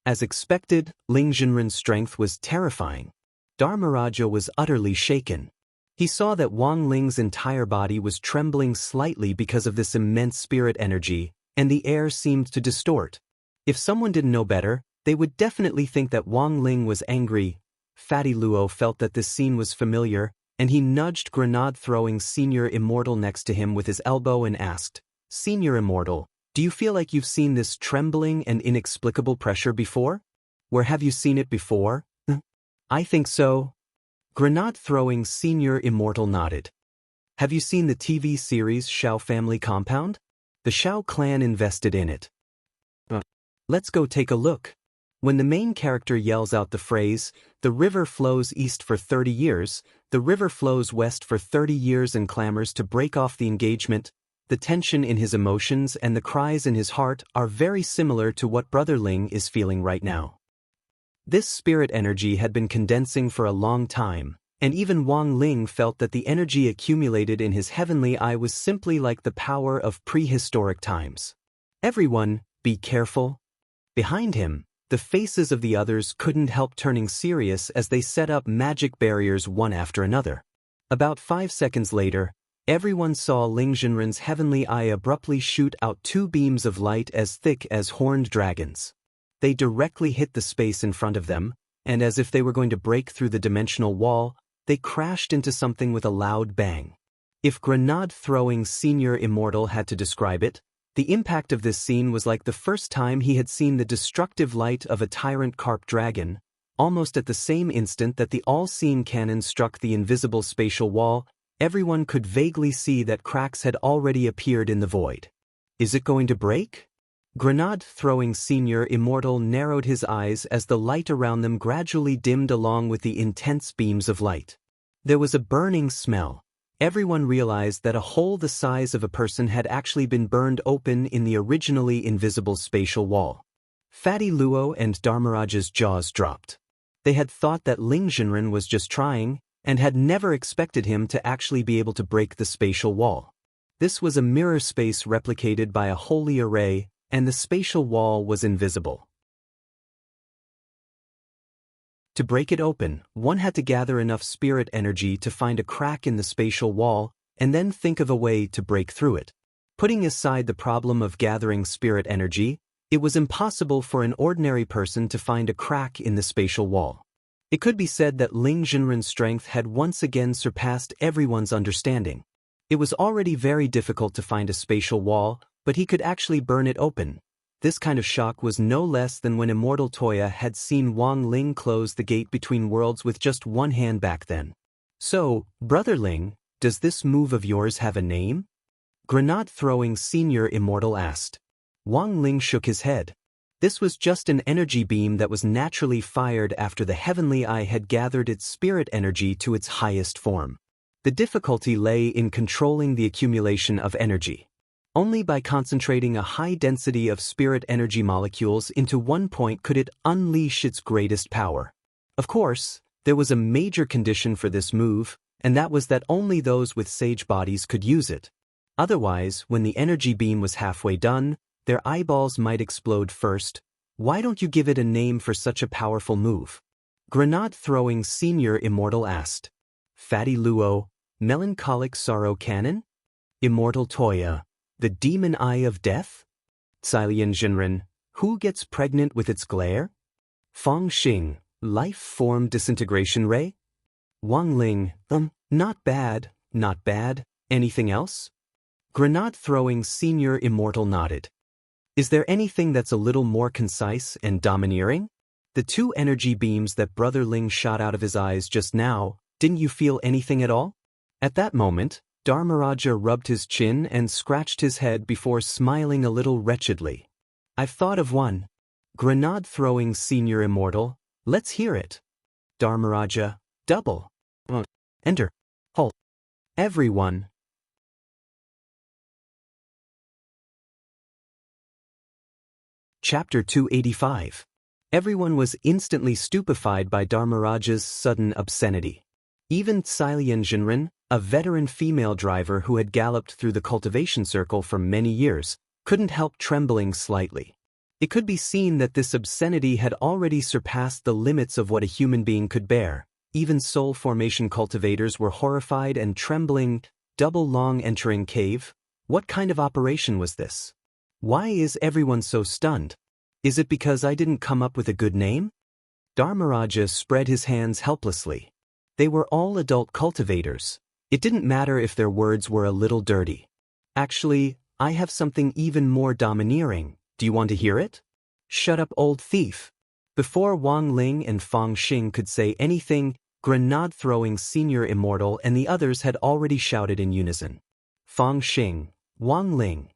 As expected, Ling Jinren's strength was terrifying. Dharmaraja was utterly shaken. He saw that Wang Ling's entire body was trembling slightly because of this immense spirit energy, and the air seemed to distort. If someone didn't know better, they would definitely think that Wang Ling was angry. Fatty Luo felt that this scene was familiar, and he nudged grenade-throwing Senior Immortal next to him with his elbow and asked, "Senior Immortal, do you feel like you've seen this trembling and inexplicable pressure before? Where have you seen it before?" "I think so." Grenade-throwing Senior Immortal nodded. "Have you seen the TV series Shao Family Compound? The Shao clan invested in it. Let's go take a look." When the main character yells out the phrase, "The river flows east for 30 years, the river flows west for 30 years," and clamors to break off the engagement, the tension in his emotions and the cries in his heart are very similar to what Brother Ling is feeling right now. This spirit energy had been condensing for a long time, and even Wang Ling felt that the energy accumulated in his heavenly eye was simply like the power of prehistoric times. "Everyone, be careful." Behind him, the faces of the others couldn't help turning serious as they set up magic barriers one after another. About 5 seconds later, everyone saw Ling Jinren's heavenly eye abruptly shoot out 2 beams of light as thick as horned dragons. They directly hit the space in front of them, and as if they were going to break through the dimensional wall, they crashed into something with a loud bang. If grenade-throwing Senior Immortal had to describe it, the impact of this scene was like the first time he had seen the destructive light of a tyrant carp dragon. Almost at the same instant that the all-seeing cannon struck the invisible spatial wall, everyone could vaguely see that cracks had already appeared in the void. Is it going to break? Grenade-throwing Senior Immortal narrowed his eyes as the light around them gradually dimmed along with the intense beams of light. There was a burning smell. Everyone realized that a hole the size of a person had actually been burned open in the originally invisible spatial wall. Fatty Luo and Dharmaraja's jaws dropped. They had thought that Ling Jinren was just trying, and had never expected him to actually be able to break the spatial wall. This was a mirror space replicated by a holy array, and the spatial wall was invisible. To break it open, one had to gather enough spirit energy to find a crack in the spatial wall, and then think of a way to break through it. Putting aside the problem of gathering spirit energy, it was impossible for an ordinary person to find a crack in the spatial wall. It could be said that Ling Jinren's strength had once again surpassed everyone's understanding. It was already very difficult to find a spatial wall, but he could actually burn it open. This kind of shock was no less than when Immortal Toya had seen Wang Ling close the gate between worlds with just one hand back then. "So, Brother Ling, does this move of yours have a name?" Grenade-throwing Senior Immortal asked. Wang Ling shook his head. This was just an energy beam that was naturally fired after the heavenly eye had gathered its spirit energy to its highest form. The difficulty lay in controlling the accumulation of energy. Only by concentrating a high density of spirit energy molecules into one point could it unleash its greatest power. Of course, there was a major condition for this move, and that was that only those with sage bodies could use it. Otherwise, when the energy beam was halfway done, their eyeballs might explode first. Why don't you give it a name for such a powerful move? Grenade-throwing Senior Immortal asked. Fatty Luo, Melancholic Sorrow Cannon? Immortal Toya, the Demon Eye of Death? Ling Jinren, Who Gets Pregnant with Its Glare? Feng Xing, Life Form Disintegration Ray? Wang Ling, not bad, not bad. Anything else? Grenade-throwing Senior Immortal nodded. Is there anything that's a little more concise and domineering? The 2 energy beams that Brother Ling shot out of his eyes just now, didn't you feel anything at all? At that moment, Dharmaraja rubbed his chin and scratched his head before smiling a little wretchedly. I've thought of one. Grenade-throwing Senior Immortal, let's hear it. Dharmaraja, double. Enter. Halt. Everyone. Chapter 285. Everyone was instantly stupefied by Dharmaraja's sudden obscenity. Even Ling Jinren, a veteran female driver who had galloped through the cultivation circle for many years, couldn't help trembling slightly. It could be seen that this obscenity had already surpassed the limits of what a human being could bear. Even soul formation cultivators were horrified and trembling. Double long entering cave? What kind of operation was this? Why is everyone so stunned? Is it because I didn't come up with a good name? Dharmaraja spread his hands helplessly. They were all adult cultivators. It didn't matter if their words were a little dirty. Actually, I have something even more domineering. Do you want to hear it? Shut up, old thief. Before Wang Ling and Fang Xing could say anything, grenade-throwing Senior Immortal and the others had already shouted in unison. Fang Xing, Wang Ling.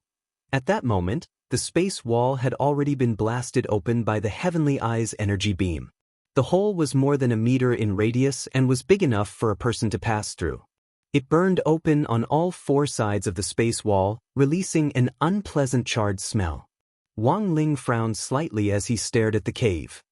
At that moment, the space wall had already been blasted open by the Heavenly Eye's energy beam. The hole was more than a meter in radius and was big enough for a person to pass through. It burned open on all four sides of the space wall, releasing an unpleasant charred smell. Wang Ling frowned slightly as he stared at the cave.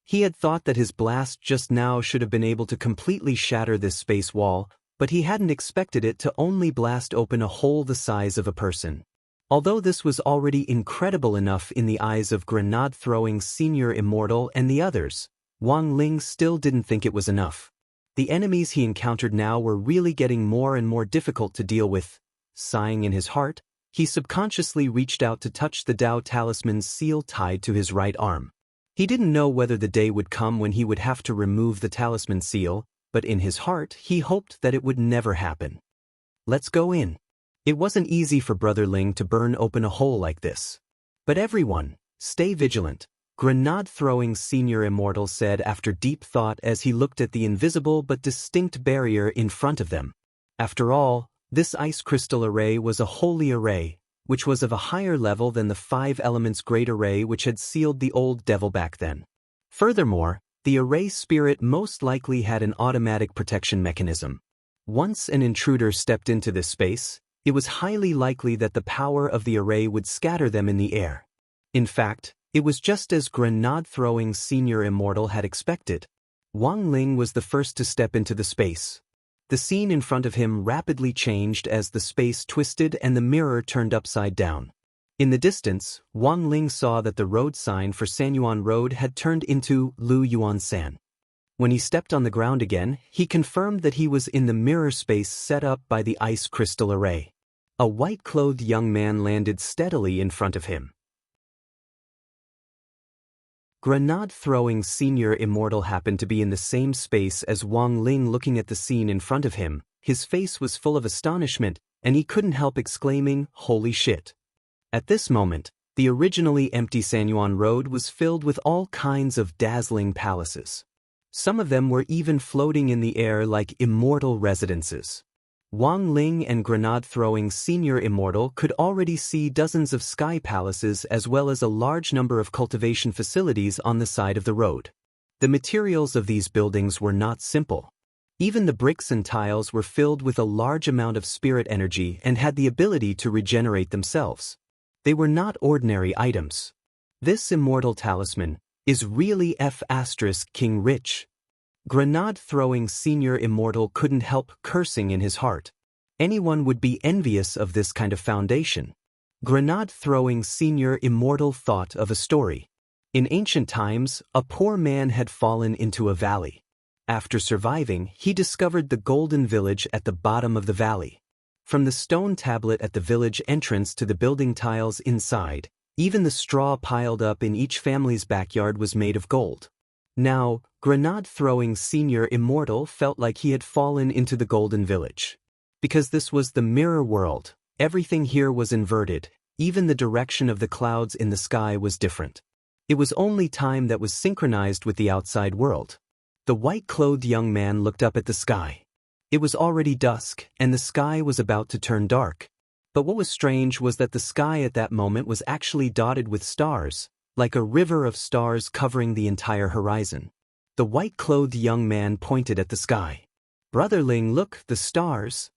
He had thought that his blast just now should have been able to completely shatter this space wall, but he hadn't expected it to only blast open a hole the size of a person. Although this was already incredible enough in the eyes of grenade-throwing Senior Immortal and the others, Wang Ling still didn't think it was enough. The enemies he encountered now were really getting more and more difficult to deal with. Sighing in his heart, he subconsciously reached out to touch the Tao Talisman's seal tied to his right arm. He didn't know whether the day would come when he would have to remove the talisman seal, but in his heart he hoped that it would never happen. Let's go in. It wasn't easy for Brother Ling to burn open a hole like this. But everyone, stay vigilant, grenade-throwing Senior Immortal said after deep thought as he looked at the invisible but distinct barrier in front of them. After all, this ice crystal array was a holy array, which was of a higher level than the 5 elements great array which had sealed the old devil back then. Furthermore, the array spirit most likely had an automatic protection mechanism. Once an intruder stepped into this space, it was highly likely that the power of the array would scatter them in the air. In fact, it was just as grenade-throwing Senior Immortal had expected. Wang Ling was the first to step into the space. The scene in front of him rapidly changed as the space twisted and the mirror turned upside down. In the distance, Wang Ling saw that the road sign for Sanyuan Road had turned into Lu Yuan San. When he stepped on the ground again, he confirmed that he was in the mirror space set up by the ice crystal array. A white-clothed young man landed steadily in front of him. Grenade-throwing Senior Immortal happened to be in the same space as Wang Ling. Looking at the scene in front of him, his face was full of astonishment, and he couldn't help exclaiming, "Holy shit." At this moment, the originally empty Sanyuan Road was filled with all kinds of dazzling palaces. Some of them were even floating in the air like immortal residences. Wang Ling and grenade-throwing Senior Immortal could already see dozens of sky palaces as well as a large number of cultivation facilities on the side of the road. The materials of these buildings were not simple. Even the bricks and tiles were filled with a large amount of spirit energy and had the ability to regenerate themselves. They were not ordinary items. This immortal talisman is really King Rich. Grenade-throwing Senior Immortal couldn't help cursing in his heart. Anyone would be envious of this kind of foundation. Grenade-throwing Senior Immortal thought of a story. In ancient times, a poor man had fallen into a valley. After surviving, he discovered the golden village at the bottom of the valley. From the stone tablet at the village entrance to the building tiles inside, even the straw piled up in each family's backyard was made of gold. Now, grenade-throwing Senior Immortal felt like he had fallen into the Golden Village. Because this was the mirror world, everything here was inverted, even the direction of the clouds in the sky was different. It was only time that was synchronized with the outside world. The white-clothed young man looked up at the sky. It was already dusk, and the sky was about to turn dark. But what was strange was that the sky at that moment was actually dotted with stars, like a river of stars covering the entire horizon. The white-clothed young man pointed at the sky. "Brother Ling, look, the stars."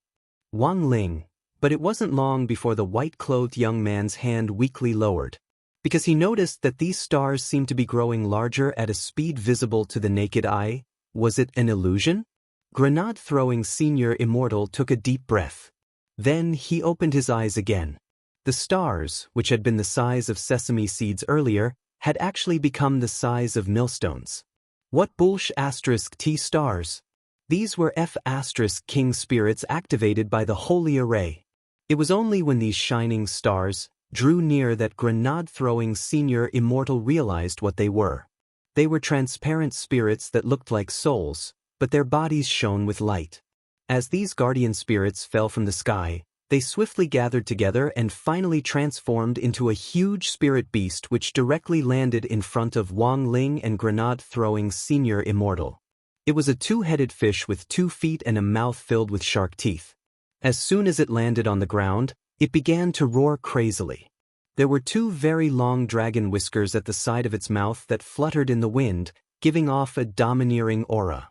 Wang Ling. But it wasn't long before the white-clothed young man's hand weakly lowered, because he noticed that these stars seemed to be growing larger at a speed visible to the naked eye. Was it an illusion? Grenade-throwing Senior Immortal took a deep breath. Then he opened his eyes again. The stars, which had been the size of sesame seeds earlier, had actually become the size of millstones. What bullsh asterisk T stars? These were F asterisk king spirits activated by the holy array. It was only when these shining stars drew near that Grenade-throwing Senior Immortal realized what they were. They were transparent spirits that looked like souls, but their bodies shone with light. As these guardian spirits fell from the sky, they swiftly gathered together and finally transformed into a huge spirit beast which directly landed in front of Wang Ling and Grenade-throwing Senior Immortal. It was a two-headed fish with 2 feet and a mouth filled with shark teeth. As soon as it landed on the ground, it began to roar crazily. There were 2 very long dragon whiskers at the side of its mouth that fluttered in the wind, giving off a domineering aura.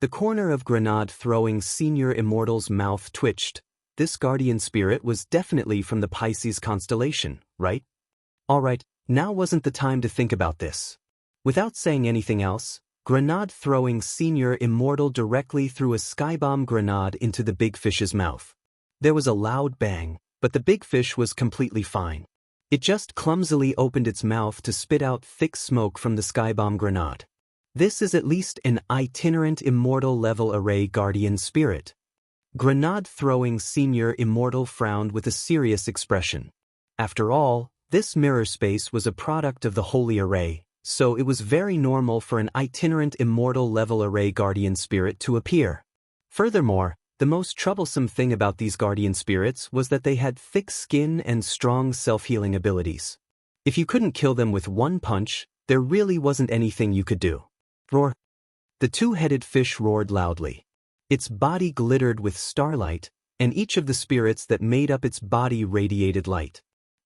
The corner of Grenade-throwing Senior Immortal's mouth twitched. This guardian spirit was definitely from the Pisces constellation, right? Alright, now wasn't the time to think about this. Without saying anything else, Grenade-throwing Senior Immortal directly threw a skybomb grenade into the big fish's mouth. There was a loud bang, but the big fish was completely fine. It just clumsily opened its mouth to spit out thick smoke from the skybomb grenade. This is at least an itinerant immortal level array guardian spirit. Grenade-throwing Senior Immortal frowned with a serious expression. After all, this mirror space was a product of the holy array, so it was very normal for an itinerant immortal level array guardian spirit to appear. Furthermore, the most troublesome thing about these guardian spirits was that they had thick skin and strong self-healing abilities. If you couldn't kill them with one punch, there really wasn't anything you could do. Roar! The two-headed fish roared loudly. Its body glittered with starlight, and each of the spirits that made up its body radiated light.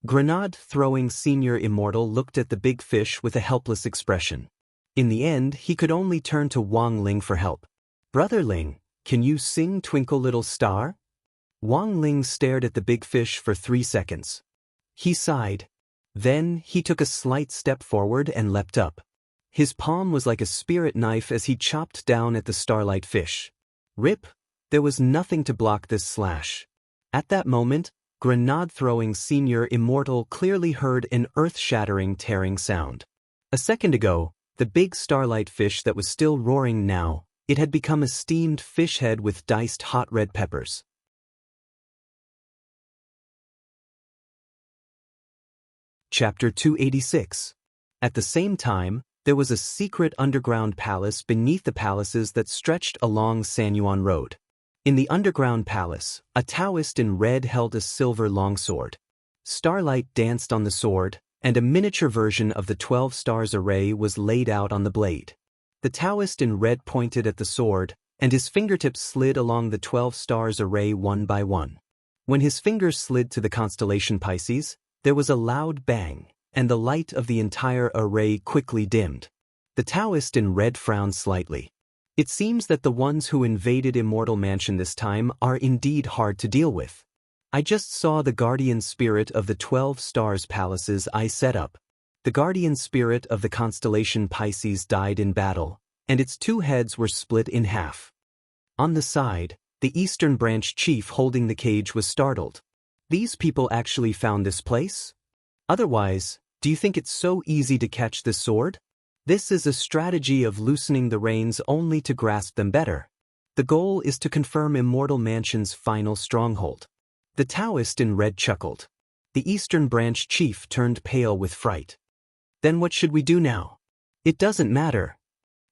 Grenade-throwing Senior Immortal looked at the big fish with a helpless expression. In the end, he could only turn to Wang Ling for help. "Brother Ling, can you sing Twinkle Little Star?" Wang Ling stared at the big fish for 3 seconds. He sighed. Then he took a slight step forward and leapt up. His palm was like a spirit knife as he chopped down at the starlight fish. Rip! There was nothing to block this slash. At that moment, Grenade-throwing Senior Immortal clearly heard an earth-shattering tearing sound. A second ago, the big starlight fish that was still roaring now, it had become a steamed fish head with diced hot red peppers. Chapter 286. At the same time, there was a secret underground palace beneath the palaces that stretched along Sanyuan Road. In the underground palace, a Taoist in red held a silver longsword. Starlight danced on the sword, and a miniature version of the 12 stars array was laid out on the blade. The Taoist in red pointed at the sword, and his fingertips slid along the 12 stars array one by one. When his fingers slid to the constellation Pisces, there was a loud bang, and the light of the entire array quickly dimmed. The Taoist in red frowned slightly. It seems that the ones who invaded Immortal Mansion this time are indeed hard to deal with. I just saw the guardian spirit of the 12 stars palaces I set up. The guardian spirit of the constellation Pisces died in battle, and its 2 heads were split in half. On the side, the Eastern Branch chief holding the cage was startled. These people actually found this place? Otherwise, do you think it's so easy to catch this sword? This is a strategy of loosening the reins only to grasp them better. The goal is to confirm Immortal Mansion's final stronghold. The Taoist in red chuckled. The Eastern Branch chief turned pale with fright. Then what should we do now? It doesn't matter.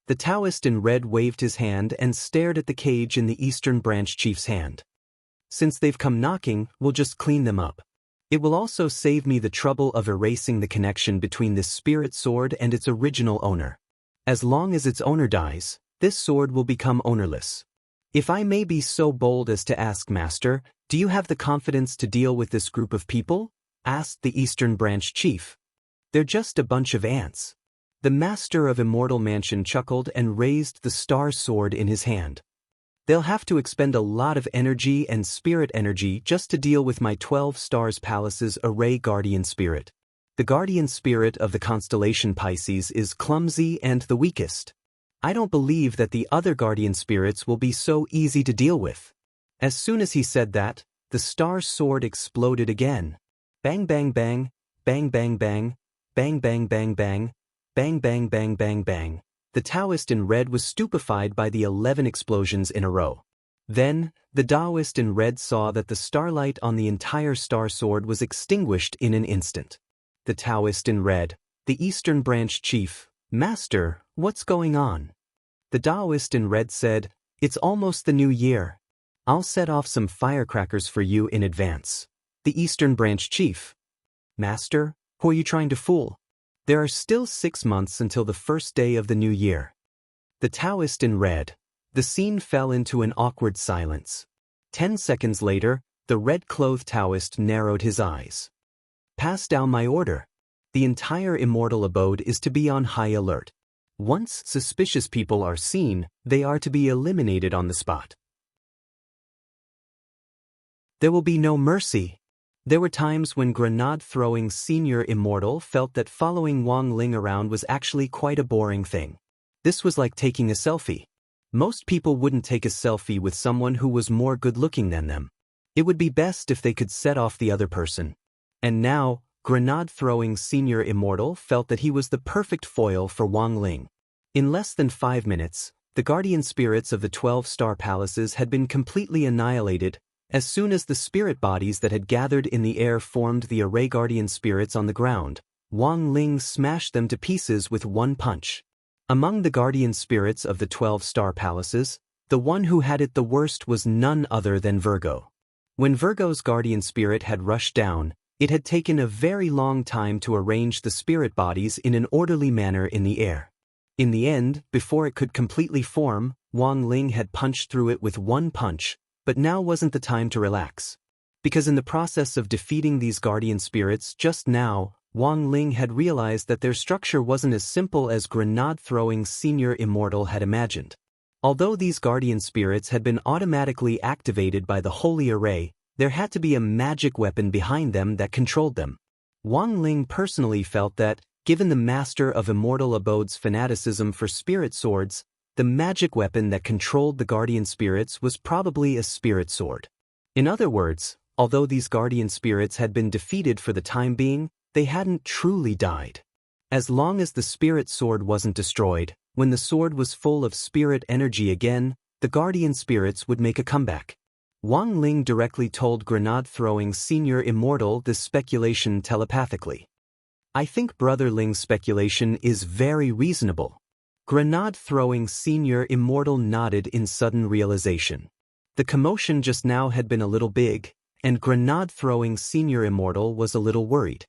The Taoist in red waved his hand and stared at the cage in the Eastern Branch chief's hand. Since they've come knocking, we'll just clean them up. It will also save me the trouble of erasing the connection between this spirit sword and its original owner. As long as its owner dies, this sword will become ownerless. If I may be so bold as to ask, Master, do you have the confidence to deal with this group of people? Asked the Eastern Branch chief. They're just a bunch of ants. The Master of Immortal Mansion chuckled and raised the star sword in his hand. They'll have to expend a lot of energy and spirit energy just to deal with my 12 stars palace's array guardian spirit. The guardian spirit of the constellation Pisces is clumsy and the weakest. I don't believe that the other guardian spirits will be so easy to deal with. As soon as he said that, the star sword exploded again. Bang bang bang, bang bang bang, bang bang bang bang, bang bang bang bang bang. The Taoist in red was stupefied by the 11 explosions in a row. Then, the Taoist in red saw that the starlight on the entire star sword was extinguished in an instant. The Taoist in red, the Eastern Branch Chief, Master, what's going on? The Taoist in red said, it's almost the new year. I'll set off some firecrackers for you in advance. The Eastern Branch Chief. Master, who are you trying to fool? There are still 6 months until the first day of the new year. The Taoist in red. The scene fell into an awkward silence. 10 seconds later, the red-clothed Taoist narrowed his eyes. Pass down my order. The entire Immortal abode is to be on high alert. Once suspicious people are seen, they are to be eliminated on the spot. There will be no mercy. There were times when grenade-throwing Senior Immortal felt that following Wang Ling around was actually quite a boring thing. This was like taking a selfie. Most people wouldn't take a selfie with someone who was more good-looking than them. It would be best if they could set off the other person. And now, grenade-throwing Senior Immortal felt that he was the perfect foil for Wang Ling. In less than 5 minutes, the guardian spirits of the 12 star palaces had been completely annihilated. As soon as the spirit bodies that had gathered in the air formed the array guardian spirits on the ground, Wang Ling smashed them to pieces with one punch. Among the guardian spirits of the 12 star palaces, the one who had it the worst was none other than Virgo. When Virgo's guardian spirit had rushed down, it had taken a very long time to arrange the spirit bodies in an orderly manner in the air. In the end, before it could completely form, Wang Ling had punched through it with one punch, but now wasn't the time to relax. Because in the process of defeating these guardian spirits just now, Wang Ling had realized that their structure wasn't as simple as grenade-throwing Senior Immortal had imagined. Although these guardian spirits had been automatically activated by the Holy Array, there had to be a magic weapon behind them that controlled them. Wang Ling personally felt that, given the Master of Immortal Abode's fanaticism for spirit swords, the magic weapon that controlled the guardian spirits was probably a spirit sword. In other words, although these guardian spirits had been defeated for the time being, they hadn't truly died. As long as the spirit sword wasn't destroyed, when the sword was full of spirit energy again, the guardian spirits would make a comeback. Wang Ling directly told grenade-throwing Senior Immortal this speculation telepathically. I think Brother Ling's speculation is very reasonable. Grenade-throwing Senior Immortal nodded in sudden realization. The commotion just now had been a little big, and grenade-throwing Senior Immortal was a little worried.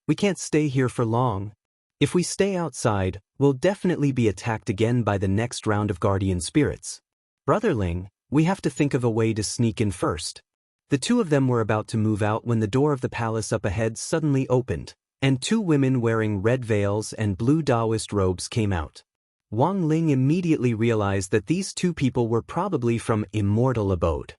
We can't stay here for long. If we stay outside, we'll definitely be attacked again by the next round of guardian spirits. Brother Ling, we have to think of a way to sneak in first. The two of them were about to move out when the door of the palace up ahead suddenly opened, and 2 women wearing red veils and blue Taoist robes came out. Wang Ling immediately realized that these 2 people were probably from Immortal Abode.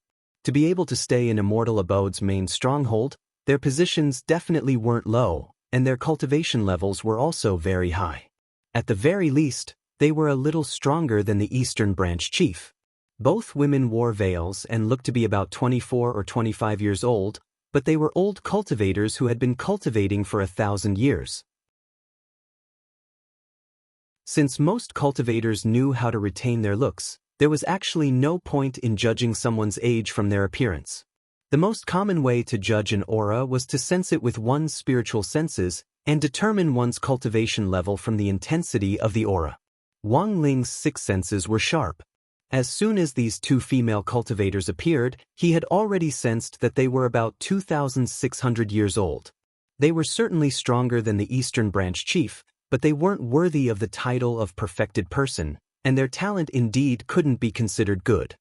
To be able to stay in Immortal Abode's main stronghold, their positions definitely weren't low, and their cultivation levels were also very high. At the very least, they were a little stronger than the Eastern Branch Chief. Both women wore veils and looked to be about 24 or 25 years old, but they were old cultivators who had been cultivating for 1,000 years. Since most cultivators knew how to retain their looks, there was actually no point in judging someone's age from their appearance. The most common way to judge an aura was to sense it with one's spiritual senses and determine one's cultivation level from the intensity of the aura. Wang Ling's 6 senses were sharp. As soon as these 2 female cultivators appeared, he had already sensed that they were about 2,600 years old. They were certainly stronger than the Eastern Branch Chief, but they weren't worthy of the title of perfected person, and their talent indeed couldn't be considered good.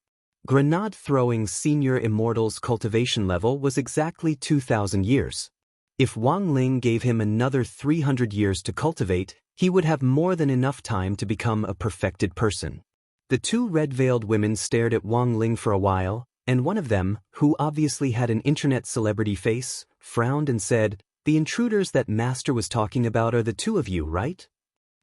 Grenade-throwing Senior Immortal's cultivation level was exactly 2,000 years. If Wang Ling gave him another 300 years to cultivate, he would have more than enough time to become a perfected person. The 2 red-veiled women stared at Wang Ling for a while, and one of them, who obviously had an internet celebrity face, frowned and said, "The intruders that Master was talking about are the 2 of you, right?"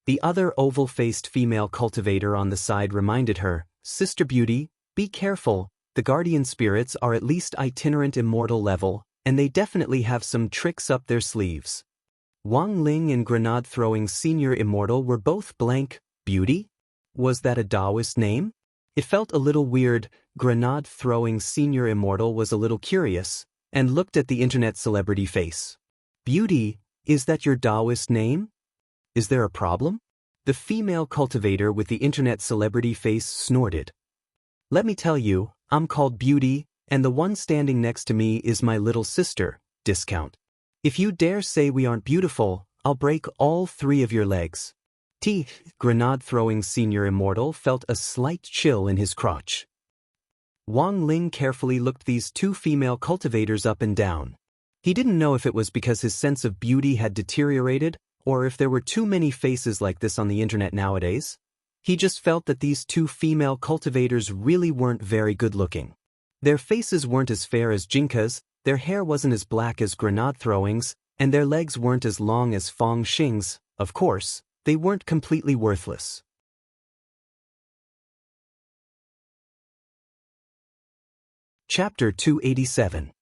The other oval-faced female cultivator on the side reminded her, "Sister Beauty, be careful, the guardian spirits are at least itinerant immortal level, and they definitely have some tricks up their sleeves." Wang Ling and Grenade-throwing Senior Immortal were both blank. Beauty? Was that a Taoist name? It felt a little weird. Grenade-throwing Senior Immortal was a little curious, and looked at the internet celebrity face. "Beauty, is that your Taoist name? Is there a problem?" The female cultivator with the internet celebrity face snorted. "Let me tell you, I'm called Beauty, and the one standing next to me is my little sister, Discount. If you dare say we aren't beautiful, I'll break all 3 of your legs." Grenade-throwing Senior Immortal felt a slight chill in his crotch. Wang Ling carefully looked these 2 female cultivators up and down. He didn't know if it was because his sense of beauty had deteriorated, or if there were too many faces like this on the internet nowadays. He just felt that these 2 female cultivators really weren't very good looking. Their faces weren't as fair as Jinka's, their hair wasn't as black as Grenade-throwing's, and their legs weren't as long as Fong Xing's. Of course, they weren't completely worthless. Chapter 287.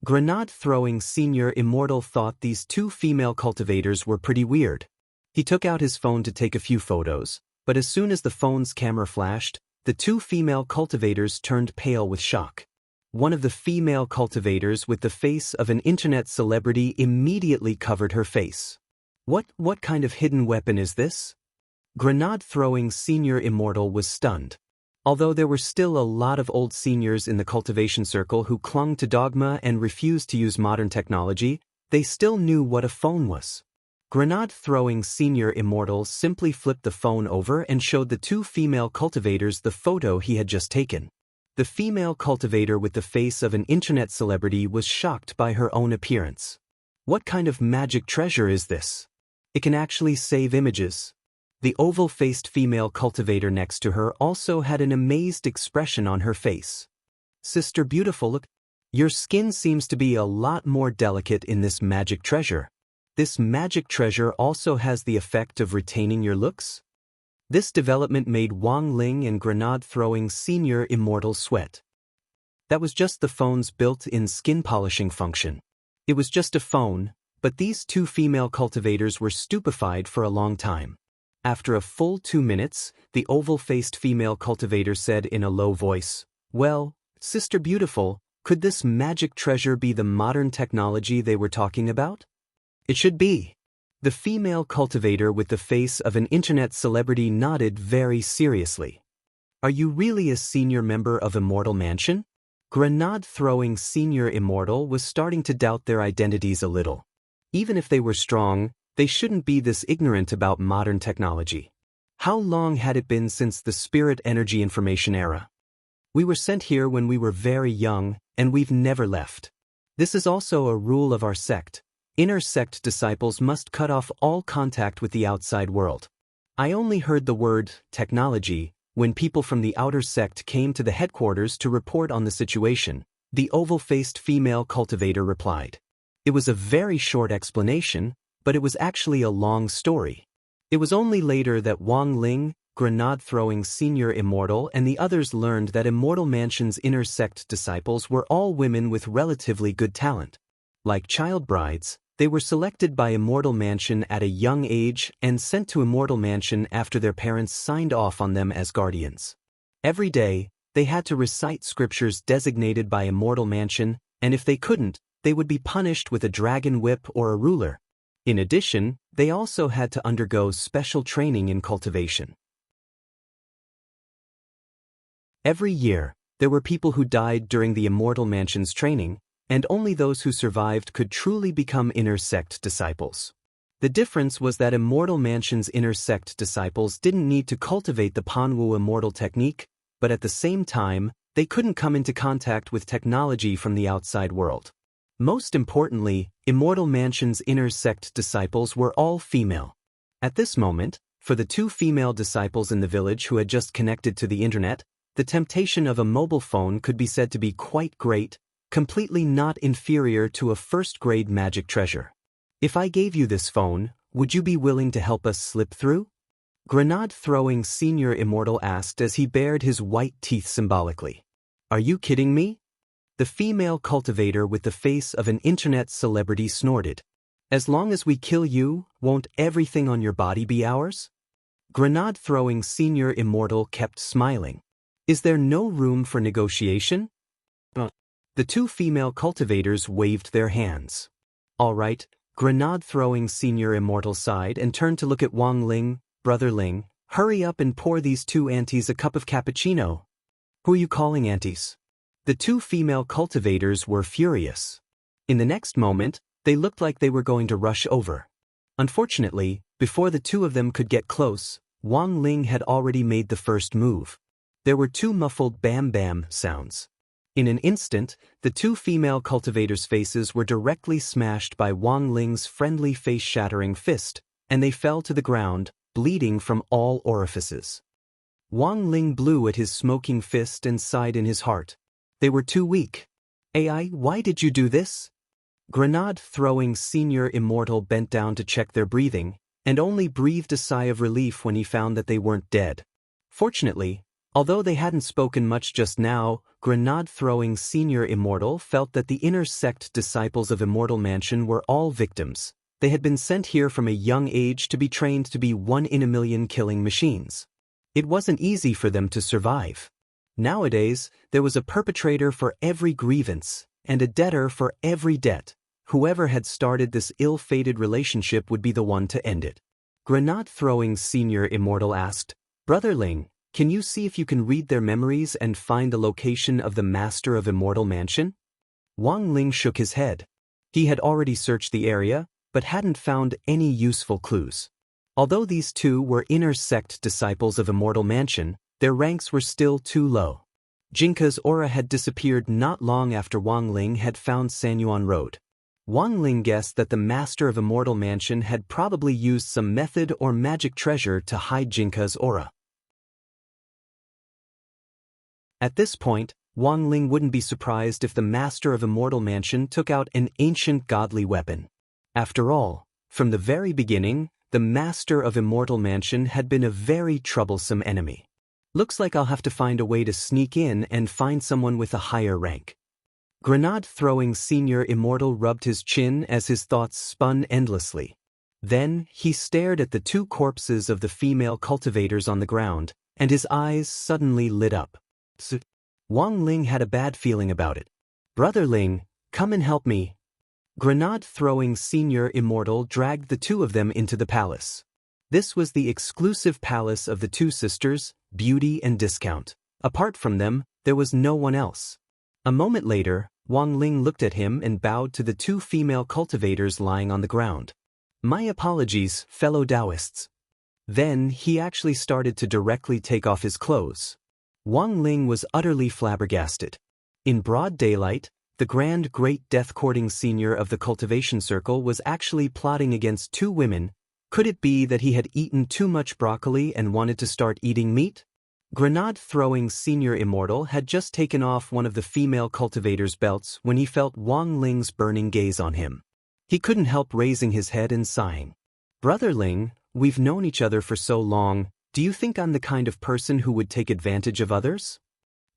Grenade-throwing Senior Immortal thought these 2 female cultivators were pretty weird. He took out his phone to take a few photos, but as soon as the phone's camera flashed, the 2 female cultivators turned pale with shock. One of the female cultivators with the face of an internet celebrity immediately covered her face. What kind of hidden weapon is this?" Grenade-throwing Senior Immortal was stunned. Although there were still a lot of old seniors in the cultivation circle who clung to dogma and refused to use modern technology, they still knew what a phone was. Grenade-throwing Senior Immortal simply flipped the phone over and showed the 2 female cultivators the photo he had just taken. The female cultivator with the face of an internet celebrity was shocked by her own appearance. "What kind of magic treasure is this? It can actually save images." The oval-faced female cultivator next to her also had an amazed expression on her face. "Sister Beautiful, look, your skin seems to be a lot more delicate in this magic treasure. This magic treasure also has the effect of retaining your looks?" This development made Wang Ling and Grenade-throwing Senior Immortal sweat. That was just the phone's built-in skin polishing function. It was just a phone, but these 2 female cultivators were stupefied for a long time. After a full 2 minutes, the oval-faced female cultivator said in a low voice, "Well, Sister Beautiful, could this magic treasure be the modern technology they were talking about?" "It should be." The female cultivator with the face of an internet celebrity nodded very seriously. "Are you really a senior member of Immortal Mansion?" Grenade-throwing Senior Immortal was starting to doubt their identities a little. Even if they were strong, they shouldn't be this ignorant about modern technology. How long had it been since the spirit energy information era? "We were sent here when we were very young, and we've never left. This is also a rule of our sect. Inner sect disciples must cut off all contact with the outside world. I only heard the word technology when people from the outer sect came to the headquarters to report on the situation," the oval-faced female cultivator replied. It was a very short explanation, but it was actually a long story. It was only later that Wang Ling, Grenade-throwing Senior Immortal, and the others learned that Immortal Mansion's inner sect disciples were all women with relatively good talent. Like child brides, they were selected by Immortal Mansion at a young age and sent to Immortal Mansion after their parents signed off on them as guardians. Every day, they had to recite scriptures designated by Immortal Mansion, and if they couldn't, they would be punished with a dragon whip or a ruler. In addition, they also had to undergo special training in cultivation. Every year, there were people who died during the Immortal Mansion's training, and only those who survived could truly become inner sect disciples. The difference was that Immortal Mansion's inner sect disciples didn't need to cultivate the Panwu Immortal technique, but at the same time, they couldn't come into contact with technology from the outside world. Most importantly, Immortal Mansion's inner sect disciples were all female. At this moment, for the 2 female disciples in the village who had just connected to the internet, the temptation of a mobile phone could be said to be quite great, completely not inferior to a first-grade magic treasure. "If I gave you this phone, would you be willing to help us slip through?" Grenade-throwing Senior Immortal asked as he bared his white teeth symbolically. Are you kidding me? The female cultivator with the face of an internet celebrity snorted. As long as we kill you, won't everything on your body be ours? Grenade-throwing Senior Immortal kept smiling. Is there no room for negotiation? The two female cultivators waved their hands. All right, Grenade-throwing Senior Immortal sighed and turned to look at Wang Ling. Brother Ling, hurry up and pour these two aunties a cup of cappuccino. Who are you calling aunties? The two female cultivators were furious. In the next moment, they looked like they were going to rush over. Unfortunately, before the two of them could get close, Wang Ling had already made the first move. There were two muffled bam-bam sounds. In an instant, the two female cultivators' faces were directly smashed by Wang Ling's friendly face-shattering fist, and they fell to the ground, bleeding from all orifices. Wang Ling blew at his smoking fist and sighed in his heart. They were too weak. AI, why did you do this? Grenade-throwing Senior Immortal bent down to check their breathing, and only breathed a sigh of relief when he found that they weren't dead. Fortunately, although they hadn't spoken much just now, Grenade-throwing Senior Immortal felt that the inner sect disciples of Immortal Mansion were all victims. They had been sent here from a young age to be trained to be one-in-a-million killing machines. It wasn't easy for them to survive. Nowadays, there was a perpetrator for every grievance, and a debtor for every debt. Whoever had started this ill-fated relationship would be the one to end it. Grenade-throwing Senior Immortal asked, Brother Ling, can you see if you can read their memories and find the location of the Master of Immortal Mansion? Wang Ling shook his head. He had already searched the area, but hadn't found any useful clues. Although these two were inner sect disciples of Immortal Mansion, their ranks were still too low. Jinka's aura had disappeared not long after Wang Ling had found Sanyuan Road. Wang Ling guessed that the Master of Immortal Mansion had probably used some method or magic treasure to hide Jinka's aura. At this point, Wang Ling wouldn't be surprised if the Master of Immortal Mansion took out an ancient godly weapon. After all, from the very beginning, the Master of Immortal Mansion had been a very troublesome enemy. Looks like I'll have to find a way to sneak in and find someone with a higher rank. Grenade-throwing Senior Immortal rubbed his chin as his thoughts spun endlessly. Then, he stared at the two corpses of the female cultivators on the ground, and his eyes suddenly lit up. Wang Ling had a bad feeling about it. Brother Ling, come and help me. Grenade-throwing Senior Immortal dragged the two of them into the palace. This was the exclusive palace of the two sisters, Beauty and Discount. Apart from them, there was no one else. A moment later, Wang Ling looked at him and bowed to the two female cultivators lying on the ground. My apologies, fellow Taoists. Then, he actually started to directly take off his clothes. Wang Ling was utterly flabbergasted. In broad daylight, the grand great death-courting senior of the cultivation circle was actually plotting against two women. Could it be that he had eaten too much broccoli and wanted to start eating meat? Grenade-throwing Senior Immortal had just taken off one of the female cultivator's belts when he felt Wang Ling's burning gaze on him. He couldn't help raising his head and sighing. Brother Ling, we've known each other for so long, do you think I'm the kind of person who would take advantage of others?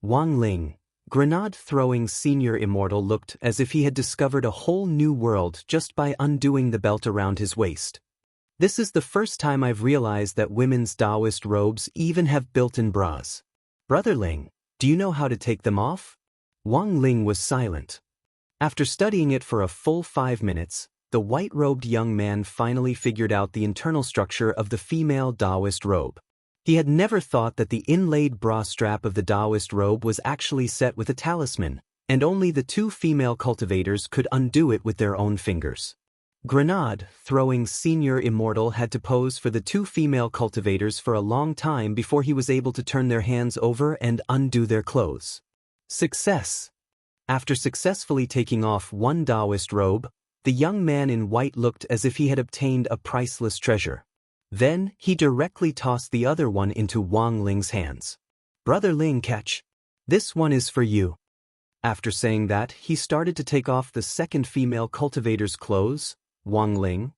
Wang Ling, Grenade-throwing Senior Immortal looked as if he had discovered a whole new world just by undoing the belt around his waist. This is the first time I've realized that women's Taoist robes even have built-in bras. Brother Ling, do you know how to take them off? Wang Ling was silent. After studying it for a full 5 minutes, the white-robed young man finally figured out the internal structure of the female Taoist robe. He had never thought that the inlaid bra strap of the Taoist robe was actually set with a talisman, and only the two female cultivators could undo it with their own fingers. Grenade-throwing Senior Immortal had to pose for the two female cultivators for a long time before he was able to turn their hands over and undo their clothes. Success! After successfully taking off one Taoist robe, the young man in white looked as if he had obtained a priceless treasure. Then, he directly tossed the other one into Wang Ling's hands. Brother Ling, catch. This one is for you. After saying that, he started to take off the second female cultivator's clothes. Wang Ling,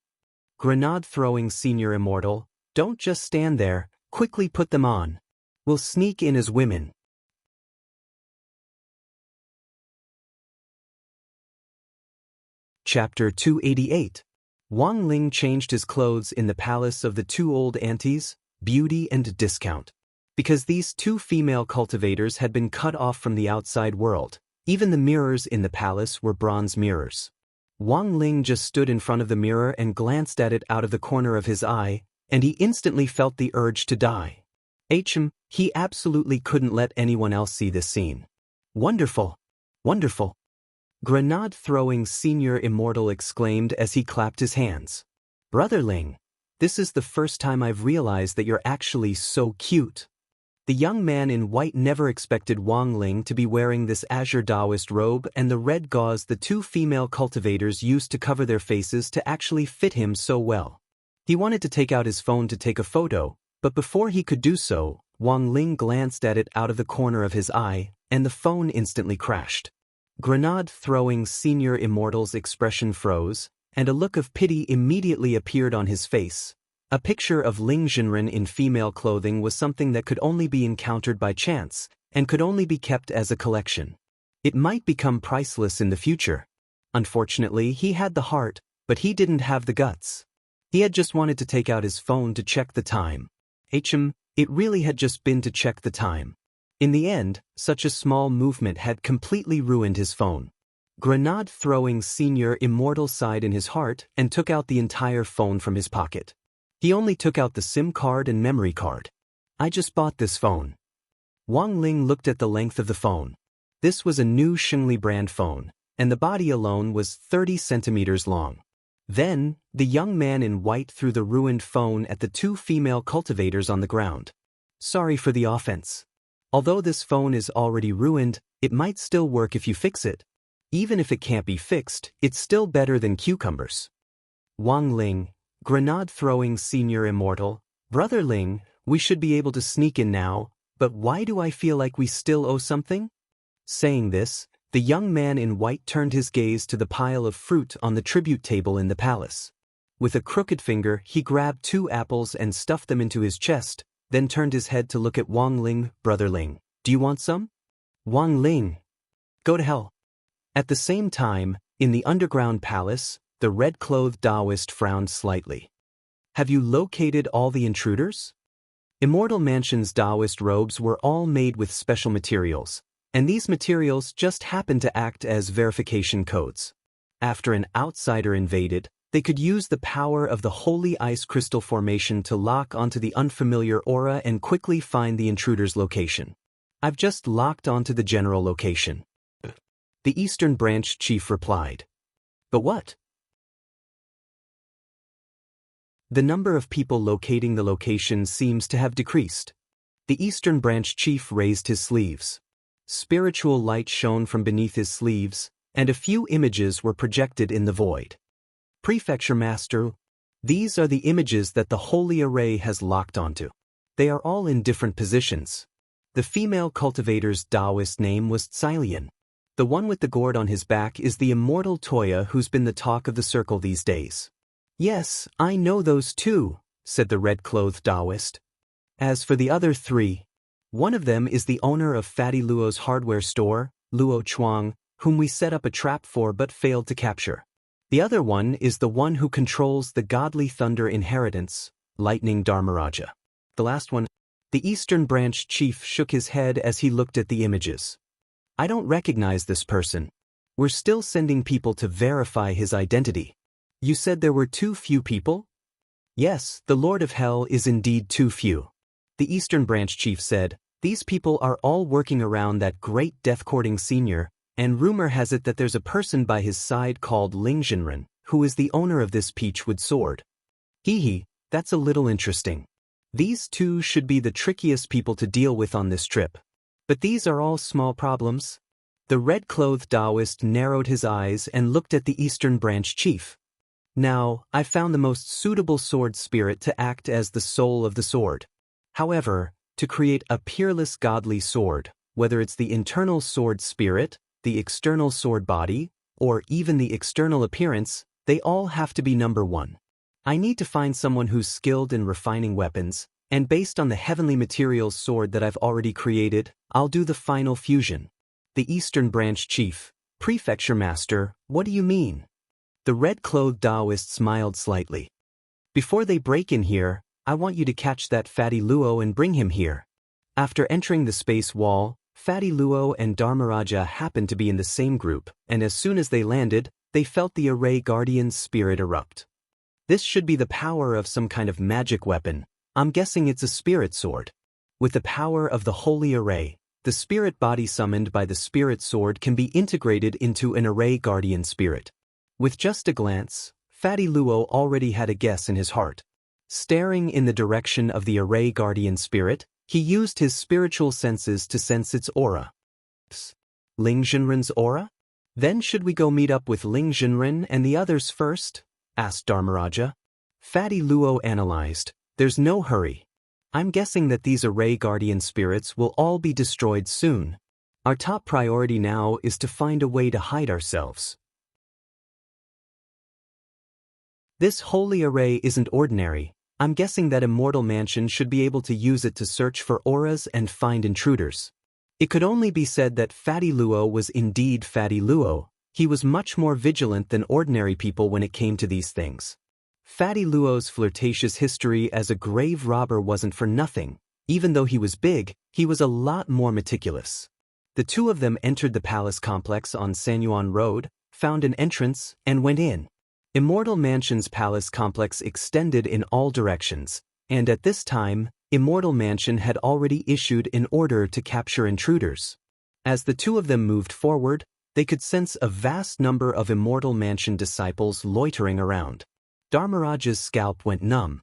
Grenade-throwing Senior Immortal, Don't just stand there, quickly put them on. We'll sneak in as women. Chapter 288. Wang Ling changed his clothes in the palace of the two old aunties, Beauty and Discount. Because these two female cultivators had been cut off from the outside world, even the mirrors in the palace were bronze mirrors. Wang Ling just stood in front of the mirror and glanced at it out of the corner of his eye, and he instantly felt the urge to die. He absolutely couldn't let anyone else see this scene. Wonderful! Wonderful! Grenade-throwing Senior Immortal exclaimed as he clapped his hands. Brother Ling, this is the first time I've realized that you're actually so cute. The young man in white never expected Wang Ling to be wearing this azure Taoist robe and the red gauze the two female cultivators used to cover their faces to actually fit him so well. He wanted to take out his phone to take a photo, but before he could do so, Wang Ling glanced at it out of the corner of his eye, and the phone instantly crashed. Grenade-throwing Senior Immortal's expression froze, and a look of pity immediately appeared on his face. A picture of Ling Jinren in female clothing was something that could only be encountered by chance, and could only be kept as a collection. It might become priceless in the future. Unfortunately, he had the heart, but he didn't have the guts. He had just wanted to take out his phone to check the time. It really had just been to check the time. In the end, such a small movement had completely ruined his phone. Grenade-throwing Senior Immortal sighed in his heart and took out the entire phone from his pocket. He only took out the SIM card and memory card. I just bought this phone. Wang Ling looked at the length of the phone. This was a new Xingli brand phone, and the body alone was 30 centimeters long. Then, the young man in white threw the ruined phone at the two female cultivators on the ground. Sorry for the offense. Although this phone is already ruined, it might still work if you fix it. Even if it can't be fixed, it's still better than cucumbers. Wang Ling, Grenade-throwing Senior Immortal, Brother Ling, we should be able to sneak in now, but why do I feel like we still owe something? Saying this, the young man in white turned his gaze to the pile of fruit on the tribute table in the palace. With a crooked finger, he grabbed 2 apples and stuffed them into his chest, then turned his head to look at Wang Ling. Brother Ling, do you want some? Wang Ling, go to hell. At the same time, in the underground palace, the red-clothed Taoist frowned slightly. Have you located all the intruders? Immortal Mansion's Taoist robes were all made with special materials, and these materials just happened to act as verification codes. After an outsider invaded, they could use the power of the holy ice crystal formation to lock onto the unfamiliar aura and quickly find the intruder's location. I've just locked onto the general location. The Eastern Branch Chief replied. But what? The number of people locating the location seems to have decreased. The Eastern Branch Chief raised his sleeves. Spiritual light shone from beneath his sleeves, and a few images were projected in the void. Prefecture Master, these are the images that the Holy Array has locked onto. They are all in different positions. The female cultivator's Taoist name was Tsilian. The one with the gourd on his back is the immortal Toya who's been the talk of the circle these days. Yes, I know those too, said the red-clothed Taoist. As for the other 3, one of them is the owner of Fatty Luo's hardware store, Luo Chuang, whom we set up a trap for but failed to capture. The other one is the one who controls the godly thunder inheritance, Lightning Dharmaraja. The last one, the Eastern Branch Chief shook his head as he looked at the images. I don't recognize this person. We're still sending people to verify his identity. You said there were too few people? Yes, the Lord of Hell is indeed too few. The Eastern Branch Chief said, these people are all working around that great death-courting senior, and rumor has it that there's a person by his side called Ling Jinren, who is the owner of this peachwood sword. That's a little interesting. These 2 should be the trickiest people to deal with on this trip. But these are all small problems. The red-clothed Taoist narrowed his eyes and looked at the Eastern Branch Chief. Now, I found the most suitable sword spirit to act as the soul of the sword. However, to create a peerless godly sword, whether it's the internal sword spirit, the external sword body, or even the external appearance, they all have to be number 1. I need to find someone who's skilled in refining weapons, and based on the heavenly materials sword that I've already created, I'll do the final fusion. The Eastern Branch Chief, Prefecture Master, what do you mean? The red-clothed Taoist smiled slightly. Before they break in here, I want you to catch that Fatty Luo and bring him here. After entering the space wall, Fatty Luo and Dharmaraja happened to be in the same group, and as soon as they landed, they felt the Array Guardian's spirit erupt. This should be the power of some kind of magic weapon. I'm guessing it's a spirit sword. With the power of the Holy Array, the spirit body summoned by the spirit sword can be integrated into an Array Guardian spirit. With just a glance, Fatty Luo already had a guess in his heart. Staring in the direction of the Array Guardian spirit, he used his spiritual senses to sense its aura. Ling Jinren's aura? Then should we go meet up with Ling Jinren and the others first? Asked Dharmaraja. Fatty Luo analyzed. There's no hurry. I'm guessing that these Array Guardian spirits will all be destroyed soon. Our top priority now is to find a way to hide ourselves. This holy array isn't ordinary. I'm guessing that Immortal Mansion should be able to use it to search for auras and find intruders. It could only be said that Fatty Luo was indeed Fatty Luo. He was much more vigilant than ordinary people when it came to these things. Fatty Luo's flirtatious history as a grave robber wasn't for nothing. Even though he was big, he was a lot more meticulous. The two of them entered the palace complex on Sanyuan Road, found an entrance, and went in. Immortal Mansion's palace complex extended in all directions, and at this time, Immortal Mansion had already issued an order to capture intruders. As the two of them moved forward, they could sense a vast number of Immortal Mansion disciples loitering around. Dharmaraja's scalp went numb.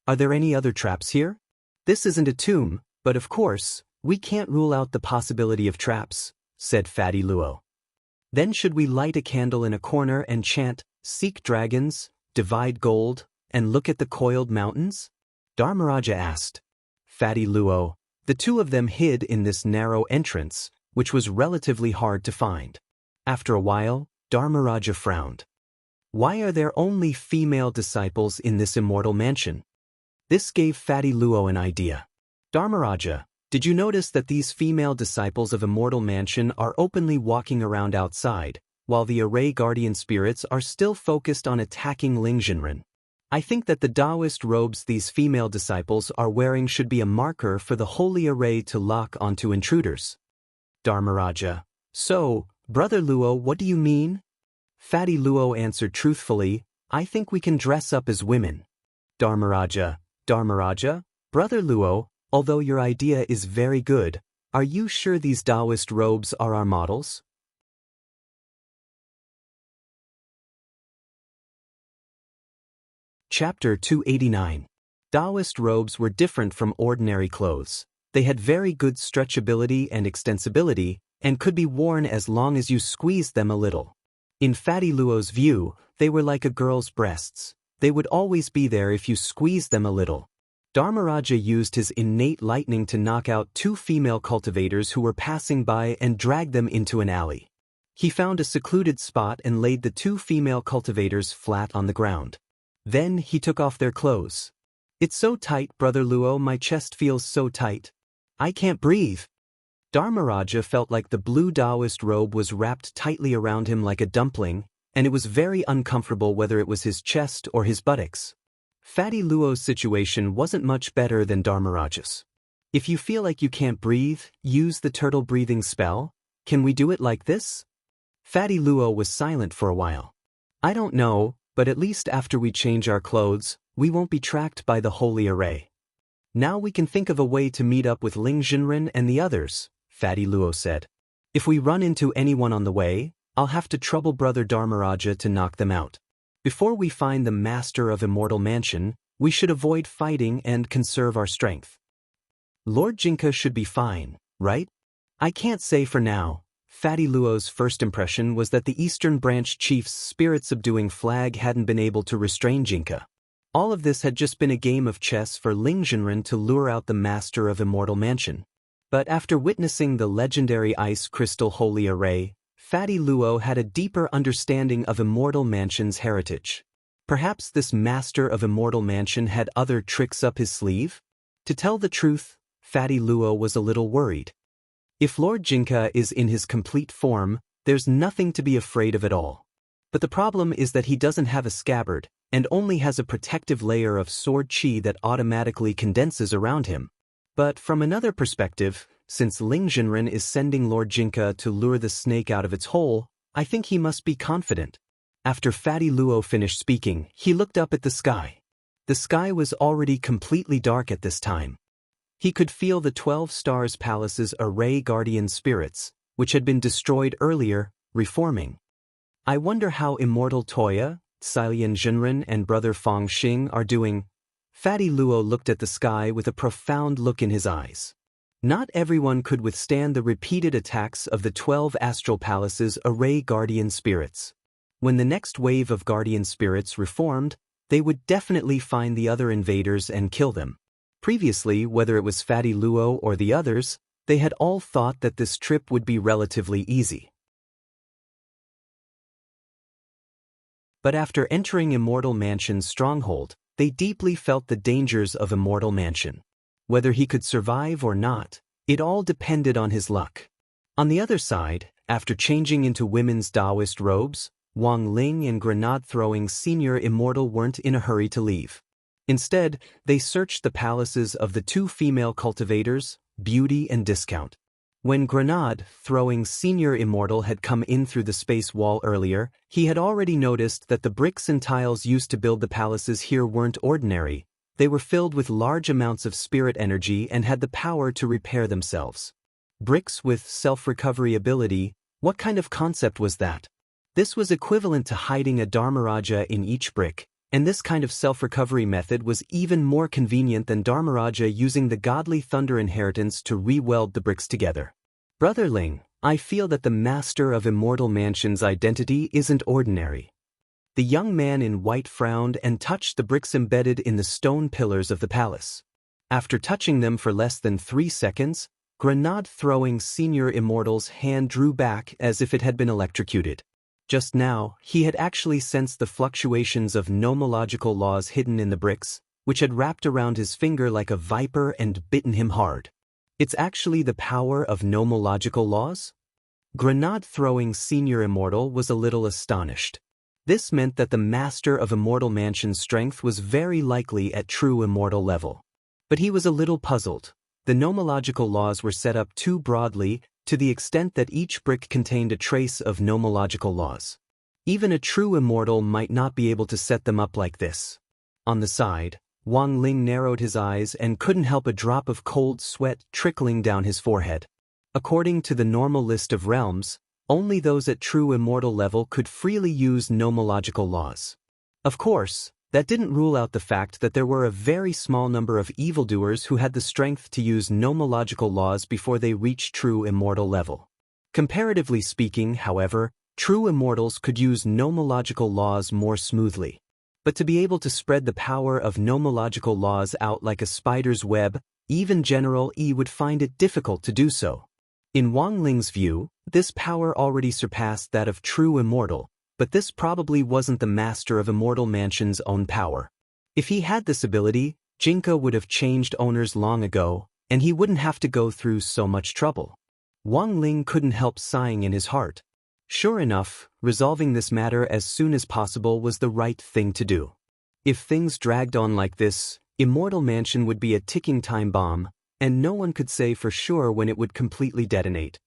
Are there any other traps here? This isn't a tomb, but of course, we can't rule out the possibility of traps, said Fatty Luo. Then should we light a candle in a corner and chant, "Seek dragons, divide gold, and look at the coiled mountains?" Dharmaraja asked. Fatty Luo. The two of them hid in this narrow entrance, which was relatively hard to find. After a while, Dharmaraja frowned. Why are there only female disciples in this Immortal Mansion? This gave Fatty Luo an idea. Dharmaraja, did you notice that these female disciples of Immortal Mansion are openly walking around outside, while the Array Guardian spirits are still focused on attacking Ling Jinren? I think that the Taoist robes these female disciples are wearing should be a marker for the Holy Array to lock onto intruders. Dharmaraja. So, Brother Luo, what do you mean? Fatty Luo answered truthfully, I think we can dress up as women. Dharmaraja. Brother Luo, although your idea is very good, are you sure these Taoist robes are our models? Chapter 289. Taoist robes were different from ordinary clothes. They had very good stretchability and extensibility, and could be worn as long as you squeezed them a little. In Fatty Luo's view, they were like a girl's breasts. They would always be there if you squeezed them a little. Dharmaraja used his innate lightning to knock out two female cultivators who were passing by and dragged them into an alley. He found a secluded spot and laid the two female cultivators flat on the ground. Then he took off their clothes. It's so tight, Brother Luo, my chest feels so tight. I can't breathe. Dharmaraja felt like the blue Taoist robe was wrapped tightly around him like a dumpling, and it was very uncomfortable whether it was his chest or his buttocks. Fatty Luo's situation wasn't much better than Dharmaraja's. If you feel like you can't breathe, use the turtle breathing spell. Can we do it like this? Fatty Luo was silent for a while. I don't know, but at least after we change our clothes, we won't be tracked by the Holy Array. Now we can think of a way to meet up with Ling Jinren and the others, Fatty Luo said. If we run into anyone on the way, I'll have to trouble Brother Dharmaraja to knock them out. Before we find the master of Immortal Mansion, we should avoid fighting and conserve our strength. Lord Jinka should be fine, right? I can't say for now. Fatty Luo's first impression was that the Eastern Branch Chief's spirit-subduing flag hadn't been able to restrain Jinka. All of this had just been a game of chess for Ling Jinren to lure out the master of Immortal Mansion. But after witnessing the legendary Ice Crystal Holy Array, Fatty Luo had a deeper understanding of Immortal Mansion's heritage. Perhaps this master of Immortal Mansion had other tricks up his sleeve? To tell the truth, Fatty Luo was a little worried. If Lord Jinka is in his complete form, there's nothing to be afraid of at all. But the problem is that he doesn't have a scabbard, and only has a protective layer of sword chi that automatically condenses around him. But from another perspective, since Ling Jinren is sending Lord Jinka to lure the snake out of its hole, I think he must be confident. After Fatty Luo finished speaking, he looked up at the sky. The sky was already completely dark at this time. He could feel the 12 Stars Palace's array guardian spirits, which had been destroyed earlier, reforming. I wonder how Immortal Toya, Xilian Jinren and Brother Fong Xing are doing. Fatty Luo looked at the sky with a profound look in his eyes. Not everyone could withstand the repeated attacks of the 12 Astral Palace's array guardian spirits. When the next wave of guardian spirits reformed, they would definitely find the other invaders and kill them. Previously, whether it was Fatty Luo or the others, they had all thought that this trip would be relatively easy. But after entering Immortal Mansion's stronghold, they deeply felt the dangers of Immortal Mansion. Whether he could survive or not, it all depended on his luck. On the other side, after changing into women's Taoist robes, Wang Ling and grenade-throwing Senior Immortal weren't in a hurry to leave. Instead, they searched the palaces of the two female cultivators, Beauty and Discount. When grenade-throwing Senior Immortal had come in through the space wall earlier, he had already noticed that the bricks and tiles used to build the palaces here weren't ordinary. They were filled with large amounts of spirit energy and had the power to repair themselves. Bricks with self-recovery ability, what kind of concept was that? This was equivalent to hiding a Dharmaraja in each brick, and this kind of self-recovery method was even more convenient than Dharmaraja using the godly thunder inheritance to re-weld the bricks together. Brother Ling, I feel that the master of Immortal Mansion's identity isn't ordinary. The young man in white frowned and touched the bricks embedded in the stone pillars of the palace. After touching them for less than 3 seconds, grenade-throwing Senior Immortal's hand drew back as if it had been electrocuted. Just now, he had actually sensed the fluctuations of nomological laws hidden in the bricks, which had wrapped around his finger like a viper and bitten him hard. It's actually the power of nomological laws? Grenade-throwing Senior Immortal was a little astonished. This meant that the master of Immortal Mansion's strength was very likely at true immortal level. But he was a little puzzled. The nomological laws were set up too broadly, to the extent that each brick contained a trace of nomological laws. Even a true immortal might not be able to set them up like this. On the side, Wang Ling narrowed his eyes and couldn't help a drop of cold sweat trickling down his forehead. According to the normal list of realms, only those at true immortal level could freely use nomological laws. Of course, that didn't rule out the fact that there were a very small number of evildoers who had the strength to use nomological laws before they reached true immortal level. Comparatively speaking, however, true immortals could use nomological laws more smoothly. But to be able to spread the power of nomological laws out like a spider's web, even General Yi would find it difficult to do so. In Wang Ling's view, this power already surpassed that of true immortal, but this probably wasn't the master of Immortal Mansion's own power. If he had this ability, Jinka would have changed owners long ago, and he wouldn't have to go through so much trouble. Wang Ling couldn't help sighing in his heart. Sure enough, resolving this matter as soon as possible was the right thing to do. If things dragged on like this, Immortal Mansion would be a ticking time bomb, and no one could say for sure when it would completely detonate.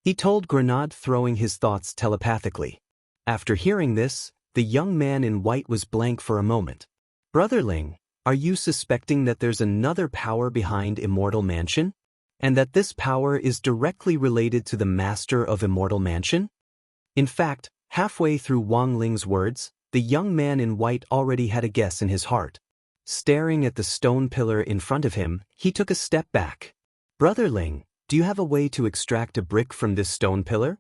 He told Grenade, throwing his thoughts telepathically. After hearing this, the young man in white was blank for a moment. Brother Ling, are you suspecting that there's another power behind Immortal Mansion? And that this power is directly related to the master of Immortal Mansion? In fact, halfway through Wang Ling's words, the young man in white already had a guess in his heart. Staring at the stone pillar in front of him, he took a step back. Brother Ling, do you have a way to extract a brick from this stone pillar?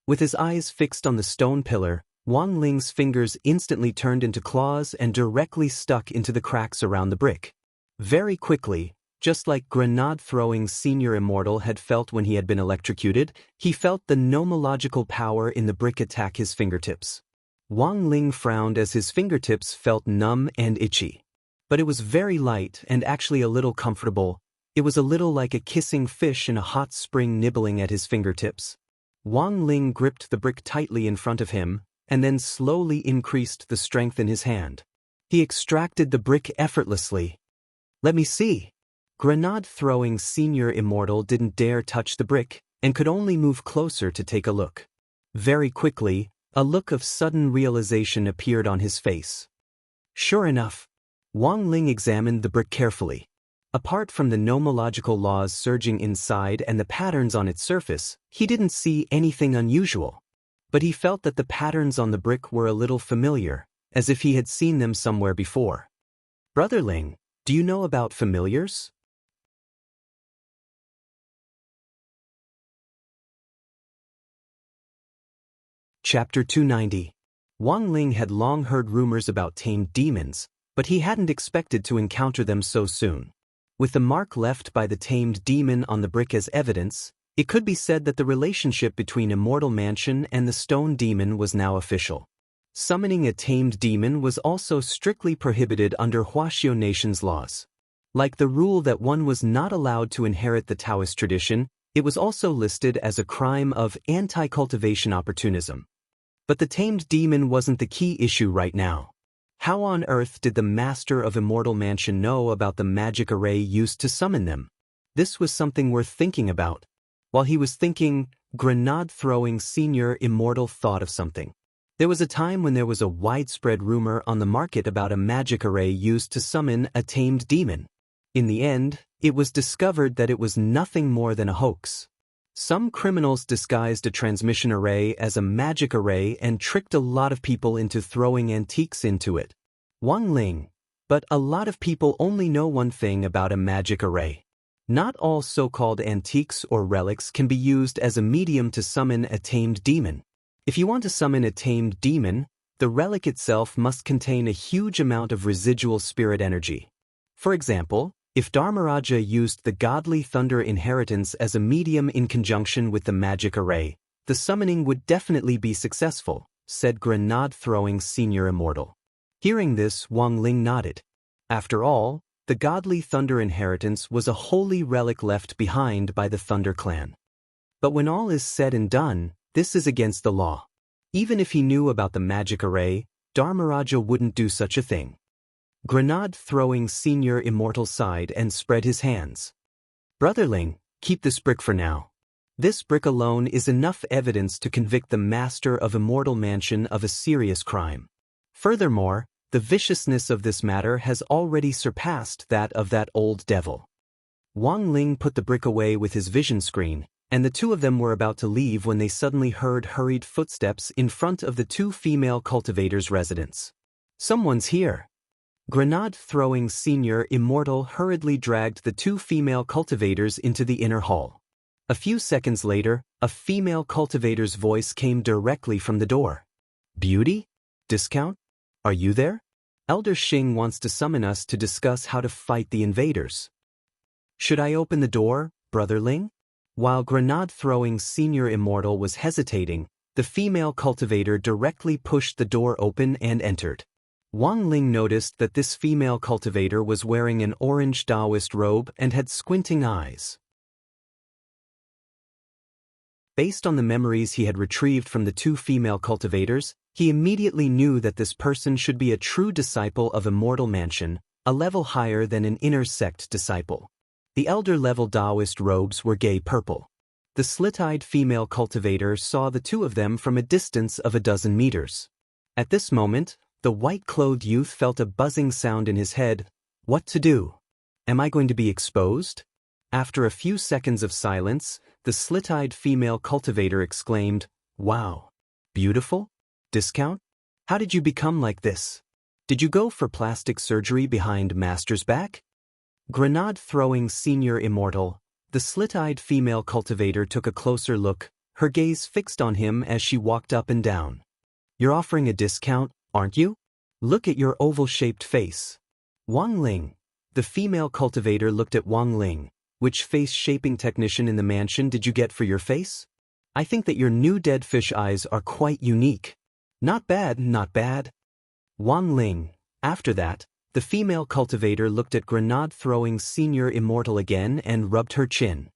With his eyes fixed on the stone pillar, Wang Ling's fingers instantly turned into claws and directly stuck into the cracks around the brick. Very quickly, Just like grenade-throwing Senior Immortal had felt when he had been electrocuted, he felt the nomological power in the brick attack his fingertips. Wang Ling frowned as his fingertips felt numb and itchy. But it was very light and actually a little comfortable. It was a little like a kissing fish in a hot spring nibbling at his fingertips. Wang Ling gripped the brick tightly in front of him, and then slowly increased the strength in his hand. He extracted the brick effortlessly. "Let me see." Grenade-throwing Senior Immortal didn't dare touch the brick, and could only move closer to take a look. Very quickly, a look of sudden realization appeared on his face. Sure enough, Wang Ling examined the brick carefully. Apart from the nomological laws surging inside and the patterns on its surface, he didn't see anything unusual. But he felt that the patterns on the brick were a little familiar, as if he had seen them somewhere before. "Brother Ling, do you know about familiars?" Chapter 290. Wang Ling had long heard rumors about tamed demons, but he hadn't expected to encounter them so soon. With the mark left by the tamed demon on the brick as evidence, it could be said that the relationship between Immortal Mansion and the stone demon was now official. Summoning a tamed demon was also strictly prohibited under Huaxiao Nation's laws. Like the rule that one was not allowed to inherit the Taoist tradition, it was also listed as a crime of anti-cultivation opportunism. But the tamed demon wasn't the key issue right now. How on earth did the master of Immortal Mansion know about the magic array used to summon them? This was something worth thinking about. While he was thinking, grenade-throwing Senior Immortal thought of something. There was a time when there was a widespread rumor on the market about a magic array used to summon a tamed demon. In the end, it was discovered that it was nothing more than a hoax. Some criminals disguised a transmission array as a magic array and tricked a lot of people into throwing antiques into it. Wang Ling, but a lot of people only know one thing about a magic array. Not all so-called antiques or relics can be used as a medium to summon a tamed demon. If you want to summon a tamed demon, the relic itself must contain a huge amount of residual spirit energy. For example, if Dharmaraja used the godly thunder inheritance as a medium in conjunction with the magic array, the summoning would definitely be successful, said grenade-throwing Senior Immortal. Hearing this, Wang Ling nodded. After all, the godly thunder inheritance was a holy relic left behind by the Thunder clan. But when all is said and done, this is against the law. Even if he knew about the magic array, Dharmaraja wouldn't do such a thing. Grenade-throwing Senior Immortal sighed and spread his hands. "Brother Ling, keep this brick for now. This brick alone is enough evidence to convict the master of Immortal Mansion of a serious crime. Furthermore, the viciousness of this matter has already surpassed that of that old devil." Wang Ling put the brick away with his vision screen, and the two of them were about to leave when they suddenly heard hurried footsteps in front of the two female cultivators' residence. "Someone's here." Grenade-throwing Senior Immortal hurriedly dragged the two female cultivators into the inner hall. A few seconds later, a female cultivator's voice came directly from the door. "Beauty? Discount? Are you there? Elder Xing wants to summon us to discuss how to fight the invaders." "Should I open the door, Brother Ling?" While grenade-throwing Senior Immortal was hesitating, the female cultivator directly pushed the door open and entered. Wang Ling noticed that this female cultivator was wearing an orange Taoist robe and had squinting eyes. Based on the memories he had retrieved from the two female cultivators, he immediately knew that this person should be a true disciple of Immortal Mansion, a level higher than an inner sect disciple. The elder-level Taoist robes were gay purple. The slit-eyed female cultivator saw the two of them from a distance of a dozen meters. At this moment, the white-clothed youth felt a buzzing sound in his head. What to do? Am I going to be exposed? After a few seconds of silence, the slit-eyed female cultivator exclaimed, "Wow! Beautiful? Discount? How did you become like this? Did you go for plastic surgery behind Master's back?" Grenade-throwing Senior Immortal, the slit-eyed female cultivator took a closer look, her gaze fixed on him as she walked up and down. "You're offering a discount, aren't you? Look at your oval-shaped face." Wang Ling, The female cultivator looked at Wang Ling. Which face-shaping technician in the mansion did you get for your face? I think that your new dead fish eyes are quite unique. Not bad, not bad. Wang Ling. After that, the female cultivator looked at grenade-throwing Senior Immortal again and rubbed her chin.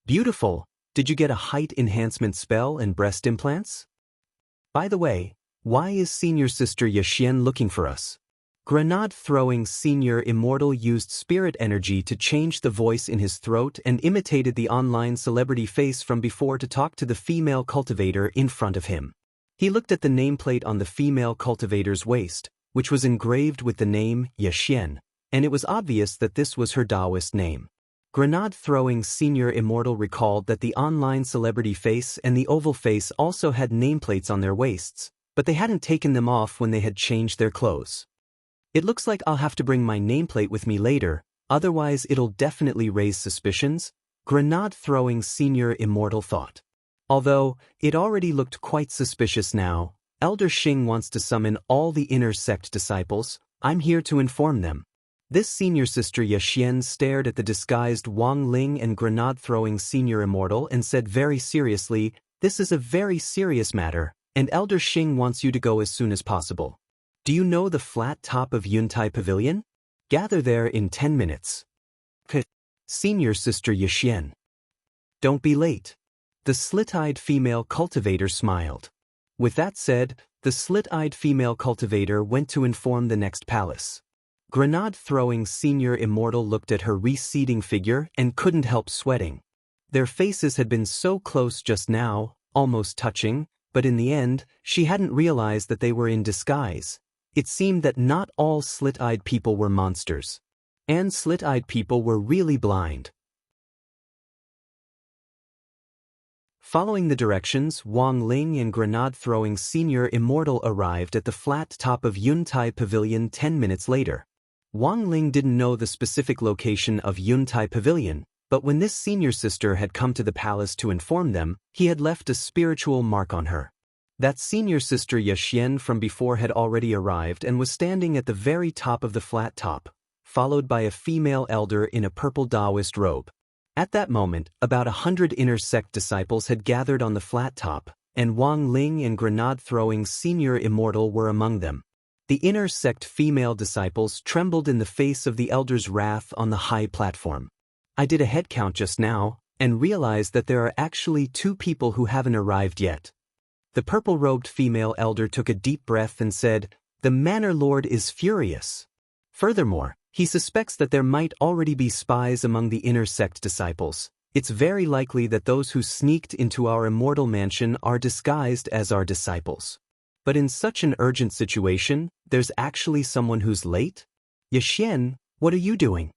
Beautiful. Did you get a height enhancement spell and breast implants? By the way, why is Senior Sister Yashian looking for us? Grenade-throwing Senior Immortal used spirit energy to change the voice in his throat and imitated the online celebrity face from before to talk to the female cultivator in front of him. He looked at the nameplate on the female cultivator's waist, which was engraved with the name Yashian, and it was obvious that this was her Taoist name. Grenade-throwing Senior Immortal recalled that the online celebrity face and the oval face also had nameplates on their waists, but they hadn't taken them off when they had changed their clothes. It looks like I'll have to bring my nameplate with me later, otherwise it'll definitely raise suspicions, grenade-throwing Senior Immortal thought. Although, it already looked quite suspicious now, Elder Xing wants to summon all the inner sect disciples. I'm here to inform them. This Senior Sister Yashian stared at the disguised Wang Ling and grenade-throwing Senior Immortal and said very seriously, "This is a very serious matter, and Elder Xing wants you to go as soon as possible. Do you know the flat top of Yuntai Pavilion? Gather there in 10 minutes. Senior Sister Yashian. Don't be late." The slit-eyed female cultivator smiled. With that said, the slit-eyed female cultivator went to inform the next palace. Grenade-throwing Senior Immortal looked at her receding figure and couldn't help sweating. Their faces had been so close just now, almost touching, but in the end, she hadn't realized that they were in disguise. It seemed that not all slit-eyed people were monsters. And slit-eyed people were really blind. Following the directions, Wang Ling and grenade-throwing Senior Immortal arrived at the flat top of Yuntai Pavilion 10 minutes later. Wang Ling didn't know the specific location of Yuntai Pavilion, but when this senior sister had come to the palace to inform them, he had left a spiritual mark on her. That senior sister Yashian from before had already arrived and was standing at the very top of the flat top, followed by a female elder in a purple Taoist robe. At that moment, about 100 inner sect disciples had gathered on the flat top, and Wang Ling and grenade-throwing Senior Immortal were among them. The inner sect female disciples trembled in the face of the elder's wrath on the high platform. I did a head count just now, and realized that there are actually 2 people who haven't arrived yet. The purple-robed female elder took a deep breath and said, "The Manor Lord is furious." Furthermore, he suspects that there might already be spies among the inner sect disciples. It's very likely that those who sneaked into our immortal mansion are disguised as our disciples. But in such an urgent situation, there's actually someone who's late? Yashian, what are you doing?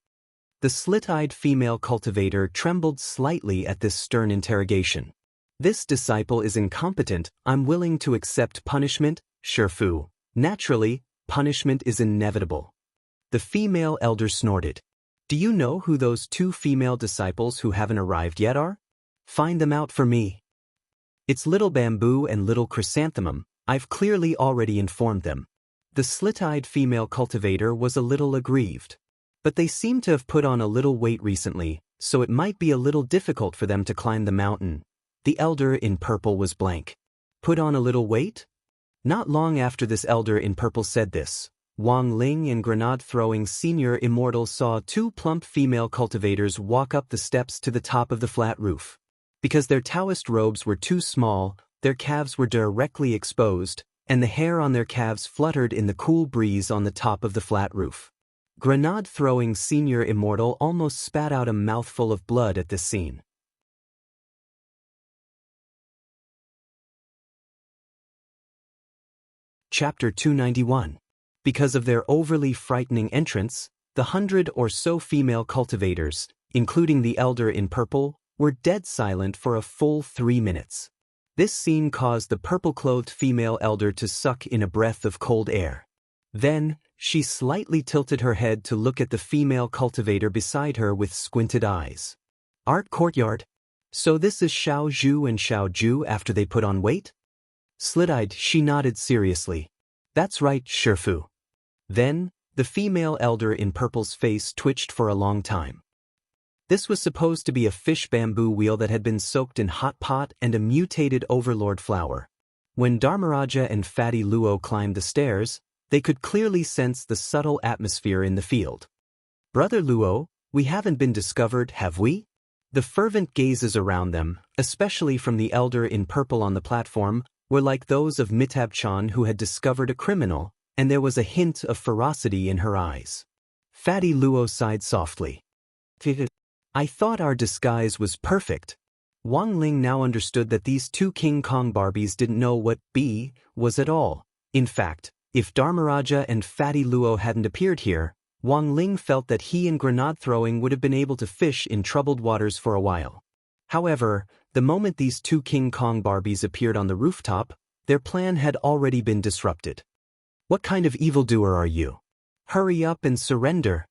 The slit-eyed female cultivator trembled slightly at this stern interrogation. This disciple is incompetent. I'm willing to accept punishment, Shifu. Naturally, punishment is inevitable. The female elder snorted. Do you know who those 2 female disciples who haven't arrived yet are? Find them out for me. It's Little Bamboo and Little Chrysanthemum. I've clearly already informed them. The slit-eyed female cultivator was a little aggrieved. But they seem to have put on a little weight recently, so it might be a little difficult for them to climb the mountain. The elder in purple was blank. Put on a little weight? Not long after this elder in purple said this, Wang Ling and grenade-throwing Senior Immortal saw 2 plump female cultivators walk up the steps to the top of the flat roof. Because their Taoist robes were too small, their calves were directly exposed, and the hair on their calves fluttered in the cool breeze on the top of the flat roof. Grenade-throwing Senior Immortal almost spat out a mouthful of blood at this scene. Chapter 291. Because of their overly frightening entrance, the 100 or so female cultivators, including the elder in purple, were dead silent for a full 3 minutes. This scene caused the purple-clothed female elder to suck in a breath of cold air. Then, she slightly tilted her head to look at the female cultivator beside her with squinted eyes. Art courtyard? So this is Xiao Zhu and Xiao Zhu after they put on weight? Slit-eyed, she nodded seriously. That's right, Shifu. Then, The female elder in purple's face twitched for a long time. This was supposed to be a fish bamboo wheel that had been soaked in hot pot and a mutated overlord flower. When Dharmaraja and Fatty Luo climbed the stairs, they could clearly sense the subtle atmosphere in the field. "Brother Luo, we haven't been discovered, have we?" The fervent gazes around them, especially from the elder in purple on the platform, were like those of Mitab-chan, who had discovered a criminal, and there was a hint of ferocity in her eyes. Fatty Luo sighed softly. "I thought our disguise was perfect." Wang Ling now understood that these two King Kong Barbies didn't know what B was at all. In fact, if Dharmaraja and Fatty Luo hadn't appeared here, Wang Ling felt that he and grenade throwing would have been able to fish in troubled waters for a while. However, the moment these two King Kong Barbies appeared on the rooftop, their plan had already been disrupted. "What kind of evildoer are you? Hurry up and surrender."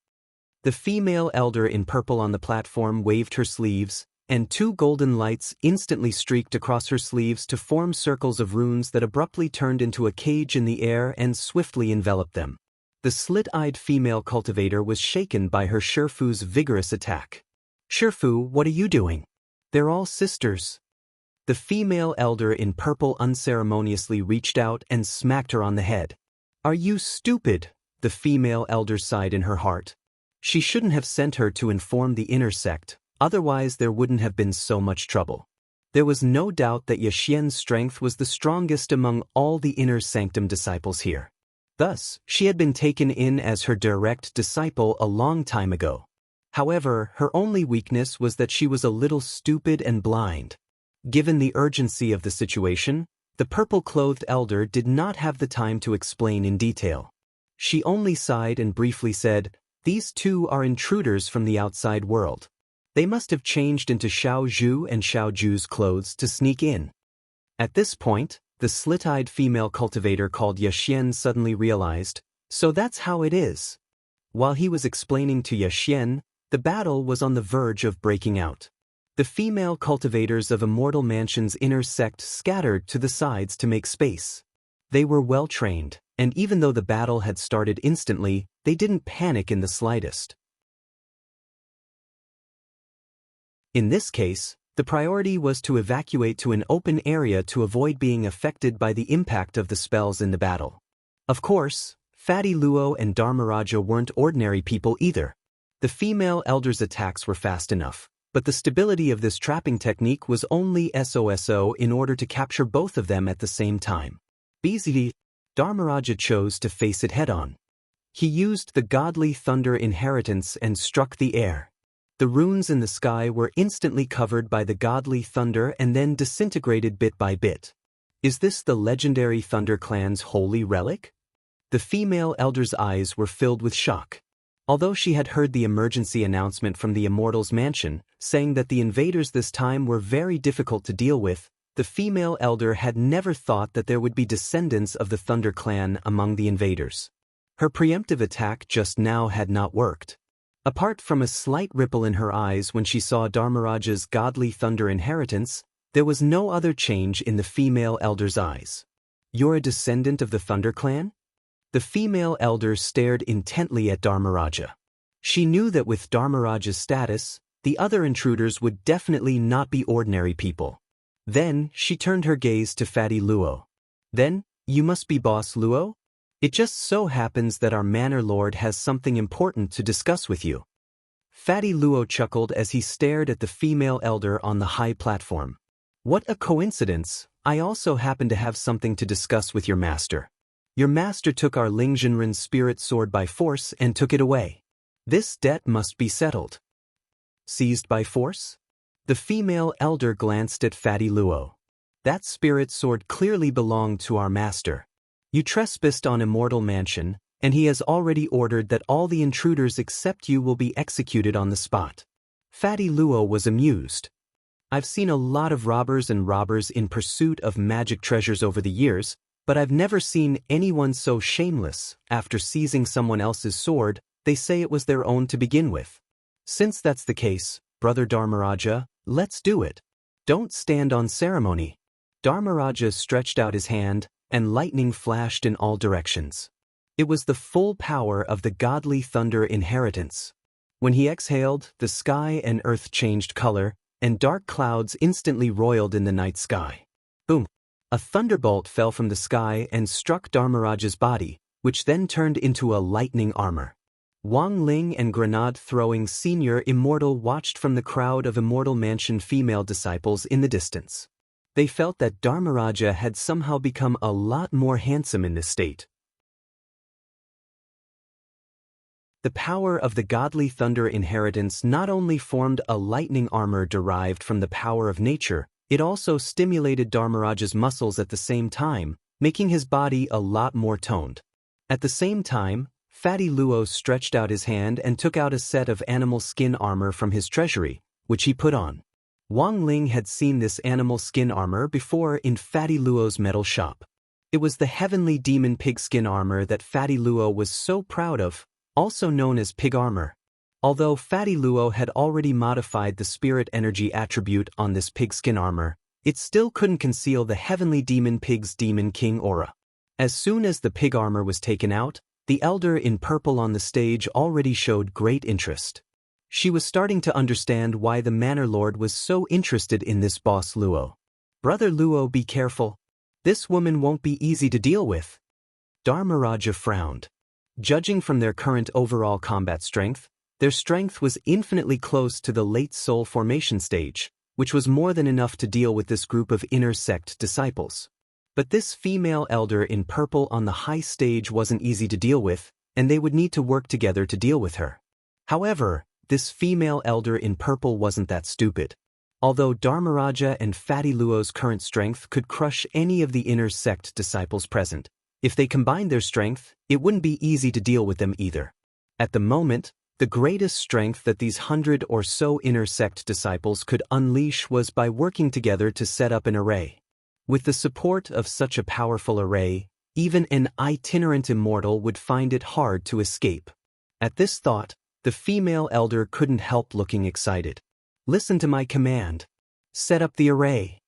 The female elder in purple on the platform waved her sleeves, and two golden lights instantly streaked across her sleeves to form circles of runes that abruptly turned into a cage in the air and swiftly enveloped them. The slit-eyed female cultivator was shaken by her Shifu's vigorous attack. "Shifu, what are you doing? They're all sisters." The female elder in purple unceremoniously reached out and smacked her on the head. "Are you stupid?" the female elder sighed in her heart. She shouldn't have sent her to inform the inner sect, otherwise there wouldn't have been so much trouble. There was no doubt that Yaxian's strength was the strongest among all the inner sanctum disciples here. Thus, she had been taken in as her direct disciple a long time ago. However, her only weakness was that she was a little stupid and blind. Given the urgency of the situation, the purple-clothed elder did not have the time to explain in detail. She only sighed and briefly said, "These two are intruders from the outside world. They must have changed into Xiao Zhu and Xiao Zhu's clothes to sneak in." At this point, the slit-eyed female cultivator called Yaxian suddenly realized, "So that's how it is." While he was explaining to Yaxian, the battle was on the verge of breaking out. The female cultivators of Immortal Mansion's inner sect scattered to the sides to make space. They were well trained, and even though the battle had started instantly, they didn't panic in the slightest. In this case, the priority was to evacuate to an open area to avoid being affected by the impact of the spells in the battle. Of course, Fatty Luo and Dharmaraja weren't ordinary people either. The female elder's attacks were fast enough, but the stability of this trapping technique was only SOSO in order to capture both of them at the same time. BZD, Dharmaraja chose to face it head-on. He used the godly thunder inheritance and struck the air. The runes in the sky were instantly covered by the godly thunder and then disintegrated bit by bit. Is this the legendary Thunder Clan's holy relic? The female elder's eyes were filled with shock. Although she had heard the emergency announcement from the Immortal's mansion, saying that the invaders this time were very difficult to deal with, the female elder had never thought that there would be descendants of the Thunder Clan among the invaders. Her preemptive attack just now had not worked. Apart from a slight ripple in her eyes when she saw Dharmaraja's godly thunder inheritance, there was no other change in the female elder's eyes. "You're a descendant of the Thunder Clan?" The female elder stared intently at Dharmaraja. She knew that with Dharmaraja's status, the other intruders would definitely not be ordinary people. Then, she turned her gaze to Fatty Luo. "Then, you must be Boss Luo? It just so happens that our Manor Lord has something important to discuss with you." Fatty Luo chuckled as he stared at the female elder on the high platform. "What a coincidence, I also happen to have something to discuss with your master. Your master took our Lingzhenren spirit sword by force and took it away. This debt must be settled." "Seized by force?" The female elder glanced at Fatty Luo. "That spirit sword clearly belonged to our master. You trespassed on Immortal Mansion, and he has already ordered that all the intruders except you will be executed on the spot." Fatty Luo was amused. "I've seen a lot of robbers in pursuit of magic treasures over the years, but I've never seen anyone so shameless. After seizing someone else's sword, they say it was their own to begin with. Since that's the case, Brother Dharmaraja, let's do it. Don't stand on ceremony." Dharmaraja stretched out his hand, and lightning flashed in all directions. It was the full power of the godly thunder inheritance. When he exhaled, the sky and earth changed color, and dark clouds instantly roiled in the night sky. Boom! A thunderbolt fell from the sky and struck Dharmaraja's body, which then turned into a lightning armor. Wang Ling and grenade-throwing senior Immortal watched from the crowd of Immortal Mansion female disciples in the distance. They felt that Dharmaraja had somehow become a lot more handsome in this state. The power of the godly thunder inheritance not only formed a lightning armor derived from the power of nature, it also stimulated Dharmaraja's muscles at the same time, making his body a lot more toned. At the same time, Fatty Luo stretched out his hand and took out a set of animal skin armor from his treasury, which he put on. Wang Ling had seen this animal skin armor before in Fatty Luo's metal shop. It was the heavenly demon pig skin armor that Fatty Luo was so proud of, also known as pig armor. Although Fatty Luo had already modified the spirit energy attribute on this pig skin armor, it still couldn't conceal the heavenly demon pig's demon king aura. As soon as the pig armor was taken out, the elder in purple on the stage already showed great interest. She was starting to understand why the Manor Lord was so interested in this boss Luo. Brother Luo, be careful. This woman won't be easy to deal with. Dharmaraja frowned. Judging from their current overall combat strength, their strength was infinitely close to the late soul formation stage, which was more than enough to deal with this group of inner sect disciples. But this female elder in purple on the high stage wasn't easy to deal with, and they would need to work together to deal with her. However, this female elder in purple wasn't that stupid. Although Dharmaraja and Fatty Luo's current strength could crush any of the inner sect disciples present, if they combined their strength, it wouldn't be easy to deal with them either. At the moment, the greatest strength that these 100 or so inner sect disciples could unleash was by working together to set up an array. With the support of such a powerful array, even an itinerant immortal would find it hard to escape. At this thought, the female elder couldn't help looking excited. Listen to my command. Set up the array.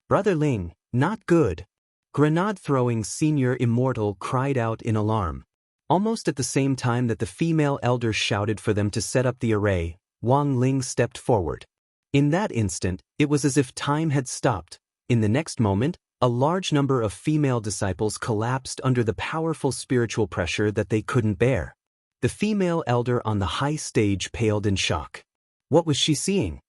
Brother Ling, not good. Grenade-throwing senior Immortal cried out in alarm. Almost at the same time that the female elder shouted for them to set up the array, Wang Ling stepped forward. In that instant, it was as if time had stopped. In the next moment, a large number of female disciples collapsed under the powerful spiritual pressure that they couldn't bear. The female elder on the high stage paled in shock. What was she seeing?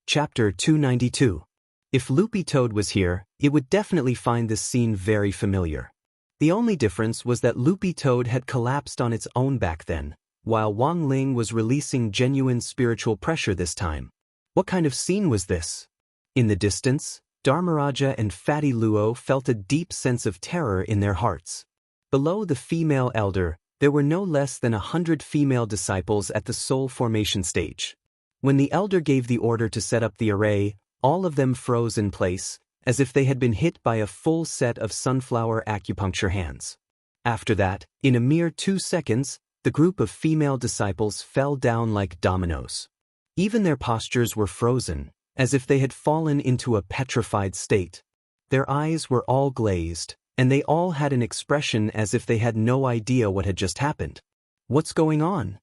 Chapter 292. If Loopy Toad was here, it would definitely find this scene very familiar. The only difference was that Loopy Toad had collapsed on its own back then, while Wang Ling was releasing genuine spiritual pressure this time. What kind of scene was this? In the distance, Dharmaraja and Fatty Luo felt a deep sense of terror in their hearts. Below the female elder, there were no less than 100 female disciples at the soul formation stage. When the elder gave the order to set up the array, all of them froze in place, as if they had been hit by a full set of sunflower acupuncture hands. After that, in a mere 2 seconds, the group of female disciples fell down like dominoes. Even their postures were frozen, as if they had fallen into a petrified state. Their eyes were all glazed, and they all had an expression as if they had no idea what had just happened. What's going on?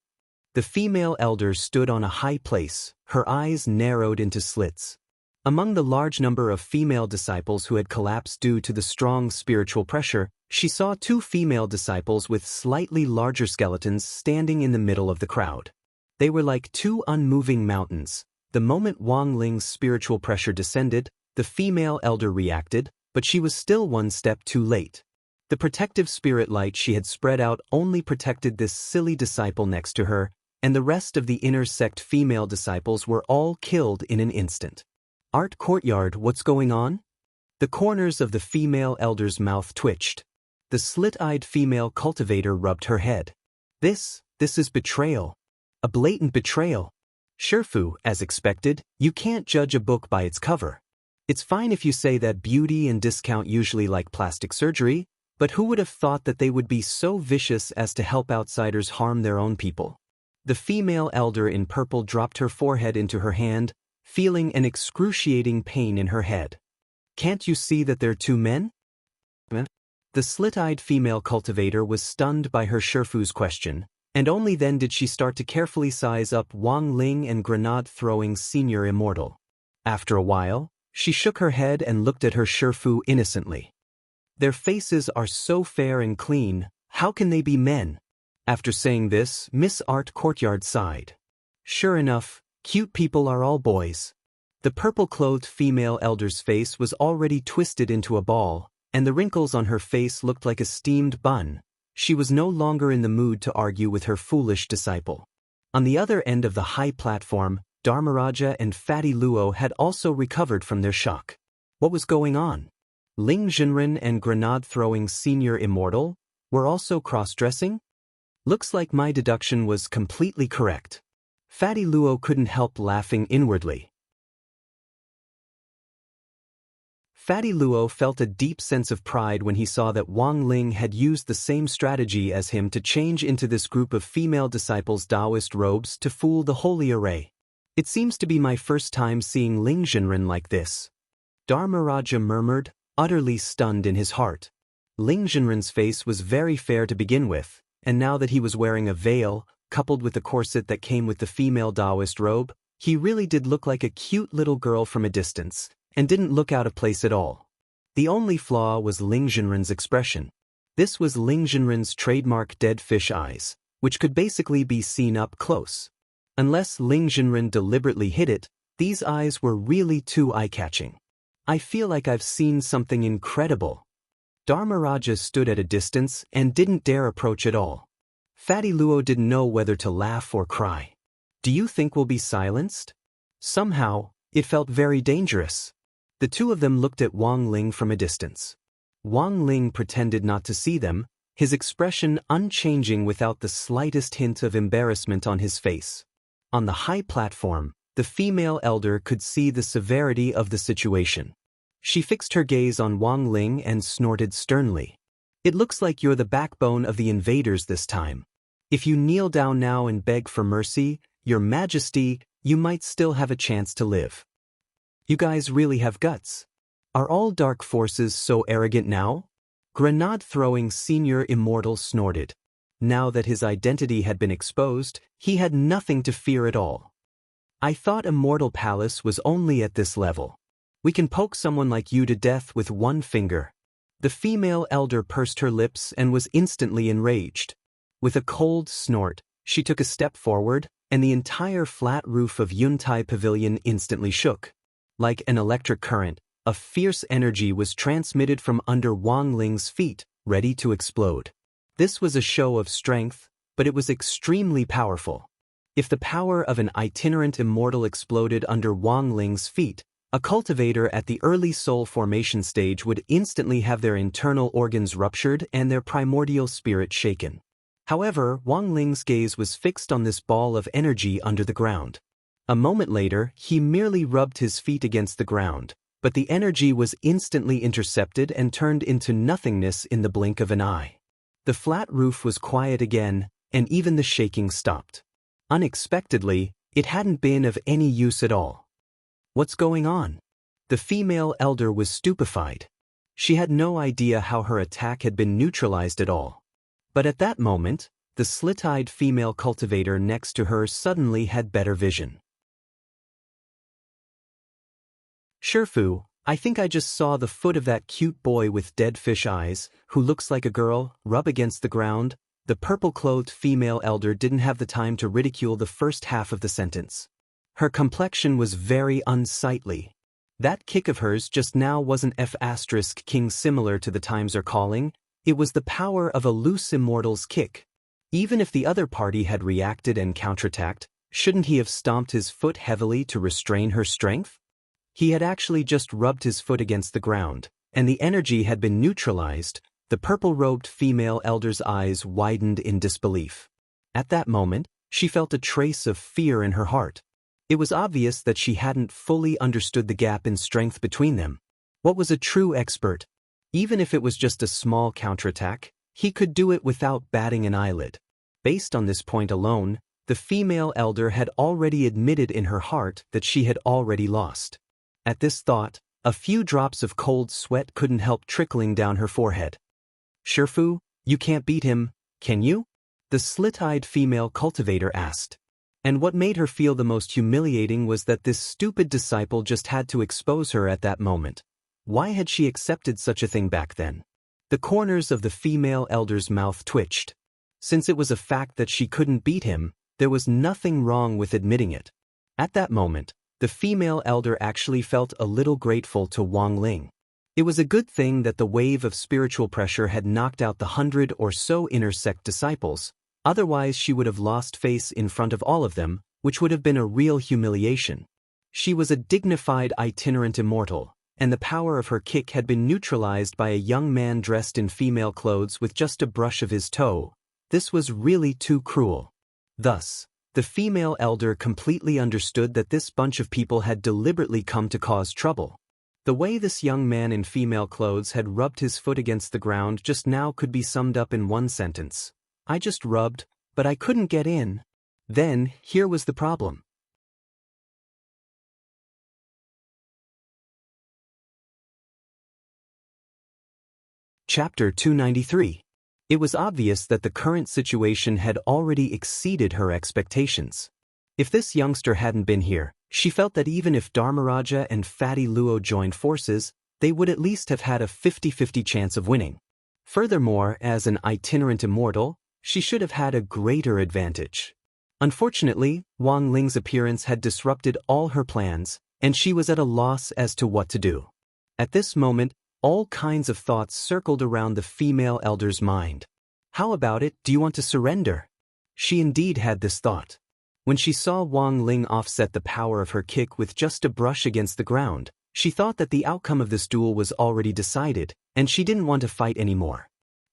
The female elder stood on a high place, her eyes narrowed into slits. Among the large number of female disciples who had collapsed due to the strong spiritual pressure, she saw 2 female disciples with slightly larger skeletons standing in the middle of the crowd. They were like 2 unmoving mountains. The moment Wang Ling's spiritual pressure descended, the female elder reacted, but she was still 1 step too late. The protective spirit light she had spread out only protected this silly disciple next to her, and the rest of the inner sect female disciples were all killed in an instant. Art courtyard, what's going on? The corners of the female elder's mouth twitched. The slit-eyed female cultivator rubbed her head. This is betrayal. A blatant betrayal. Shifu, as expected, you can't judge a book by its cover. It's fine if you say that beauty and discount usually like plastic surgery, but who would have thought that they would be so vicious as to help outsiders harm their own people? The female elder in purple dropped her forehead into her hand, feeling an excruciating pain in her head. "Can't you see that they're two men?" The slit-eyed female cultivator was stunned by her Shifu's question, and only then did she start to carefully size up Wang Ling and grenade-throwing senior immortal. After a while, she shook her head and looked at her Shifu innocently. "Their faces are so fair and clean, how can they be men?" After saying this, Miss Art Courtyard sighed. "Sure enough, cute people are all boys." The purple-clothed female elder's face was already twisted into a ball, and the wrinkles on her face looked like a steamed bun. She was no longer in the mood to argue with her foolish disciple. On the other end of the high platform, Dharmaraja and Fatty Luo had also recovered from their shock. What was going on? Ling Jinren and grenade-throwing senior immortal were also cross-dressing? Looks like my deduction was completely correct. Fatty Luo couldn't help laughing inwardly. Fatty Luo felt a deep sense of pride when he saw that Wang Ling had used the same strategy as him to change into this group of female disciples' Taoist robes to fool the holy array. "It seems to be my first time seeing Ling Jinren like this," Dharmaraja murmured, utterly stunned in his heart. Ling Jinren's face was very fair to begin with, and now that he was wearing a veil, coupled with the corset that came with the female Taoist robe, he really did look like a cute little girl from a distance, and didn't look out of place at all. The only flaw was Ling Jinren's expression. This was Ling Jinren's trademark dead fish eyes, which could basically be seen up close. Unless Ling Jinren deliberately hid it, these eyes were really too eye-catching. "I feel like I've seen something incredible." Dharmaraja stood at a distance and didn't dare approach at all. Fatty Luo didn't know whether to laugh or cry. "Do you think we'll be silenced?" Somehow, it felt very dangerous. The two of them looked at Wang Ling from a distance. Wang Ling pretended not to see them, his expression unchanging without the slightest hint of embarrassment on his face. On the high platform, the female elder could see the severity of the situation. She fixed her gaze on Wang Ling and snorted sternly. "It looks like you're the backbone of the invaders this time. If you kneel down now and beg for mercy, Your Majesty, you might still have a chance to live. You guys really have guts. Are all dark forces so arrogant now?" Grenade-throwing senior immortal snorted. Now that his identity had been exposed, he had nothing to fear at all. "I thought Immortal Palace was only at this level. We can poke someone like you to death with one finger." The female elder pursed her lips and was instantly enraged. With a cold snort, she took a step forward, and the entire flat roof of Yuntai Pavilion instantly shook. Like an electric current, a fierce energy was transmitted from under Wang Ling's feet, ready to explode. This was a show of strength, but it was extremely powerful. If the power of an itinerant immortal exploded under Wang Ling's feet, a cultivator at the early soul formation stage would instantly have their internal organs ruptured and their primordial spirit shaken. However, Wang Ling's gaze was fixed on this ball of energy under the ground. A moment later, he merely rubbed his feet against the ground, but the energy was instantly intercepted and turned into nothingness in the blink of an eye. The flat roof was quiet again, and even the shaking stopped. Unexpectedly, it hadn't been of any use at all. "What's going on?" The female elder was stupefied. She had no idea how her attack had been neutralized at all. But at that moment, the slit-eyed female cultivator next to her suddenly had better vision. "Shifu, I think I just saw the foot of that cute boy with dead fish eyes, who looks like a girl, rub against the ground." The purple-clothed female elder didn't have the time to ridicule the first half of the sentence. Her complexion was very unsightly. That kick of hers just now wasn't F***king similar to the times are calling, it was the power of a loose immortal's kick. Even if the other party had reacted and counterattacked, shouldn't he have stomped his foot heavily to restrain her strength? He had actually just rubbed his foot against the ground, and the energy had been neutralized. The purple-robed female elder's eyes widened in disbelief. At that moment, she felt a trace of fear in her heart. It was obvious that she hadn't fully understood the gap in strength between them. What was a true expert? Even if it was just a small counterattack, he could do it without batting an eyelid. Based on this point alone, The female elder had already admitted in her heart that she had already lost. At this thought, a few drops of cold sweat couldn't help trickling down her forehead. "Shifu, you can't beat him, can you?" the slit-eyed female cultivator asked. And what made her feel the most humiliating was that this stupid disciple just had to expose her at that moment. Why had she accepted such a thing back then? The corners of the female elder's mouth twitched. Since it was a fact that she couldn't beat him, there was nothing wrong with admitting it. At that moment, the female elder actually felt a little grateful to Wang Ling. It was a good thing that the wave of spiritual pressure had knocked out the 100 or so inner sect disciples, otherwise she would have lost face in front of all of them, which would have been a real humiliation. She was a dignified itinerant immortal, and the power of her kick had been neutralized by a young man dressed in female clothes with just a brush of his toe. This was really too cruel. Thus, the female elder completely understood that this bunch of people had deliberately come to cause trouble. The way this young man in female clothes had rubbed his foot against the ground just now could be summed up in one sentence. "I just rubbed, but I couldn't get in." Then, here was the problem. Chapter 293. It was obvious that the current situation had already exceeded her expectations. If this youngster hadn't been here, she felt that even if Dharmaraja and Fatty Luo joined forces, they would at least have had a 50-50 chance of winning. Furthermore, as an itinerant immortal, she should have had a greater advantage. Unfortunately, Wang Ling's appearance had disrupted all her plans, and she was at a loss as to what to do. At this moment, all kinds of thoughts circled around the female elder's mind. How about it, do you want to surrender? She indeed had this thought. When she saw Wang Ling offset the power of her kick with just a brush against the ground, she thought that the outcome of this duel was already decided, and she didn't want to fight anymore.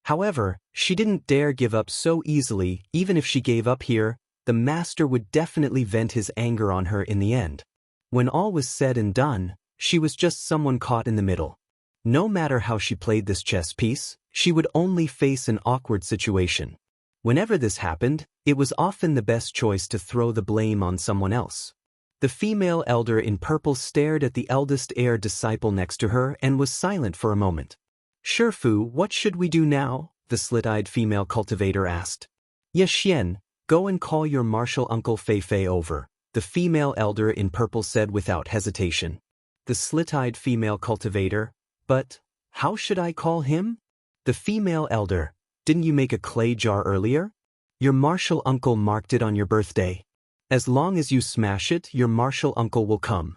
However, she didn't dare give up so easily. Even if she gave up here, the master would definitely vent his anger on her in the end. When all was said and done, she was just someone caught in the middle. No matter how she played this chess piece, she would only face an awkward situation. Whenever this happened, it was often the best choice to throw the blame on someone else. The female elder in purple stared at the eldest heir disciple next to her and was silent for a moment. "Shifu, what should we do now?" the slit-eyed female cultivator asked. "Yes, Xian, go and call your martial uncle Fei Fei over," the female elder in purple said without hesitation. The slit-eyed female cultivator, "But how should I call him?" The female elder, "Didn't you make a clay jar earlier? Your martial uncle marked it on your birthday. As long as you smash it, your martial uncle will come."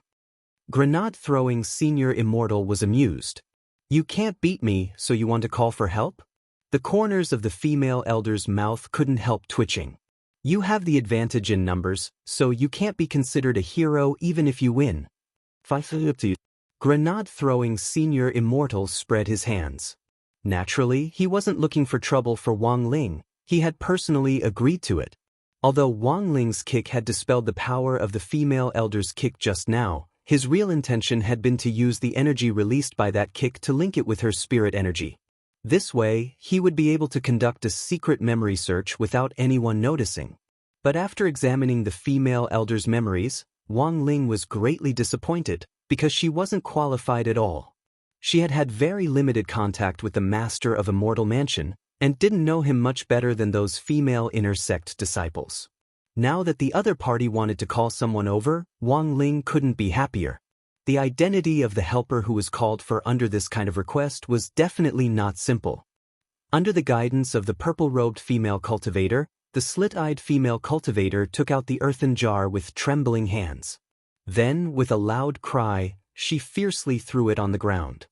Grenade-throwing senior immortal was amused. "You can't beat me, so you want to call for help?" The corners of the female elder's mouth couldn't help twitching. "You have the advantage in numbers, so you can't be considered a hero even if you win." Grenade-throwing senior immortal spread his hands. Naturally, he wasn't looking for trouble for Wang Ling. He had personally agreed to it. Although Wang Ling's kick had dispelled the power of the female elder's kick just now, his real intention had been to use the energy released by that kick to link it with her spirit energy. This way, he would be able to conduct a secret memory search without anyone noticing. But after examining the female elder's memories, Wang Ling was greatly disappointed, because she wasn't qualified at all. She had had very limited contact with the master of Immortal Mansion, and didn't know him much better than those female inner sect disciples. Now that the other party wanted to call someone over, Wang Ling couldn't be happier. The identity of the helper who was called for under this kind of request was definitely not simple. Under the guidance of the purple-robed female cultivator, the slit-eyed female cultivator took out the earthen jar with trembling hands. Then, with a loud cry, she fiercely threw it on the ground.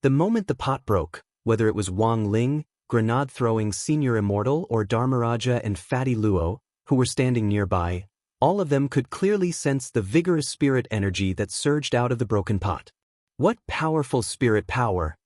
The moment the pot broke, whether it was Wang Ling, grenade-throwing senior immortal, or Dharmaraja and Fatty Luo, who were standing nearby, all of them could clearly sense the vigorous spirit energy that surged out of the broken pot. What powerful spirit power!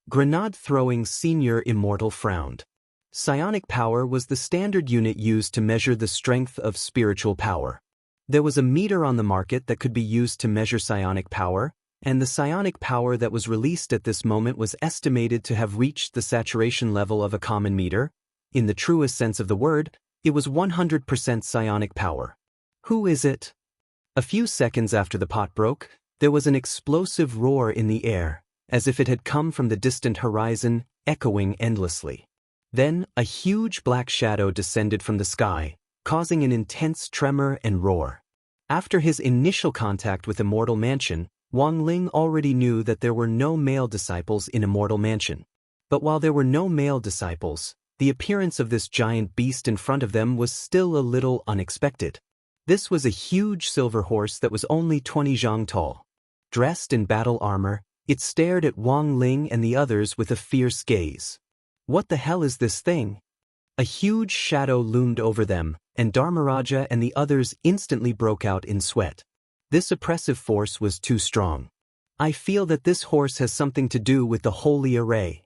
Grenade-throwing senior immortal frowned. Psionic power was the standard unit used to measure the strength of spiritual power. There was a meter on the market that could be used to measure psionic power, and the psionic power that was released at this moment was estimated to have reached the saturation level of a common meter. in the truest sense of the word, it was 100% psionic power. Who is it? A few seconds after the pot broke, there was an explosive roar in the air, as if it had come from the distant horizon, echoing endlessly. Then, a huge black shadow descended from the sky, causing an intense tremor and roar. After his initial contact with Immortal Mansion, Wang Ling already knew that there were no male disciples in Immortal Mansion. But while there were no male disciples, the appearance of this giant beast in front of them was still a little unexpected. This was a huge silver horse that was only 20 zhang tall. Dressed in battle armor, it stared at Wang Ling and the others with a fierce gaze. What the hell is this thing? A huge shadow loomed over them, and Dharmaraja and the others instantly broke out in sweat. This oppressive force was too strong. I feel that this horse has something to do with the holy array.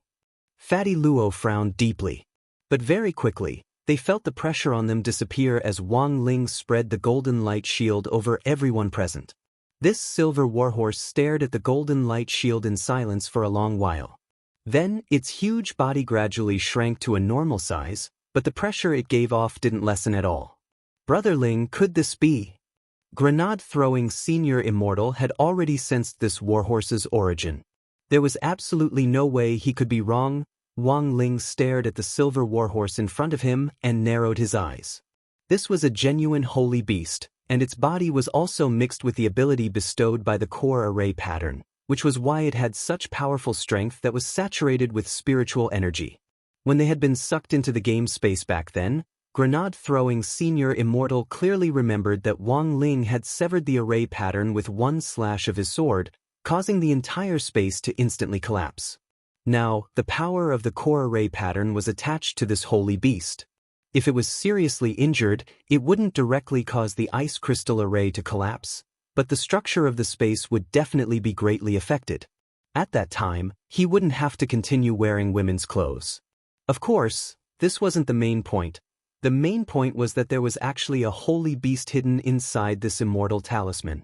Fatty Luo frowned deeply. But very quickly, they felt the pressure on them disappear as Wang Ling spread the golden light shield over everyone present. This silver warhorse stared at the golden light shield in silence for a long while. Then, its huge body gradually shrank to a normal size, but the pressure it gave off didn't lessen at all. Brother Ling, could this be? Grenade-throwing Senior Immortal had already sensed this warhorse's origin. There was absolutely no way he could be wrong. Wang Ling stared at the silver warhorse in front of him and narrowed his eyes. This was a genuine holy beast, and its body was also mixed with the ability bestowed by the core array pattern, which was why it had such powerful strength that was saturated with spiritual energy. When they had been sucked into the game space back then, Grenade-throwing Senior Immortal clearly remembered that Wang Ling had severed the array pattern with one slash of his sword, causing the entire space to instantly collapse. Now, the power of the core array pattern was attached to this holy beast. If it was seriously injured, it wouldn't directly cause the ice crystal array to collapse, but the structure of the space would definitely be greatly affected. At that time, he wouldn't have to continue wearing women's clothes. Of course, this wasn't the main point. The main point was that there was actually a holy beast hidden inside this immortal talisman.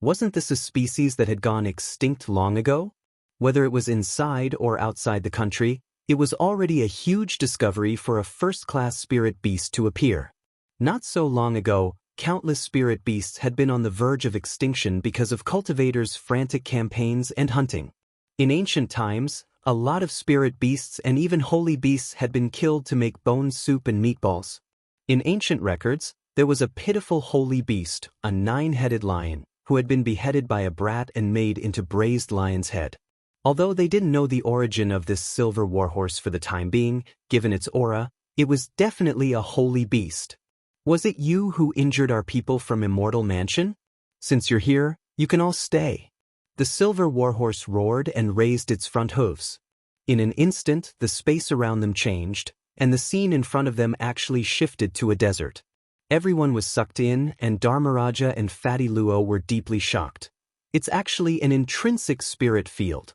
Wasn't this a species that had gone extinct long ago? Whether it was inside or outside the country, it was already a huge discovery for a first-class spirit beast to appear. Not so long ago, countless spirit beasts had been on the verge of extinction because of cultivators' frantic campaigns and hunting. In ancient times, a lot of spirit beasts and even holy beasts had been killed to make bone soup and meatballs. In ancient records, there was a pitiful holy beast, a 9-headed lion, who had been beheaded by a brat and made into braised lion's head. Although they didn't know the origin of this silver warhorse for the time being, given its aura, it was definitely a holy beast. Was it you who injured our people from Immortal Mansion? Since you're here, you can all stay. The silver warhorse roared and raised its front hooves. In an instant, the space around them changed, and the scene in front of them actually shifted to a desert. Everyone was sucked in, and Dharmaraja and Fatty Luo were deeply shocked. It's actually an intrinsic spirit field.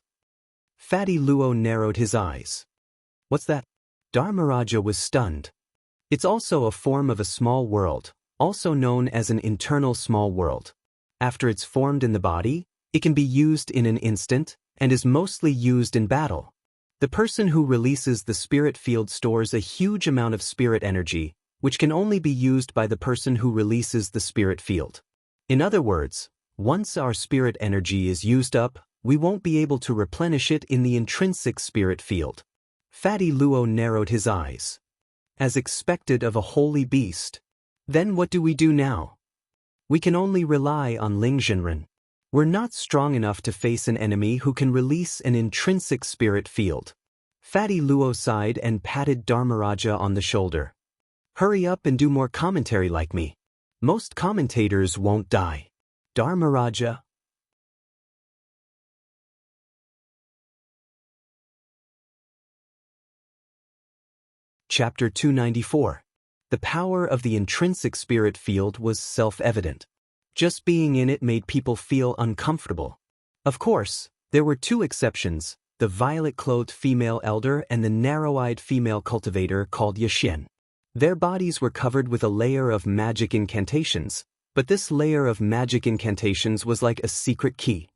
Fatty Luo narrowed his eyes. What's that? Dharmaraja was stunned. It's also a form of a small world, also known as an internal small world. After it's formed in the body, it can be used in an instant, and is mostly used in battle. The person who releases the spirit field stores a huge amount of spirit energy, which can only be used by the person who releases the spirit field. In other words, once our spirit energy is used up, we won't be able to replenish it in the intrinsic spirit field. Fatty Luo narrowed his eyes. As expected of a holy beast. Then what do we do now? We can only rely on Ling Jinren. We're not strong enough to face an enemy who can release an intrinsic spirit field. Fatty Luo sighed and patted Dharmaraja on the shoulder. Hurry up and do more commentary like me. Most commentators won't die. Dharmaraja. Chapter 294. The power of the intrinsic spirit field was self-evident. Just being in it made people feel uncomfortable. Of course, there were two exceptions, the violet-clothed female elder and the narrow-eyed female cultivator called Yashin. Their bodies were covered with a layer of magic incantations, but this layer of magic incantations was like a secret key.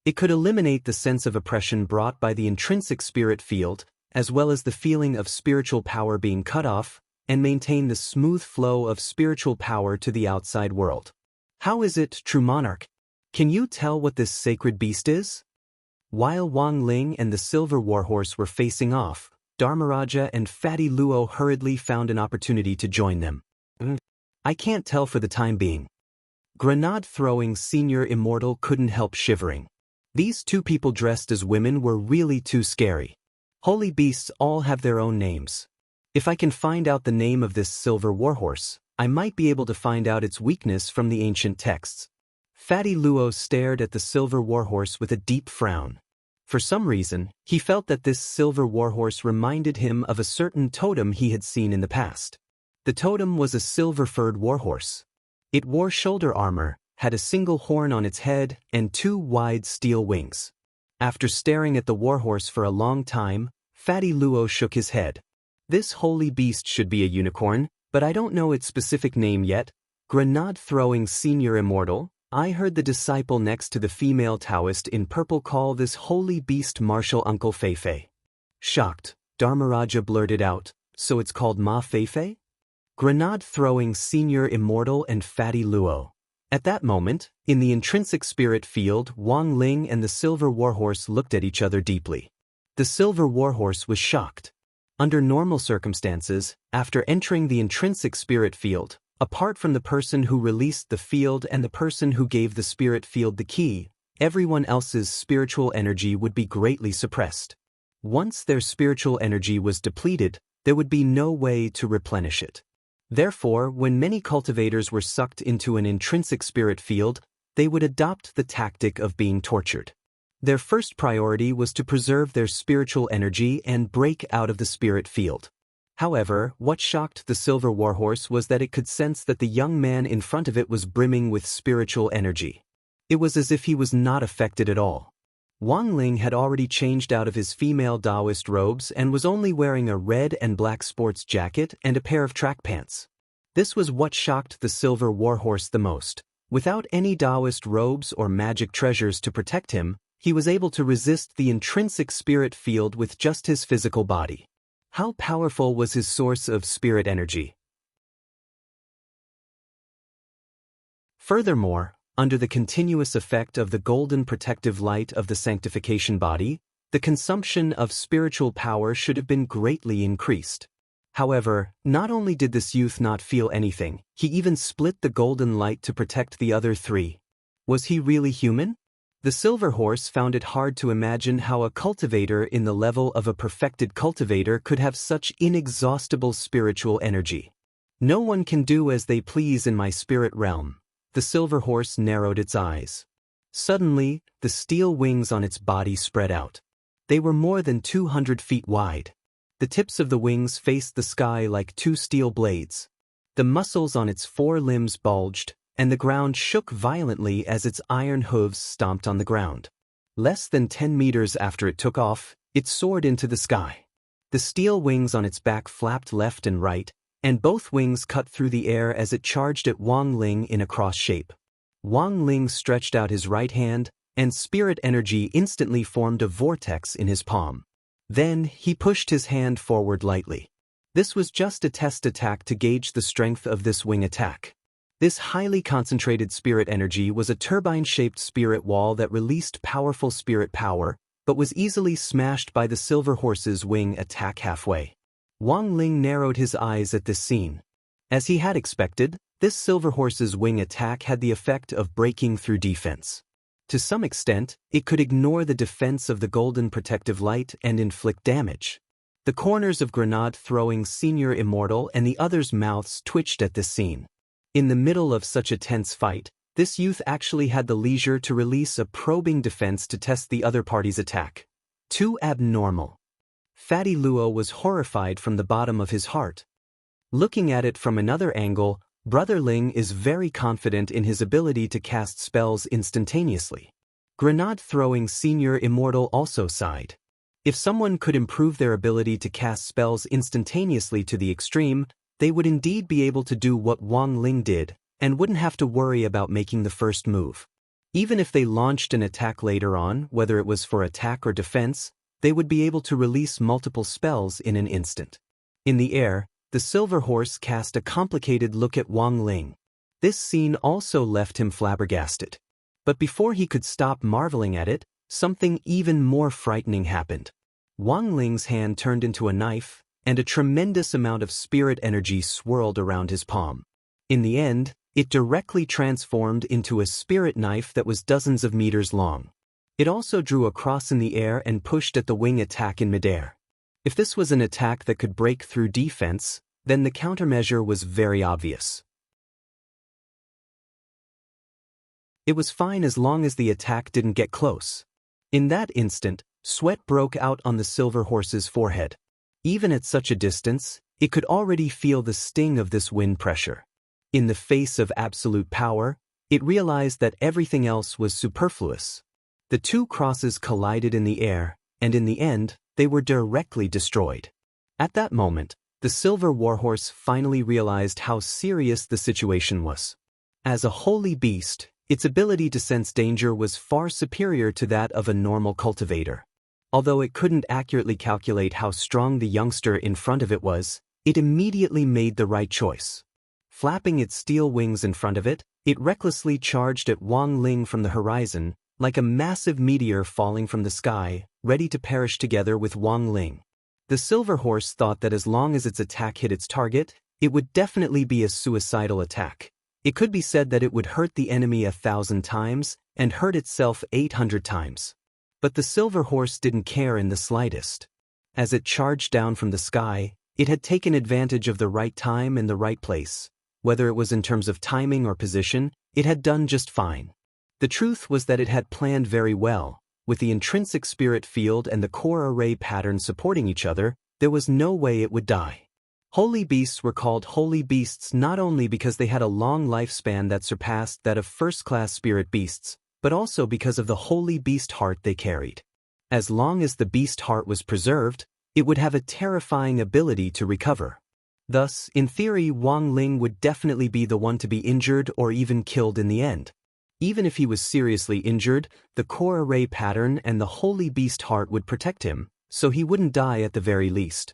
It could eliminate the sense of oppression brought by the intrinsic spirit field, as well as the feeling of spiritual power being cut off, and maintain the smooth flow of spiritual power to the outside world. How is it, true monarch? Can you tell what this sacred beast is? While Wang Ling and the silver warhorse were facing off, Dharmaraja and Fatty Luo hurriedly found an opportunity to join them. I can't tell for the time being. Grenade-throwing Senior Immortal couldn't help shivering. These two people dressed as women were really too scary. Holy beasts all have their own names. If I can find out the name of this silver warhorse, I might be able to find out its weakness from the ancient texts. Fatty Luo stared at the silver warhorse with a deep frown. For some reason, he felt that this silver warhorse reminded him of a certain totem he had seen in the past. The totem was a silver-furred warhorse. It wore shoulder armor, had a single horn on its head, and 2 wide steel wings. After staring at the warhorse for a long time, Fatty Luo shook his head. This holy beast should be a unicorn, but I don't know its specific name yet. Grenade-throwing Senior Immortal, I heard the disciple next to the female Taoist in purple call this holy beast Martial Uncle Feifei. Shocked, Dharmaraja blurted out, so it's called Ma Feifei? Grenade-throwing Senior Immortal and Fatty Luo. At that moment, in the intrinsic spirit field, Wang Ling and the silver warhorse looked at each other deeply. The silver warhorse was shocked. Under normal circumstances, after entering the intrinsic spirit field, apart from the person who released the field and the person who gave the spirit field the key, everyone else's spiritual energy would be greatly suppressed. Once their spiritual energy was depleted, there would be no way to replenish it. Therefore, when many cultivators were sucked into an intrinsic spirit field, they would adopt the tactic of being tortured. Their first priority was to preserve their spiritual energy and break out of the spirit field. However, what shocked the silver warhorse was that it could sense that the young man in front of it was brimming with spiritual energy. It was as if he was not affected at all. Wang Ling had already changed out of his female Taoist robes and was only wearing a red and black sports jacket and a pair of track pants. This was what shocked the silver warhorse the most. Without any Taoist robes or magic treasures to protect him, he was able to resist the intrinsic spirit field with just his physical body. How powerful was his source of spirit energy? Furthermore, under the continuous effect of the golden protective light of the sanctification body, the consumption of spiritual power should have been greatly increased. However, not only did this youth not feel anything, he even split the golden light to protect the other 3. Was he really human? The silver horse found it hard to imagine how a cultivator in the level of a perfected cultivator could have such inexhaustible spiritual energy. No one can do as they please in my spirit realm. The silver horse narrowed its eyes. Suddenly, the steel wings on its body spread out. They were more than 200 feet wide. The tips of the wings faced the sky like 2 steel blades. The muscles on its 4 limbs bulged, and the ground shook violently as its iron hooves stomped on the ground. Less than 10 meters after it took off, it soared into the sky. The steel wings on its back flapped left and right, and both wings cut through the air as it charged at Wang Ling in a cross shape. Wang Ling stretched out his right hand, and spirit energy instantly formed a vortex in his palm. Then, he pushed his hand forward lightly. This was just a test attack to gauge the strength of this wing attack. This highly concentrated spirit energy was a turbine-shaped spirit wall that released powerful spirit power, but was easily smashed by the silver horse's wing attack halfway. Wang Ling narrowed his eyes at this scene. As he had expected, this silver horse's wing attack had the effect of breaking through defense. To some extent, it could ignore the defense of the golden protective light and inflict damage. The corners of Grenade-throwing Senior Immortal and the others' mouths twitched at this scene. In the middle of such a tense fight, this youth actually had the leisure to release a probing defense to test the other party's attack. Too abnormal. Fatty Luo was horrified from the bottom of his heart. Looking at it from another angle, Brother Ling is very confident in his ability to cast spells instantaneously. Grenade-throwing Senior Immortal also sighed. If someone could improve their ability to cast spells instantaneously to the extreme, they would indeed be able to do what Wang Ling did, and wouldn't have to worry about making the first move. Even if they launched an attack later on, whether it was for attack or defense, they would be able to release multiple spells in an instant. In the air, the silver horse cast a complicated look at Wang Ling. This scene also left him flabbergasted. But before he could stop marveling at it, something even more frightening happened. Wang Ling's hand turned into a knife, and a tremendous amount of spirit energy swirled around his palm. In the end, it directly transformed into a spirit knife that was dozens of meters long. It also drew a cross in the air and pushed at the wing attack in midair. If this was an attack that could break through defense, then the countermeasure was very obvious. It was fine as long as the attack didn't get close. In that instant, sweat broke out on the silver horse's forehead. Even at such a distance, it could already feel the sting of this wind pressure. In the face of absolute power, it realized that everything else was superfluous. The two crosses collided in the air, and in the end, they were directly destroyed. At that moment, the silver warhorse finally realized how serious the situation was. As a holy beast, its ability to sense danger was far superior to that of a normal cultivator. Although it couldn't accurately calculate how strong the youngster in front of it was, it immediately made the right choice. Flapping its steel wings in front of it, it recklessly charged at Wang Ling from the horizon, like a massive meteor falling from the sky, ready to perish together with Wang Ling. The silver horse thought that as long as its attack hit its target, it would definitely be a suicidal attack. It could be said that it would hurt the enemy 1,000 times and hurt itself 800 times. But the silver horse didn't care in the slightest. As it charged down from the sky, it had taken advantage of the right time and the right place. Whether it was in terms of timing or position, it had done just fine. The truth was that it had planned very well. With the intrinsic spirit field and the core array pattern supporting each other, there was no way it would die. Holy beasts were called holy beasts not only because they had a long lifespan that surpassed that of first-class spirit beasts, but also because of the holy beast heart they carried. As long as the beast heart was preserved, it would have a terrifying ability to recover. Thus, in theory, Wang Ling would definitely be the one to be injured or even killed in the end. Even if he was seriously injured, the core array pattern and the holy beast heart would protect him, so he wouldn't die at the very least.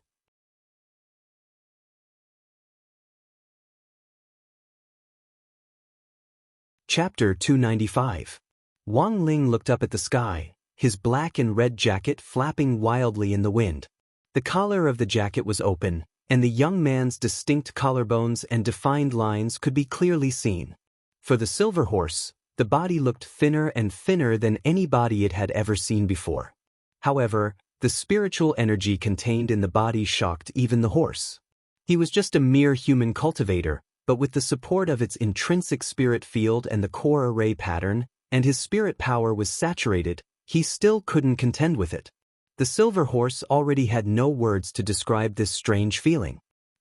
Chapter 295. Wang Ling looked up at the sky, his black and red jacket flapping wildly in the wind. The collar of the jacket was open, and the young man's distinct collarbones and defined lines could be clearly seen. For the silver horse, the body looked thinner and thinner than any body it had ever seen before. However, the spiritual energy contained in the body shocked even the horse. He was just a mere human cultivator, but with the support of its intrinsic spirit field and the core array pattern, and his spirit power was saturated, he still couldn't contend with it. The silver horse already had no words to describe this strange feeling.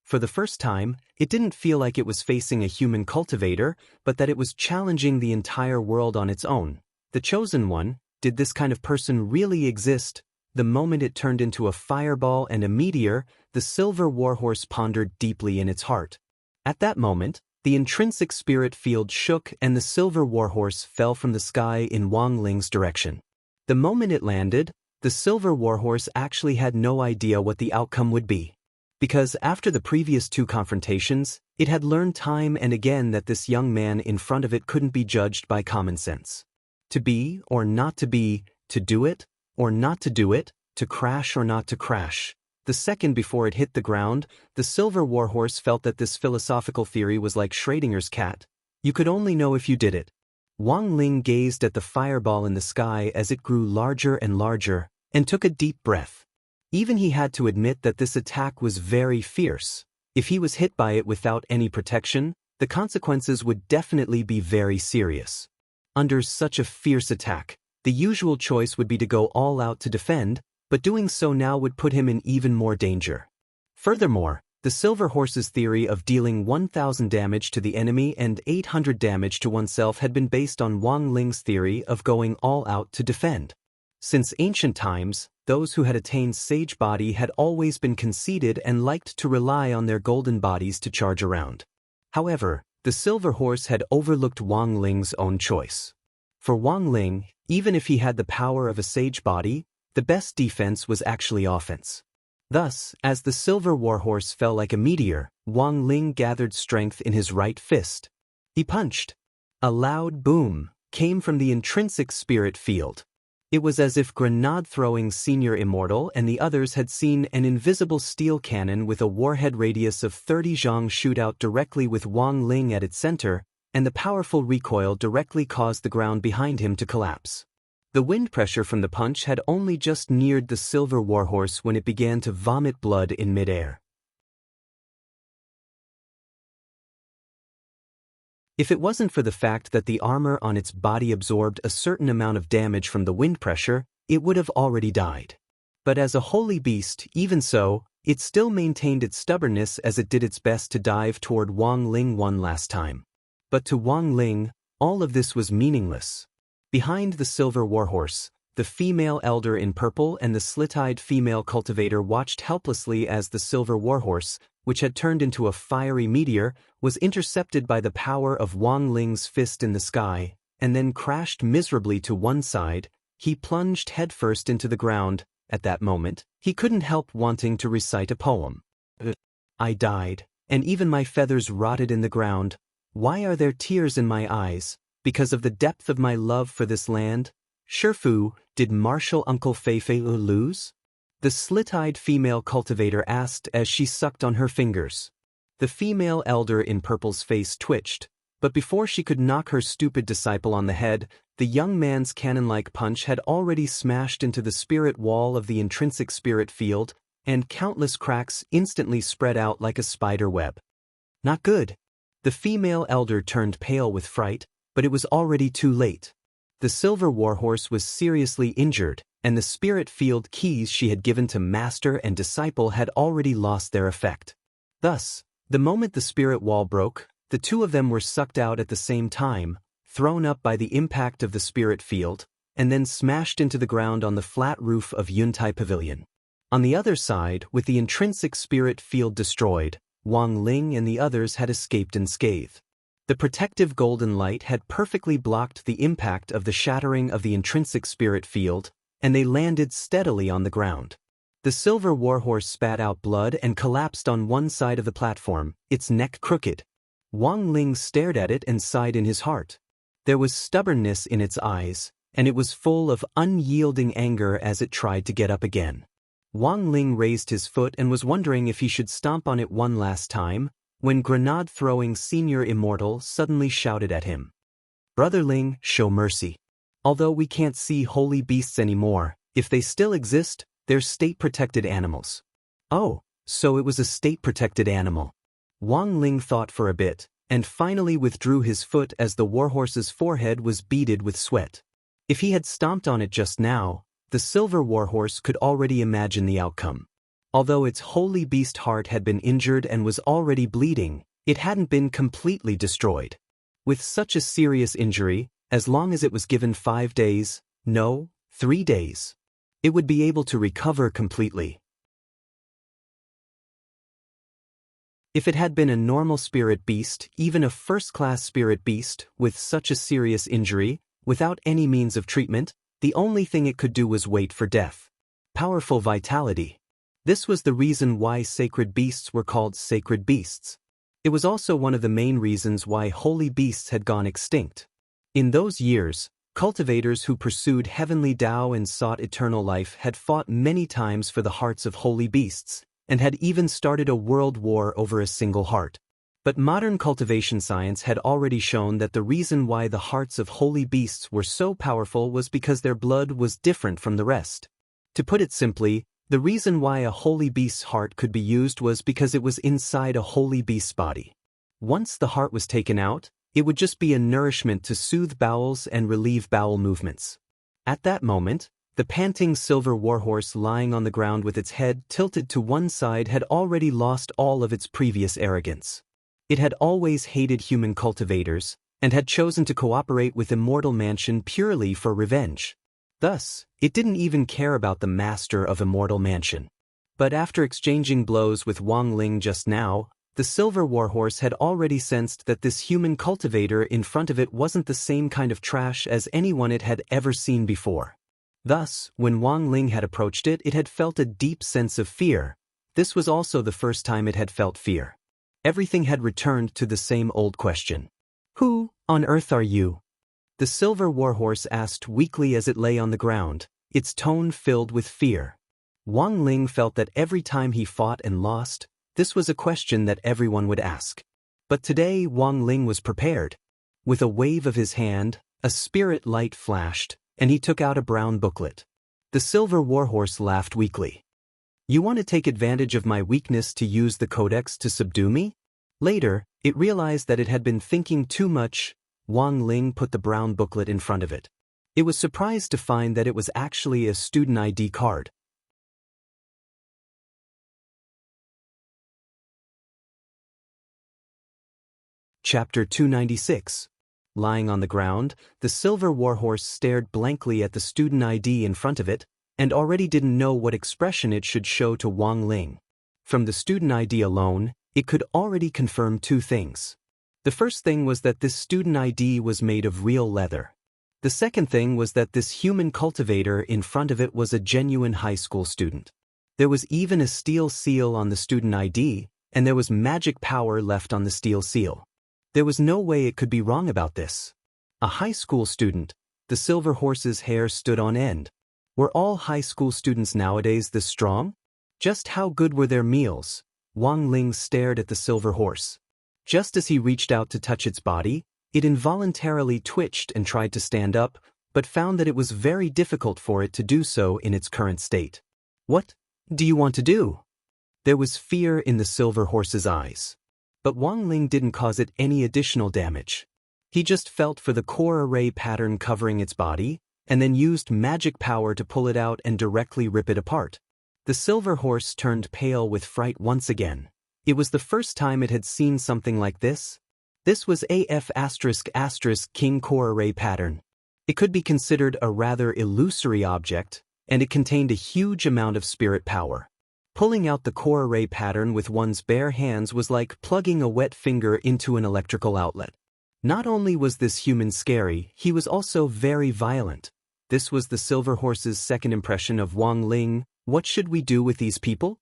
For the first time, it didn't feel like it was facing a human cultivator, but that it was challenging the entire world on its own. The chosen one, did this kind of person really exist? The moment it turned into a fireball and a meteor, the silver warhorse pondered deeply in its heart. At that moment, the intrinsic spirit field shook and the silver warhorse fell from the sky in Wang Ling's direction. The moment it landed, the silver warhorse actually had no idea what the outcome would be. Because after the previous two confrontations, it had learned time and again that this young man in front of it couldn't be judged by common sense. To be or not to be, to do it or not to do it, to crash or not to crash. The second before it hit the ground, the silver warhorse felt that this philosophical theory was like Schrödinger's cat. You could only know if you did it. Wang Ling gazed at the fireball in the sky as it grew larger and larger, and took a deep breath. Even he had to admit that this attack was very fierce. If he was hit by it without any protection, the consequences would definitely be very serious. Under such a fierce attack, the usual choice would be to go all out to defend, but doing so now would put him in even more danger. Furthermore, the silver horse's theory of dealing 1,000 damage to the enemy and 800 damage to oneself had been based on Wang Ling's theory of going all out to defend. Since ancient times, those who had attained sage body had always been conceited and liked to rely on their golden bodies to charge around. However, the silver horse had overlooked Wang Ling's own choice. For Wang Ling, even if he had the power of a sage body, The best defense was actually offense. Thus, as the silver warhorse fell like a meteor, Wang Ling gathered strength in his right fist. He punched. A loud boom came from the intrinsic spirit field. It was as if grenade-throwing Senior Immortal and the others had seen an invisible steel cannon with a warhead radius of 30 zhang shoot out directly with Wang Ling at its center, and the powerful recoil directly caused the ground behind him to collapse. The wind pressure from the punch had only just neared the silver warhorse when it began to vomit blood in midair. If it wasn't for the fact that the armor on its body absorbed a certain amount of damage from the wind pressure, it would have already died. But as a holy beast, even so, it still maintained its stubbornness as it did its best to dive toward Wang Ling one last time. But to Wang Ling, all of this was meaningless. Behind the silver warhorse, the female elder in purple and the slit-eyed female cultivator watched helplessly as the silver warhorse, which had turned into a fiery meteor, was intercepted by the power of Wang Ling's fist in the sky, and then crashed miserably to one side. He plunged headfirst into the ground. At that moment, he couldn't help wanting to recite a poem. I died, and even my feathers rotted in the ground. Why are there tears in my eyes? Because of the depth of my love for this land? Shifu, did Martial Uncle Feifei lose? The slit-eyed female cultivator asked as she sucked on her fingers. The female elder in purple's face twitched, but before she could knock her stupid disciple on the head, the young man's cannon-like punch had already smashed into the spirit wall of the intrinsic spirit field, and countless cracks instantly spread out like a spider web. Not good. The female elder turned pale with fright, but it was already too late. The silver warhorse was seriously injured, and the spirit field keys she had given to master and disciple had already lost their effect. Thus, the moment the spirit wall broke, the two of them were sucked out at the same time, thrown up by the impact of the spirit field, and then smashed into the ground on the flat roof of Yuntai Pavilion. On the other side, with the intrinsic spirit field destroyed, Wang Ling and the others had escaped unscathed. The protective golden light had perfectly blocked the impact of the shattering of the intrinsic spirit field, and they landed steadily on the ground. The silver warhorse spat out blood and collapsed on one side of the platform, its neck crooked. Wang Ling stared at it and sighed in his heart. There was stubbornness in its eyes, and it was full of unyielding anger as it tried to get up again. Wang Ling raised his foot and was wondering if he should stomp on it one last time, when grenade-throwing Senior Immortal suddenly shouted at him. Brother Ling, show mercy. Although we can't see holy beasts anymore, if they still exist, they're state-protected animals. Oh, so it was a state-protected animal. Wang Ling thought for a bit, and finally withdrew his foot as the warhorse's forehead was beaded with sweat. If he had stomped on it just now, the silver warhorse could already imagine the outcome. Although its holy beast heart had been injured and was already bleeding, it hadn't been completely destroyed. With such a serious injury, as long as it was given 5 days, no, 3 days, it would be able to recover completely. If it had been a normal spirit beast, even a first-class spirit beast, with such a serious injury, without any means of treatment, the only thing it could do was wait for death. Powerful vitality. This was the reason why sacred beasts were called sacred beasts. It was also one of the main reasons why holy beasts had gone extinct. In those years, cultivators who pursued heavenly Tao and sought eternal life had fought many times for the hearts of holy beasts, and had even started a world war over a single heart. But modern cultivation science had already shown that the reason why the hearts of holy beasts were so powerful was because their blood was different from the rest. To put it simply, the reason why a holy beast's heart could be used was because it was inside a holy beast's body. Once the heart was taken out, it would just be a nourishment to soothe bowels and relieve bowel movements. At that moment, the panting silver warhorse lying on the ground with its head tilted to one side had already lost all of its previous arrogance. It had always hated human cultivators, and had chosen to cooperate with Immortal Mansion purely for revenge. Thus, it didn't even care about the master of Immortal Mansion. But after exchanging blows with Wang Ling just now, the silver warhorse had already sensed that this human cultivator in front of it wasn't the same kind of trash as anyone it had ever seen before. Thus, when Wang Ling had approached it, it had felt a deep sense of fear. This was also the first time it had felt fear. Everything had returned to the same old question. Who on earth are you? The silver warhorse asked weakly as it lay on the ground, its tone filled with fear. Wang Ling felt that every time he fought and lost, this was a question that everyone would ask. But today Wang Ling was prepared. With a wave of his hand, a spirit light flashed, and he took out a brown booklet. The silver warhorse laughed weakly. You want to take advantage of my weakness to use the codex to subdue me? Later, it realized that it had been thinking too much. Wang Ling put the brown booklet in front of it. It was surprised to find that it was actually a student ID card. Chapter 296. Lying on the ground, the silver warhorse stared blankly at the student ID in front of it, and already didn't know what expression it should show to Wang Ling. From the student ID alone, it could already confirm two things. The first thing was that this student ID was made of real leather. The second thing was that this human cultivator in front of it was a genuine high school student. There was even a steel seal on the student ID, and there was magic power left on the steel seal. There was no way it could be wrong about this. A high school student. The silver horse's hair stood on end. Were all high school students nowadays this strong? Just how good were their meals? Wang Ling stared at the silver horse. Just as he reached out to touch its body, it involuntarily twitched and tried to stand up, but found that it was very difficult for it to do so in its current state. What do you want to do? There was fear in the silver horse's eyes. But Wang Ling didn't cause it any additional damage. He just felt for the core array pattern covering its body, and then used magic power to pull it out and directly rip it apart. The silver horse turned pale with fright once again. It was the first time it had seen something like this. This was AF*** King core array pattern. It could be considered a rather illusory object, and it contained a huge amount of spirit power. Pulling out the core array pattern with one's bare hands was like plugging a wet finger into an electrical outlet. Not only was this human scary, he was also very violent. This was the silver horse's second impression of Wang Ling. What should we do with these people?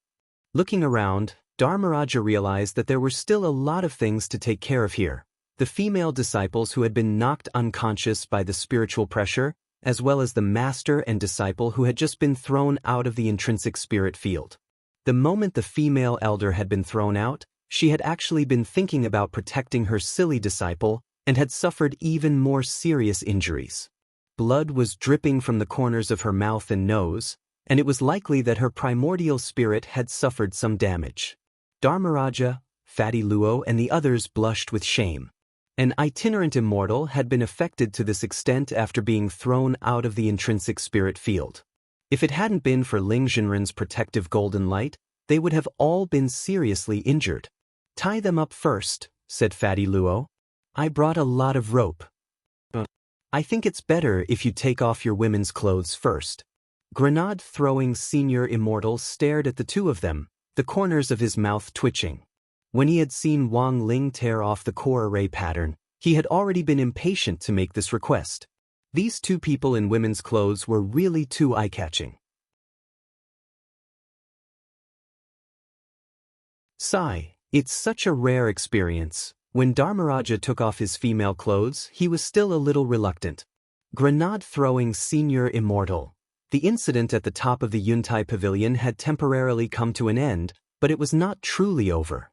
Looking around, Dharmaraja realized that there were still a lot of things to take care of here. The female disciples who had been knocked unconscious by the spiritual pressure, as well as the master and disciple who had just been thrown out of the intrinsic spirit field. The moment the female elder had been thrown out, she had actually been thinking about protecting her silly disciple and had suffered even more serious injuries. Blood was dripping from the corners of her mouth and nose, and it was likely that her primordial spirit had suffered some damage. Dharmaraja, Fatty Luo, and the others blushed with shame. An itinerant immortal had been affected to this extent after being thrown out of the intrinsic spirit field. If it hadn't been for Ling Jinren's protective golden light, they would have all been seriously injured. Tie them up first, said Fatty Luo. I brought a lot of rope. I think it's better if you take off your women's clothes first. Grenade-throwing senior immortal stared at the two of them, the corners of his mouth twitching. When he had seen Wang Ling tear off the core array pattern, he had already been impatient to make this request. These two people in women's clothes were really too eye-catching. Sigh, it's such a rare experience. When Dharmaraja took off his female clothes, he was still a little reluctant. Grenade-throwing senior immortal. The incident at the top of the Yuntai Pavilion had temporarily come to an end, but it was not truly over.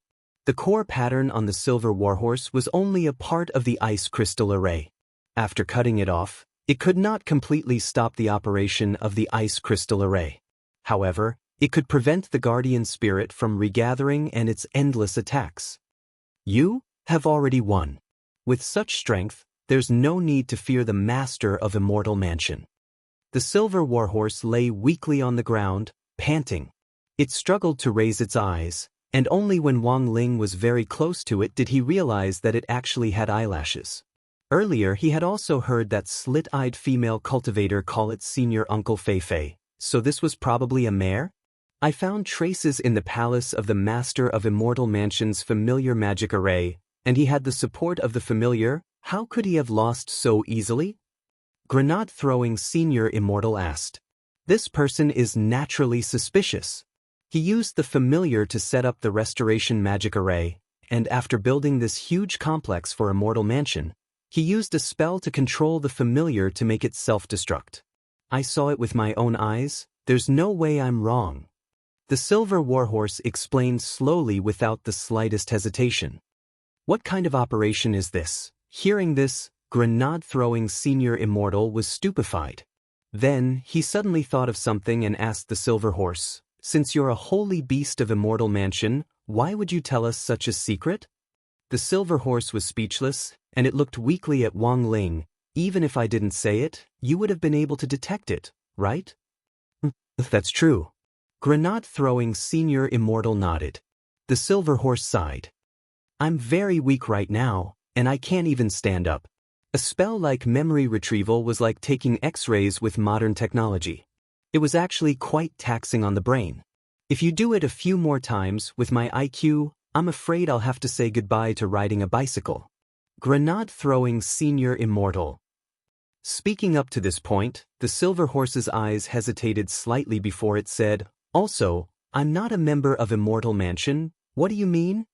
The core pattern on the silver warhorse was only a part of the ice crystal array. After cutting it off, it could not completely stop the operation of the ice crystal array. However, it could prevent the guardian spirit from regathering and its endless attacks. You have already won. With such strength, there's no need to fear the master of Immortal Mansion. The silver warhorse lay weakly on the ground, panting. It struggled to raise its eyes, and only when Wang Ling was very close to it did he realize that it actually had eyelashes. Earlier he had also heard that slit-eyed female cultivator call it Senior Uncle Fei Fei, so this was probably a mare? I found traces in the palace of the master of Immortal Mansion's familiar magic array, and he had the support of the familiar. How could he have lost so easily? Grenade-throwing Senior Immortal asked. This person is naturally suspicious. He used the familiar to set up the restoration magic array, and after building this huge complex for Immortal Mansion, he used a spell to control the familiar to make it self-destruct. I saw it with my own eyes, there's no way I'm wrong. The Silver Warhorse explained slowly without the slightest hesitation. What kind of operation is this? Hearing this, Grenade-throwing Senior Immortal was stupefied. Then, he suddenly thought of something and asked the Silver Horse, "Since you're a holy beast of Immortal Mansion, why would you tell us such a secret?" The Silver Horse was speechless, and it looked weakly at Wang Ling. "Even if I didn't say it, you would have been able to detect it, right?" "That's true." Grenade-throwing Senior Immortal nodded. The Silver Horse sighed. "I'm very weak right now, and I can't even stand up. A spell like memory retrieval was like taking X-rays with modern technology. It was actually quite taxing on the brain. If you do it a few more times with my IQ, I'm afraid I'll have to say goodbye to riding a bicycle." Grenade-throwing Senior Immortal. Speaking up to this point, the Silver Horse's eyes hesitated slightly before it said, "Also, I'm not a member of Immortal Mansion. What do you mean?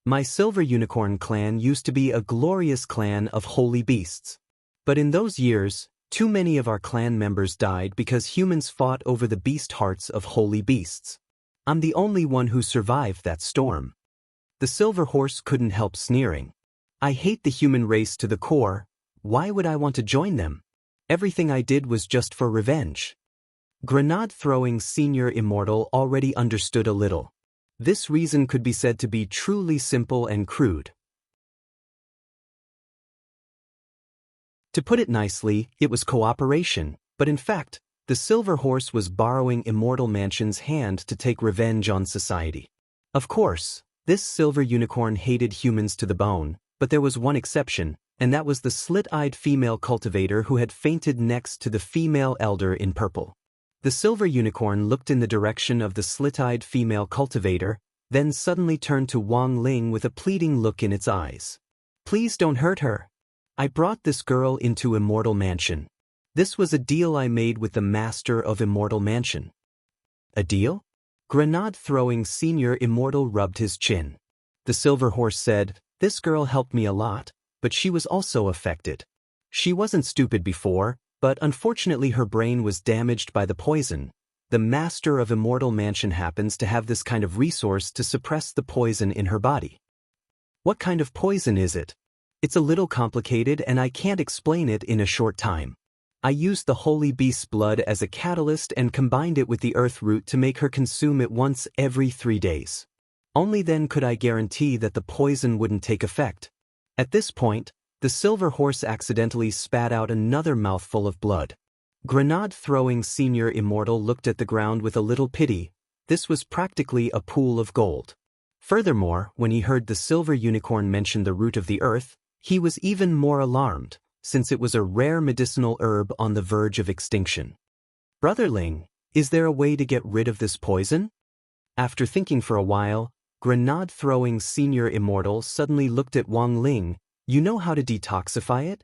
My Silver Unicorn clan used to be a glorious clan of holy beasts. But in those years, too many of our clan members died because humans fought over the beast hearts of holy beasts. I'm the only one who survived that storm." The Silver Horse couldn't help sneering. "I hate the human race to the core. Why would I want to join them? Everything I did was just for revenge." Grenade-throwing Senior Immortal already understood a little. This reason could be said to be truly simple and crude. To put it nicely, it was cooperation, but in fact, the Silver Horse was borrowing Immortal Mansion's hand to take revenge on society. Of course, this Silver Unicorn hated humans to the bone, but there was one exception, and that was the slit-eyed female cultivator who had fainted next to the female elder in purple. The Silver Unicorn looked in the direction of the slit-eyed female cultivator, then suddenly turned to Wang Ling with a pleading look in its eyes. "Please don't hurt her. I brought this girl into Immortal Mansion. This was a deal I made with the master of Immortal Mansion." "A deal?" Grenade-throwing Senior Immortal rubbed his chin. The Silver Horse said, "This girl helped me a lot, but she was also affected. She wasn't stupid before, but unfortunately her brain was damaged by the poison. The master of Immortal Mansion happens to have this kind of resource to suppress the poison in her body." "What kind of poison is it?" "It's a little complicated and I can't explain it in a short time. I used the holy beast's blood as a catalyst and combined it with the earth root to make her consume it once every 3 days. Only then could I guarantee that the poison wouldn't take effect." At this point, the Silver Horse accidentally spat out another mouthful of blood. Grenade-throwing Senior Immortal looked at the ground with a little pity. This was practically a pool of gold. Furthermore, when he heard the Silver Unicorn mention the root of the earth, he was even more alarmed, since it was a rare medicinal herb on the verge of extinction. "Brother Ling, is there a way to get rid of this poison?" After thinking for a while, Grenade-throwing Senior Immortal suddenly looked at Wang Ling. "You know how to detoxify it?"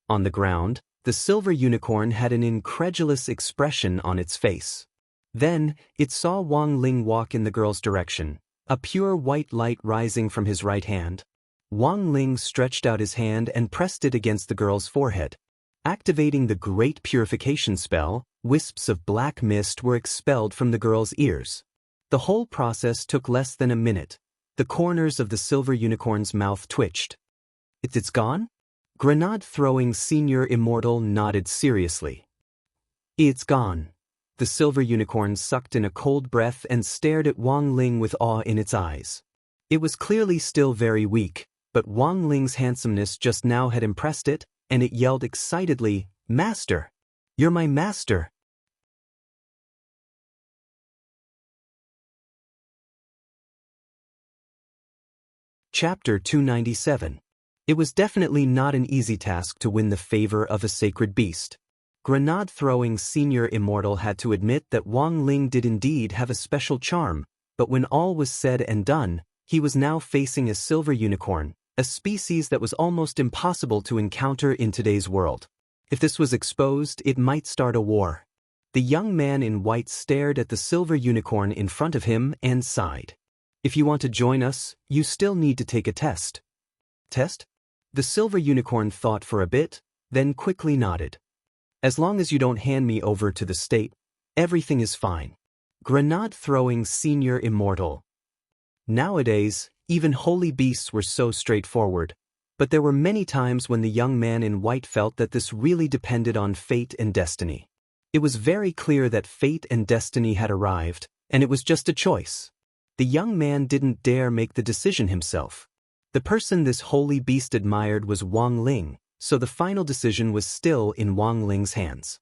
On the ground, the Silver Unicorn had an incredulous expression on its face. Then, it saw Wang Ling walk in the girl's direction, a pure white light rising from his right hand. Wang Ling stretched out his hand and pressed it against the girl's forehead. Activating the Great Purification spell, wisps of black mist were expelled from the girl's ears. The whole process took less than a minute. The corners of the Silver Unicorn's mouth twitched. "It's gone?" Grenade-throwing Senior Immortal nodded seriously. "It's gone." The Silver Unicorn sucked in a cold breath and stared at Wang Ling with awe in its eyes. It was clearly still very weak, but Wang Ling's handsomeness just now had impressed it, and it yelled excitedly, "Master! You're my master!" Chapter 297. It was definitely not an easy task to win the favor of a sacred beast. Grenade-throwing Senior Immortal had to admit that Wang Ling did indeed have a special charm, but when all was said and done, he was now facing a Silver Unicorn, a species that was almost impossible to encounter in today's world. If this was exposed, it might start a war. The young man in white stared at the silver unicorn in front of him and sighed. If you want to join us, you still need to take a test. Test? The silver unicorn thought for a bit, then quickly nodded. As long as you don't hand me over to the state, everything is fine. Grenade-throwing senior immortal. Nowadays, even holy beasts were so straightforward, but there were many times when the young man in white felt that this really depended on fate and destiny. It was very clear that fate and destiny had arrived, and it was just a choice. The young man didn't dare make the decision himself. The person this holy beast admired was Wang Ling, so the final decision was still in Wang Ling's hands.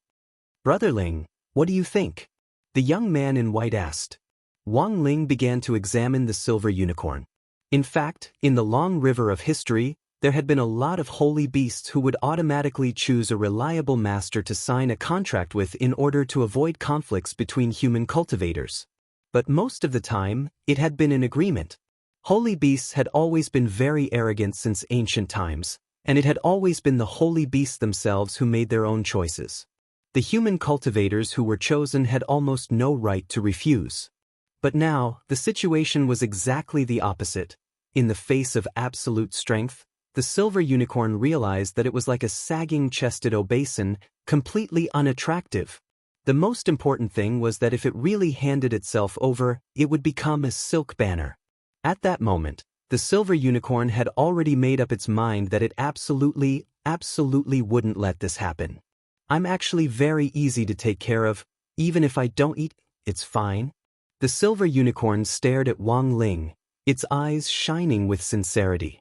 Brother Ling, what do you think? The young man in white asked. Wang Ling began to examine the silver unicorn. In fact, in the long river of history, there had been a lot of holy beasts who would automatically choose a reliable master to sign a contract with in order to avoid conflicts between human cultivators. But most of the time, it had been an agreement. Holy beasts had always been very arrogant since ancient times, and it had always been the holy beasts themselves who made their own choices. The human cultivators who were chosen had almost no right to refuse. But now, the situation was exactly the opposite. In the face of absolute strength, the silver unicorn realized that it was like a sagging-chested obeson, completely unattractive. The most important thing was that if it really handed itself over, it would become a silk banner. At that moment, the silver unicorn had already made up its mind that it absolutely wouldn't let this happen. I'm actually very easy to take care of, even if I don't eat, it's fine. The silver unicorn stared at Wang Ling, its eyes shining with sincerity.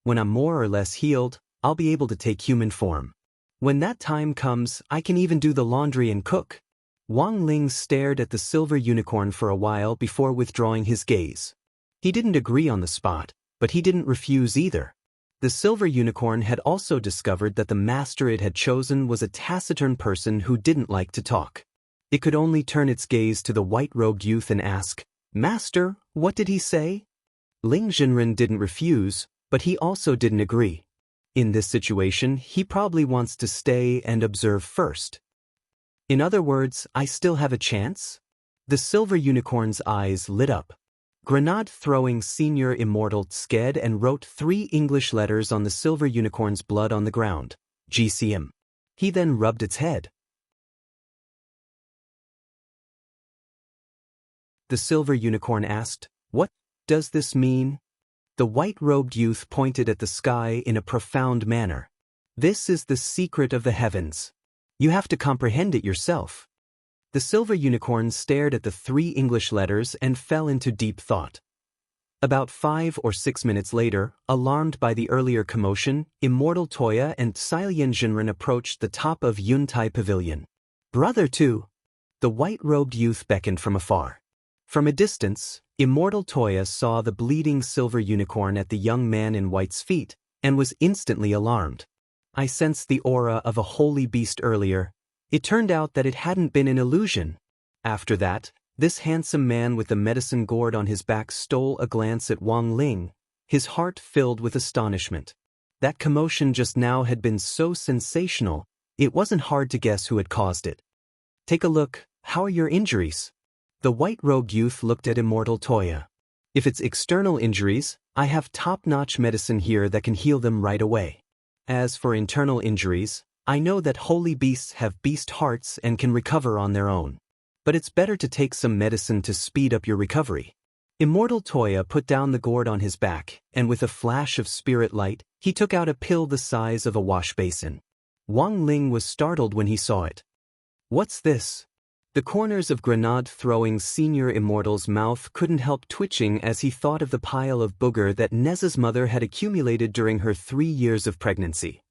When I'm more or less healed, I'll be able to take human form. When that time comes, I can even do the laundry and cook. Wang Ling stared at the silver unicorn for a while before withdrawing his gaze. He didn't agree on the spot, but he didn't refuse either. The silver unicorn had also discovered that the master it had chosen was a taciturn person who didn't like to talk. It could only turn its gaze to the white-robed youth and ask, "Master, what did he say?" Ling Jinren didn't refuse, but he also didn't agree. In this situation, he probably wants to stay and observe first. In other words, I still have a chance? The silver unicorn's eyes lit up. Grenade-throwing senior immortal sked and wrote 3 English letters on the silver unicorn's blood on the ground, GCM. He then rubbed its head. The silver unicorn asked, "What does this mean?" The white-robed youth pointed at the sky in a profound manner. "This is the secret of the heavens. You have to comprehend it yourself." The silver unicorn stared at the 3 English letters and fell into deep thought. About 5 or 6 minutes later, alarmed by the earlier commotion, Immortal Toya and Xilian Jinren approached the top of Yuntai Pavilion. "Brother too." The white-robed youth beckoned from afar. From a distance, Immortal Toya saw the bleeding silver unicorn at the young man in white's feet, and was instantly alarmed. "I sensed the aura of a holy beast earlier. It turned out that it hadn't been an illusion." After that, this handsome man with the medicine gourd on his back stole a glance at Wang Ling, his heart filled with astonishment. That commotion just now had been so sensational, it wasn't hard to guess who had caused it. "Take a look, how are your injuries?" The white-robed youth looked at Immortal Toya. "If it's external injuries, I have top-notch medicine here that can heal them right away. As for internal injuries, I know that holy beasts have beast hearts and can recover on their own. But it's better to take some medicine to speed up your recovery." Immortal Toya put down the gourd on his back, and with a flash of spirit light, he took out a pill the size of a wash basin. Wang Ling was startled when he saw it. "What's this?" The corners of Grenade-throwing senior immortal's mouth couldn't help twitching as he thought of the pile of booger that Neza's mother had accumulated during her 3 years of pregnancy.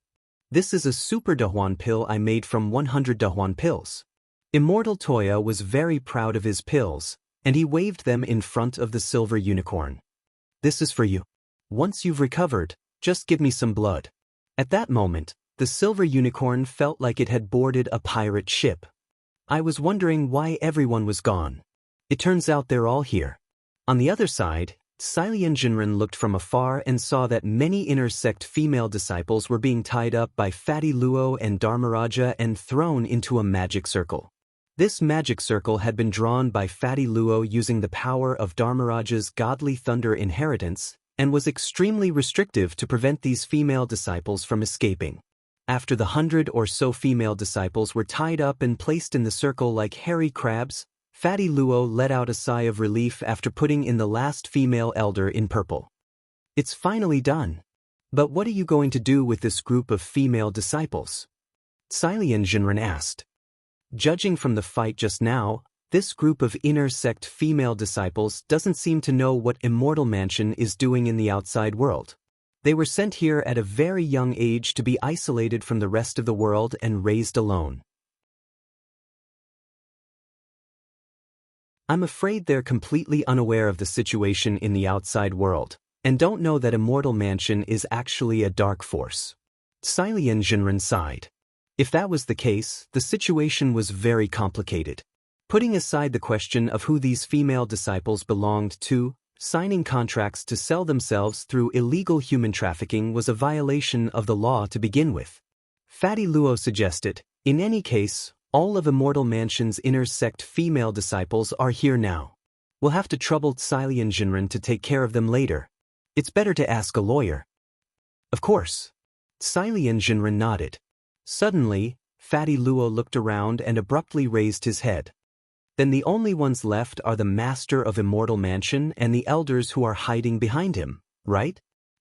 "This is a super Dahuan pill I made from 100 Dahuan pills." Immortal Toya was very proud of his pills, and he waved them in front of the silver unicorn. "This is for you. Once you've recovered, just give me some blood." At that moment, the silver unicorn felt like it had boarded a pirate ship. "I was wondering why everyone was gone. It turns out they're all here." On the other side, Silian Jinren looked from afar and saw that many inner sect female disciples were being tied up by Fatty Luo and Dharmaraja and thrown into a magic circle. This magic circle had been drawn by Fatty Luo using the power of Dharmaraja's godly thunder inheritance and was extremely restrictive to prevent these female disciples from escaping. After the 100 or so female disciples were tied up and placed in the circle like hairy crabs, Fatty Luo let out a sigh of relief after putting in the last female elder in purple. It's finally done. But what are you going to do with this group of female disciples? Silian Jinren asked. Judging from the fight just now, this group of inner sect female disciples doesn't seem to know what Immortal Mansion is doing in the outside world. They were sent here at a very young age to be isolated from the rest of the world and raised alone. I'm afraid they're completely unaware of the situation in the outside world, and don't know that Immortal Mansion is actually a dark force. Silian Jinren sighed. If that was the case, the situation was very complicated. Putting aside the question of who these female disciples belonged to, signing contracts to sell themselves through illegal human trafficking was a violation of the law to begin with. Fatty Luo suggested, in any case, all of Immortal Mansion's inner sect female disciples are here now. We'll have to trouble Silian Jinren to take care of them later. It's better to ask a lawyer. Of course. Silian Jinren nodded. Suddenly, Fatty Luo looked around and abruptly raised his head. Then the only ones left are the master of Immortal Mansion and the elders who are hiding behind him, right?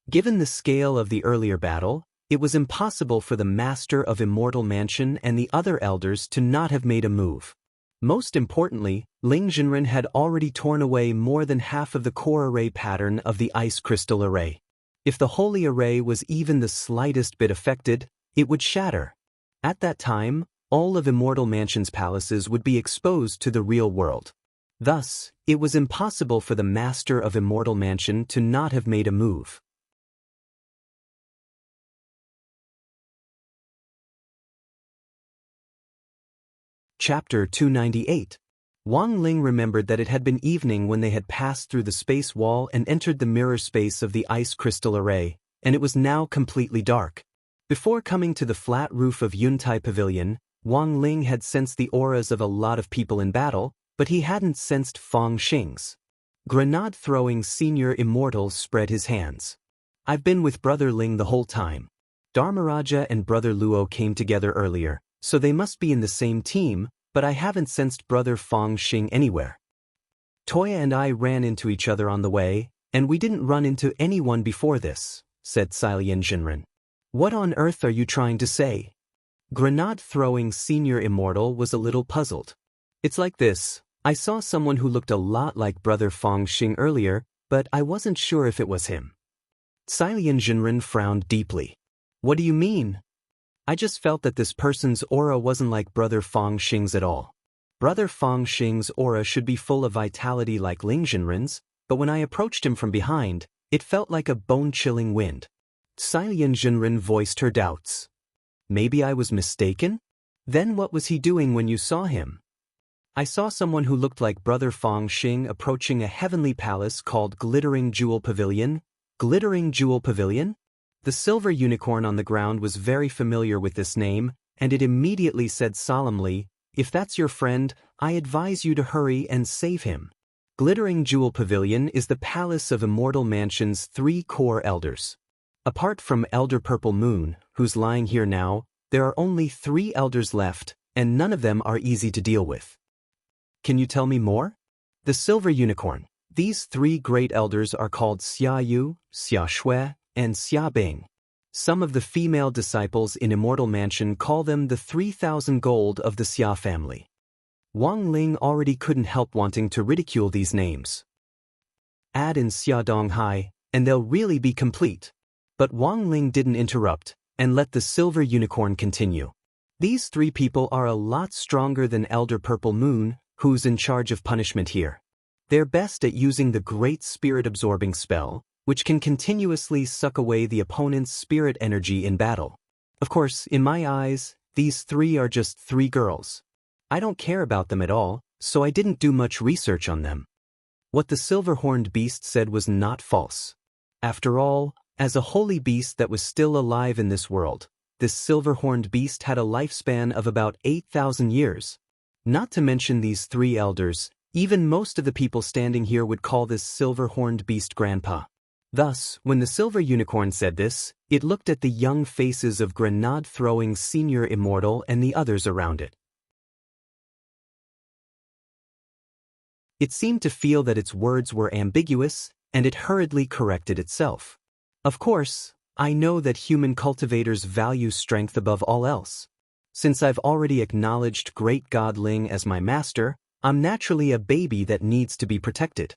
Given the scale of the earlier battle, it was impossible for the master of Immortal Mansion and the other elders to not have made a move. Most importantly, Ling Jinren had already torn away more than half of the core array pattern of the ice crystal array. If the holy array was even the slightest bit affected, it would shatter. At that time, all of Immortal Mansion's palaces would be exposed to the real world. Thus, it was impossible for the master of Immortal Mansion to not have made a move. Chapter 298. Wang Ling remembered that it had been evening when they had passed through the space wall and entered the mirror space of the ice crystal array, and it was now completely dark. Before coming to the flat roof of Yuntai Pavilion, Wang Ling had sensed the auras of a lot of people in battle, but he hadn't sensed Fang Xing's. Grenade-throwing Senior Immortal spread his hands. I've been with Brother Ling the whole time. Dharmaraja and Brother Luo came together earlier, so they must be in the same team, but I haven't sensed Brother Fang Xing anywhere. Toya and I ran into each other on the way, and we didn't run into anyone before this, said Silian Jinren. What on earth are you trying to say? Grenade-throwing Senior Immortal was a little puzzled. It's like this, I saw someone who looked a lot like Brother Fang Xing earlier, but I wasn't sure if it was him. Silian Jinren frowned deeply. What do you mean? I just felt that this person's aura wasn't like Brother Fang Xing's at all. Brother Fang Xing's aura should be full of vitality like Ling Jinren's, but when I approached him from behind, it felt like a bone-chilling wind. Silian Jinren voiced her doubts. Maybe I was mistaken? Then what was he doing when you saw him? I saw someone who looked like Brother Fang Xing approaching a heavenly palace called Glittering Jewel Pavilion. Glittering Jewel Pavilion? The silver unicorn on the ground was very familiar with this name, and it immediately said solemnly, if that's your friend, I advise you to hurry and save him. Glittering Jewel Pavilion is the palace of Immortal Mansion's 3 core elders. Apart from Elder Purple Moon, who's lying here now, there are only 3 elders left, and none of them are easy to deal with. Can you tell me more? The Silver Unicorn. These 3 great elders are called Xia Yu, Xia Shui, and Xia Bing. Some of the female disciples in Immortal Mansion call them the 3,000 gold of the Xia family. Wang Ling already couldn't help wanting to ridicule these names. Add in Xia Donghai, and they'll really be complete. But Wang Ling didn't interrupt, and let the Silver Unicorn continue. These 3 people are a lot stronger than Elder Purple Moon, who's in charge of punishment here. They're best at using the Great Spirit-absorbing spell, which can continuously suck away the opponent's spirit energy in battle. Of course, in my eyes, these 3 are just 3 girls. I don't care about them at all, so I didn't do much research on them. What the silver-horned beast said was not false. After all, as a holy beast that was still alive in this world, this silver-horned beast had a lifespan of about 8,000 years. Not to mention these three elders, even most of the people standing here would call this silver-horned beast Grandpa. Thus, when the silver unicorn said this, it looked at the young faces of grenade-throwing senior Immortal and the others around it. It seemed to feel that its words were ambiguous, and it hurriedly corrected itself. Of course, I know that human cultivators value strength above all else. Since I've already acknowledged Great God Ling as my master, I'm naturally a baby that needs to be protected.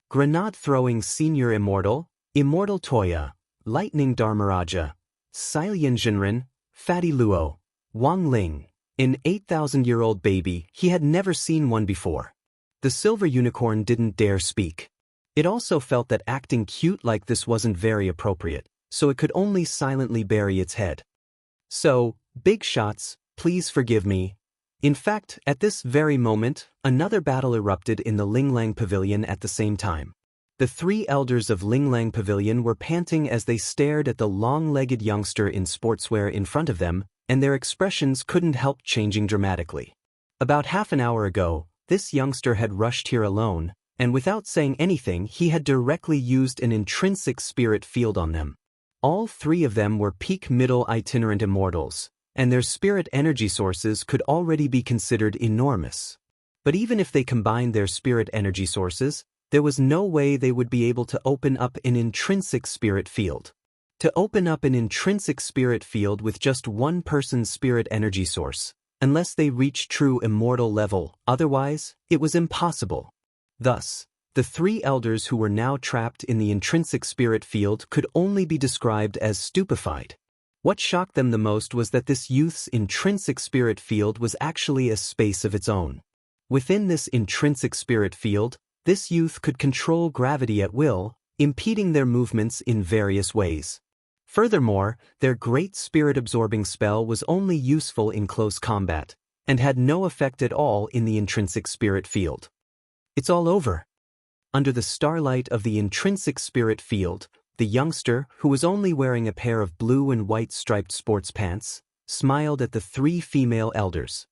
Grenade-throwing senior Immortal, Immortal Toya, Lightning Dharmaraja, Silyan Jinren, Fatty Luo, Wang Ling, an 8,000-year-old baby. He had never seen one before. The silver unicorn didn't dare speak. It also felt that acting cute like this wasn't very appropriate, so it could only silently bury its head. So, big shots, please forgive me. In fact, at this very moment, another battle erupted in the Linglang Pavilion at the same time. The three elders of Linglang Pavilion were panting as they stared at the long-legged youngster in sportswear in front of them, and their expressions couldn't help changing dramatically. About half an hour ago, this youngster had rushed here alone, and without saying anything he had directly used an intrinsic spirit field on them. All three of them were peak middle itinerant immortals, and their spirit energy sources could already be considered enormous. But even if they combined their spirit energy sources, there was no way they would be able to open up an intrinsic spirit field. To open up an intrinsic spirit field with just one person's spirit energy source, unless they reached true immortal level, otherwise, it was impossible. Thus, the three elders who were now trapped in the intrinsic spirit field could only be described as stupefied. What shocked them the most was that this youth's intrinsic spirit field was actually a space of its own. Within this intrinsic spirit field, this youth could control gravity at will, impeding their movements in various ways. Furthermore, their great spirit-absorbing spell was only useful in close combat, and had no effect at all in the intrinsic spirit field. It's all over. Under the starlight of the intrinsic spirit field, the youngster, who was only wearing a pair of blue and white striped sports pants, smiled at the three female elders.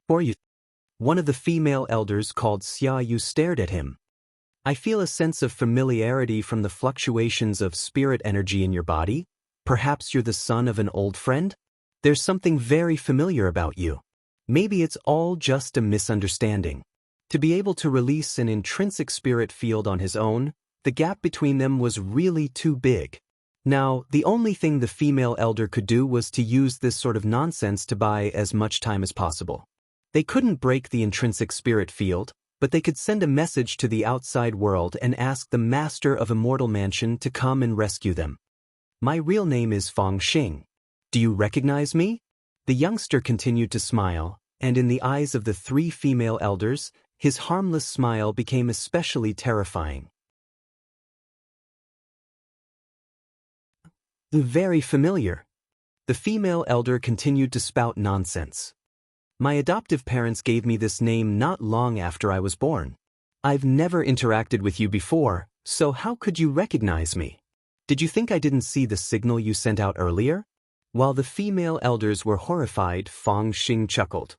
"For you." One of the female elders called Xia Yu stared at him. "I feel a sense of familiarity from the fluctuations of spirit energy in your body. Perhaps you're the son of an old friend? There's something very familiar about you. Maybe it's all just a misunderstanding." To be able to release an intrinsic spirit field on his own, the gap between them was really too big. Now, the only thing the female elder could do was to use this sort of nonsense to buy as much time as possible. They couldn't break the intrinsic spirit field, but they could send a message to the outside world and ask the master of Immortal Mansion to come and rescue them. "My real name is Feng Xing. Do you recognize me?" The youngster continued to smile, and in the eyes of the three female elders, his harmless smile became especially terrifying. "Very familiar." The female elder continued to spout nonsense. "My adoptive parents gave me this name not long after I was born. I've never interacted with you before, so how could you recognize me? Did you think I didn't see the signal you sent out earlier?" While the female elders were horrified, Feng Xing chuckled.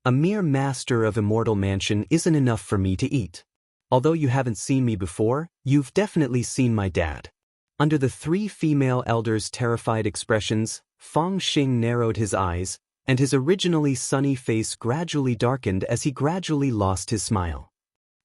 "A mere master of Immortal Mansion isn't enough for me to eat. Although you haven't seen me before, you've definitely seen my dad." Under the three female elders' terrified expressions, Feng Xing narrowed his eyes, and his originally sunny face gradually darkened as he gradually lost his smile.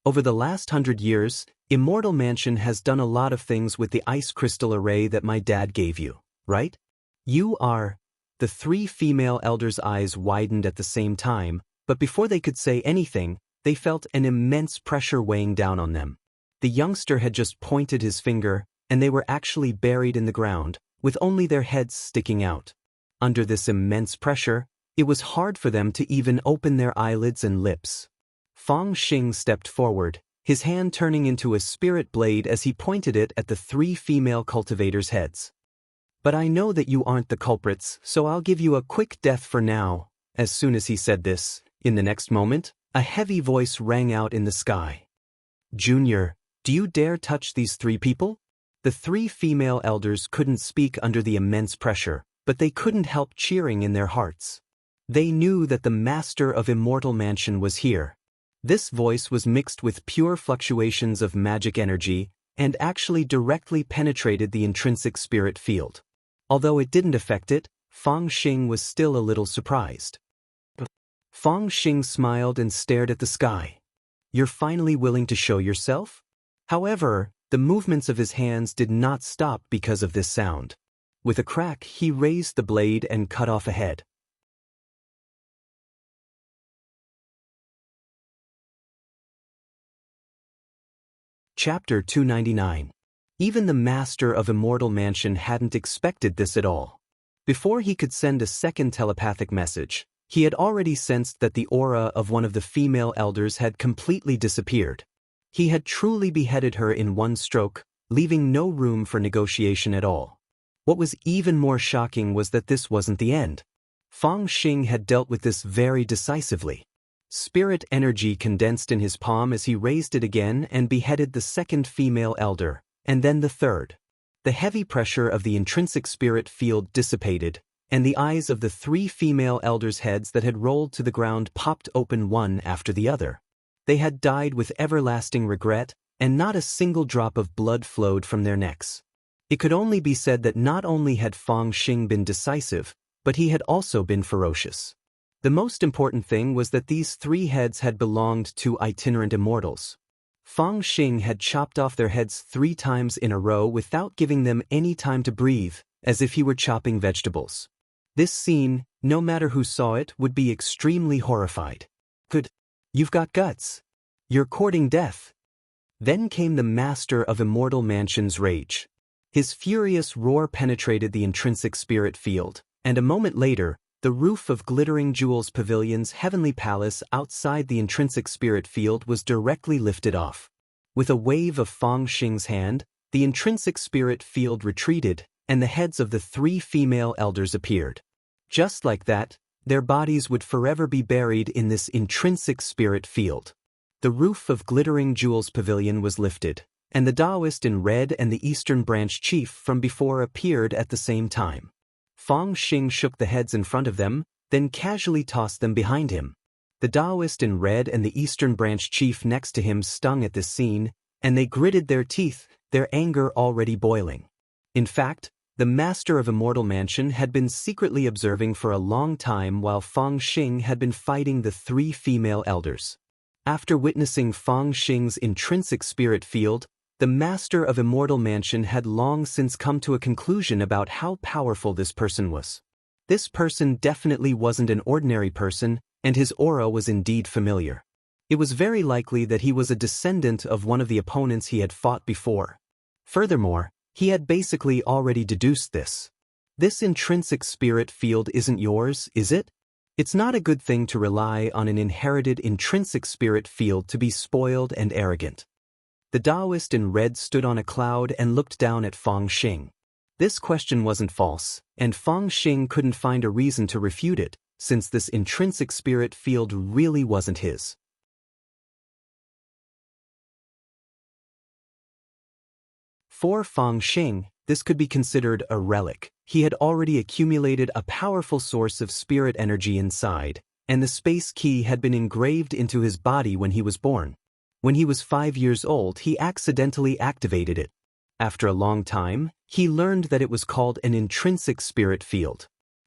"Over the last 100 years, Immortal Mansion has done a lot of things with the ice crystal array that my dad gave you, right? You are..." The three female elders' eyes widened at the same time, but before they could say anything, they felt an immense pressure weighing down on them. The youngster had just pointed his finger, and they were actually buried in the ground, with only their heads sticking out. Under this immense pressure, it was hard for them to even open their eyelids and lips. Feng Xing stepped forward, his hand turning into a spirit blade as he pointed it at the three female cultivators' heads. "But I know that you aren't the culprits, so I'll give you a quick death for now." As soon as he said this, in the next moment, a heavy voice rang out in the sky. Junior, do you dare touch these three people? The three female elders couldn't speak under the immense pressure, but they couldn't help cheering in their hearts. They knew that the master of Immortal Mansion was here. This voice was mixed with pure fluctuations of magic energy and actually directly penetrated the intrinsic spirit field. Although it didn't affect it, Fang Xing was still a little surprised. Fang Xing smiled and stared at the sky. You're finally willing to show yourself? However, the movements of his hands did not stop because of this sound. With a crack, he raised the blade and cut off a head. Chapter 299. Even the master of Immortal Mansion hadn't expected this at all. Before he could send a second telepathic message, he had already sensed that the aura of one of the female elders had completely disappeared. He had truly beheaded her in one stroke, leaving no room for negotiation at all. What was even more shocking was that this wasn't the end. Fang Xing had dealt with this very decisively. Spirit energy condensed in his palm as he raised it again and beheaded the second female elder, and then the third. The heavy pressure of the intrinsic spirit field dissipated, and the eyes of the three female elders' heads that had rolled to the ground popped open one after the other. They had died with everlasting regret, and not a single drop of blood flowed from their necks. It could only be said that not only had Fang Xing been decisive, but he had also been ferocious. The most important thing was that these three heads had belonged to itinerant immortals. Fang Xing had chopped off their heads 3 times in a row without giving them any time to breathe, as if he were chopping vegetables. This scene, no matter who saw it, would be extremely horrified. Good. You've got guts. You're courting death. Then came the master of Immortal Mansion's rage. His furious roar penetrated the intrinsic spirit field, and a moment later, the roof of Glittering Jewels Pavilion's heavenly palace outside the intrinsic spirit field was directly lifted off. With a wave of Fang Xing's hand, the intrinsic spirit field retreated, and the heads of the 3 female elders appeared. Just like that, their bodies would forever be buried in this intrinsic spirit field. The roof of Glittering Jewels Pavilion was lifted, and the Taoist in red and the Eastern Branch Chief from before appeared at the same time. Fang Xing shook the heads in front of them, then casually tossed them behind him. The Taoist in red and the Eastern Branch Chief next to him stung at this scene, and they gritted their teeth, their anger already boiling. In fact, the master of Immortal Mansion had been secretly observing for a long time while Fang Xing had been fighting the 3 female elders. After witnessing Fang Xing's intrinsic spirit field, the master of Immortal Mansion had long since come to a conclusion about how powerful this person was. This person definitely wasn't an ordinary person, and his aura was indeed familiar. It was very likely that he was a descendant of one of the opponents he had fought before. Furthermore, he had basically already deduced this. This intrinsic spirit field isn't yours, is it? It's not a good thing to rely on an inherited intrinsic spirit field to be spoiled and arrogant. The Taoist in red stood on a cloud and looked down at Fang Xing. This question wasn't false, and Fang Xing couldn't find a reason to refute it, since this intrinsic spirit field really wasn't his. For Fang Xing, this could be considered a relic. He had already accumulated a powerful source of spirit energy inside, and the space key had been engraved into his body when he was born. When he was 5 years old, he accidentally activated it. After a long time, he learned that it was called an intrinsic spirit field.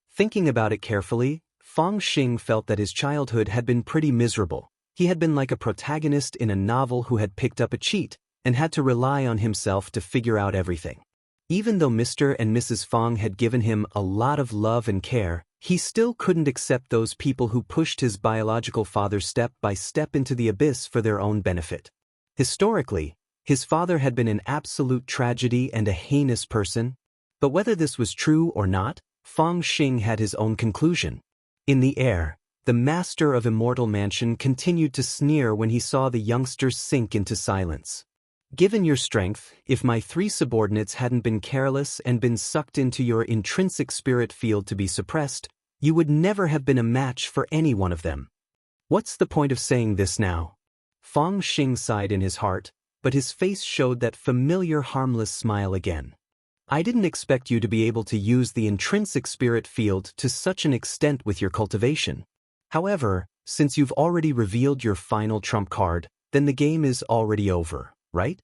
Thinking about it carefully, Fang Xing felt that his childhood had been pretty miserable. He had been like a protagonist in a novel who had picked up a cheat and had to rely on himself to figure out everything. Even though Mr. and Mrs. Fang had given him a lot of love and care, he still couldn't accept those people who pushed his biological father step by step into the abyss for their own benefit. Historically, his father had been an absolute tragedy and a heinous person, but whether this was true or not, Fang Xing had his own conclusion. In the air, the master of Immortal Mansion continued to sneer when he saw the youngsters sink into silence. Given your strength, if my 3 subordinates hadn't been careless and been sucked into your intrinsic spirit field to be suppressed, you would never have been a match for any one of them. What's the point of saying this now? Fang Xing sighed in his heart, but his face showed that familiar harmless smile again. I didn't expect you to be able to use the intrinsic spirit field to such an extent with your cultivation. However, since you've already revealed your final trump card, then the game is already over, right?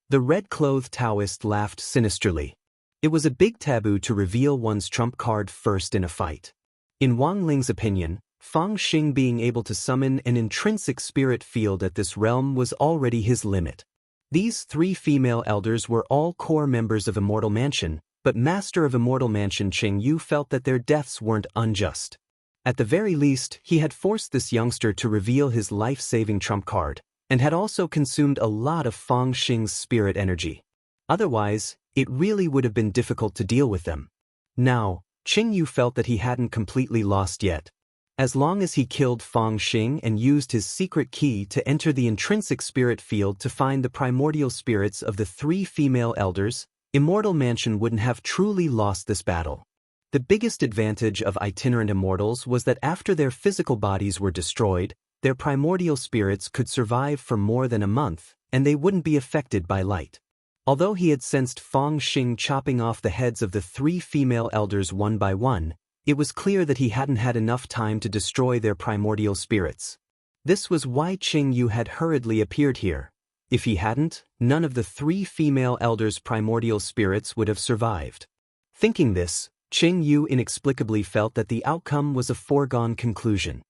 The red-clothed Taoist laughed sinisterly. It was a big taboo to reveal one's trump card first in a fight. In Wang Ling's opinion, Fang Xing being able to summon an intrinsic spirit field at this realm was already his limit. These three female elders were all core members of Immortal Mansion, but Master of Immortal Mansion Qing Yu felt that their deaths weren't unjust. At the very least, he had forced this youngster to reveal his life-saving trump card, and had also consumed a lot of Fang Xing's spirit energy. Otherwise, it really would have been difficult to deal with them. Now, Qing Yu felt that he hadn't completely lost yet. As long as he killed Fang Xing and used his secret key to enter the intrinsic spirit field to find the primordial spirits of the three female elders, Immortal Mansion wouldn't have truly lost this battle. The biggest advantage of itinerant immortals was that after their physical bodies were destroyed, their primordial spirits could survive for more than a month, and they wouldn't be affected by light. Although he had sensed Fang Xing chopping off the heads of the three female elders one by one, it was clear that he hadn't had enough time to destroy their primordial spirits. This was why Qing Yu had hurriedly appeared here. If he hadn't, none of the three female elders' primordial spirits would have survived. Thinking this, Qing Yu inexplicably felt that the outcome was a foregone conclusion.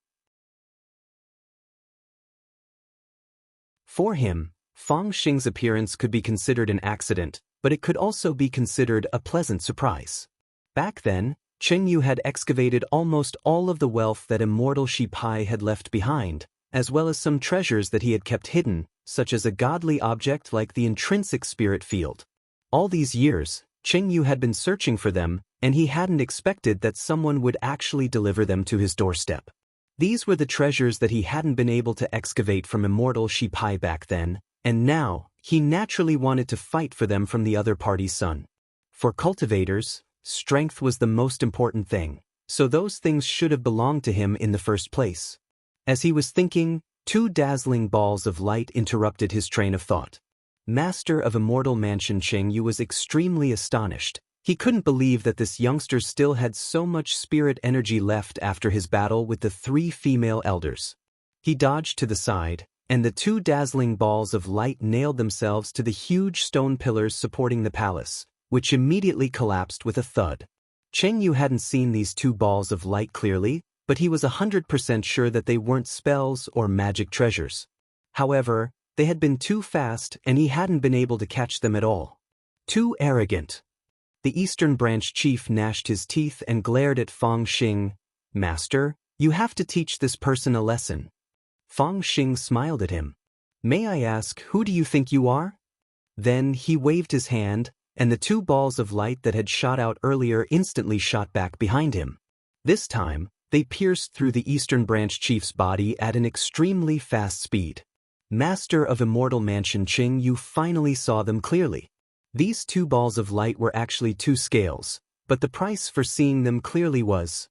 For him, Fang Xing's appearance could be considered an accident, but it could also be considered a pleasant surprise. Back then, Qing Yu had excavated almost all of the wealth that Immortal Shi Pai had left behind, as well as some treasures that he had kept hidden, such as a godly object like the intrinsic spirit field. All these years, Qing Yu had been searching for them, and he hadn't expected that someone would actually deliver them to his doorstep. These were the treasures that he hadn't been able to excavate from Immortal Shi Pai back then, and now, he naturally wanted to fight for them from the other party's son. For cultivators, strength was the most important thing, so those things should have belonged to him in the first place. As he was thinking, two dazzling balls of light interrupted his train of thought. Master of Immortal Mansion Qing Yu was extremely astonished. He couldn't believe that this youngster still had so much spirit energy left after his battle with the three female elders. He dodged to the side, and the two dazzling balls of light nailed themselves to the huge stone pillars supporting the palace, which immediately collapsed with a thud. Qing Yu hadn't seen these two balls of light clearly, but he was 100% sure that they weren't spells or magic treasures. However, they had been too fast and he hadn't been able to catch them at all. Too arrogant. The Eastern Branch chief gnashed his teeth and glared at Fang Xing. Master, you have to teach this person a lesson. Fang Xing smiled at him. May I ask, who do you think you are? Then he waved his hand, and the two balls of light that had shot out earlier instantly shot back behind him. This time, they pierced through the Eastern Branch chief's body at an extremely fast speed. Master of Immortal Mansion Qing Yu finally saw them clearly. These two balls of light were actually two scales, but the price for seeing them clearly was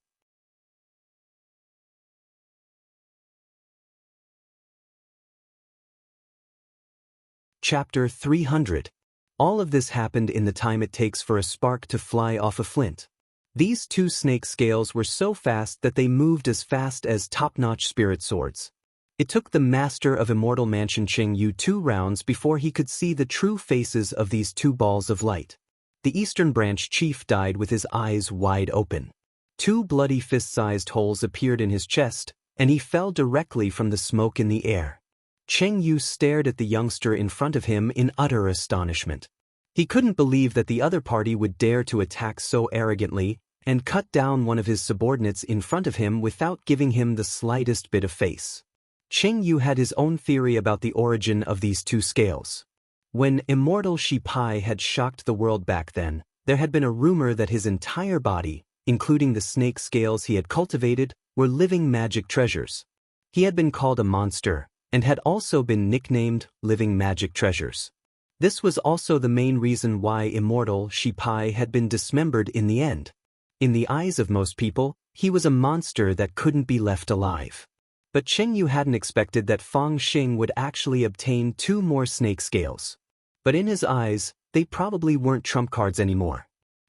Chapter 300. All of this happened in the time it takes for a spark to fly off a flint. These two snake scales were so fast that they moved as fast as top-notch spirit swords. It took the Master of Immortal Mansion Qing Yu 2 rounds before he could see the true faces of these two balls of light. The Eastern Branch chief died with his eyes wide open. Two bloody fist-sized holes appeared in his chest, and he fell directly from the smoke in the air. Qing Yu stared at the youngster in front of him in utter astonishment. He couldn't believe that the other party would dare to attack so arrogantly and cut down one of his subordinates in front of him without giving him the slightest bit of face. Qing Yu had his own theory about the origin of these two scales. When Immortal Shi Pai had shocked the world back then, there had been a rumor that his entire body, including the snake scales he had cultivated, were living magic treasures. He had been called a monster, and had also been nicknamed Living Magic Treasures. This was also the main reason why Immortal Shi Pai had been dismembered in the end. In the eyes of most people, he was a monster that couldn't be left alive. But Cheng Yu hadn't expected that Fang Xing would actually obtain 2 more snake scales. But in his eyes, they probably weren't trump cards anymore.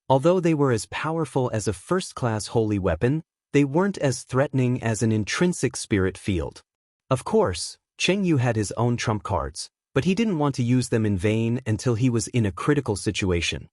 Although they were as powerful as a first-class holy weapon, they weren't as threatening as an intrinsic spirit field. Of course, Cheng Yu had his own trump cards, but he didn't want to use them in vain until he was in a critical situation.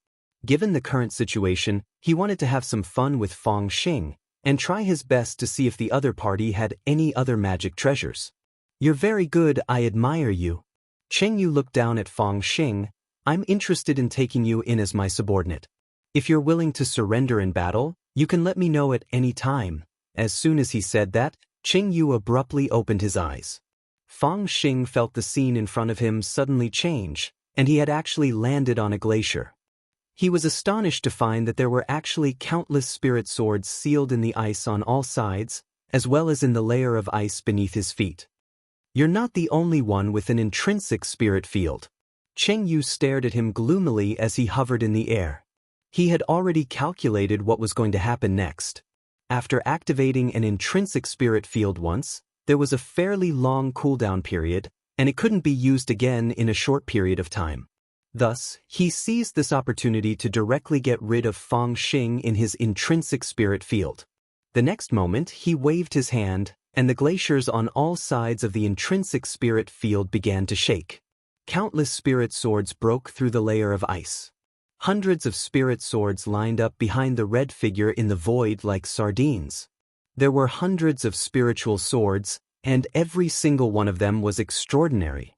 Given the current situation, he wanted to have some fun with Fang Xing, and try his best to see if the other party had any other magic treasures. "You're very good, I admire you." Cheng Yu looked down at Fang Xing. "I'm interested in taking you in as my subordinate. If you're willing to surrender in battle, you can let me know at any time." As soon as he said that, Cheng Yu abruptly opened his eyes. Fang Xing felt the scene in front of him suddenly change, and he had actually landed on a glacier. He was astonished to find that there were actually countless spirit swords sealed in the ice on all sides, as well as in the layer of ice beneath his feet. "You're not the only one with an intrinsic spirit field." Cheng Yu stared at him gloomily as he hovered in the air. He had already calculated what was going to happen next. After activating an intrinsic spirit field once, there was a fairly long cooldown period, and it couldn't be used again in a short period of time. Thus, he seized this opportunity to directly get rid of Fang Xing in his intrinsic spirit field. The next moment, he waved his hand, and the glaciers on all sides of the intrinsic spirit field began to shake. Countless spirit swords broke through the layer of ice. Hundreds of spirit swords lined up behind the red figure in the void like sardines. There were hundreds of spiritual swords, and every single one of them was extraordinary.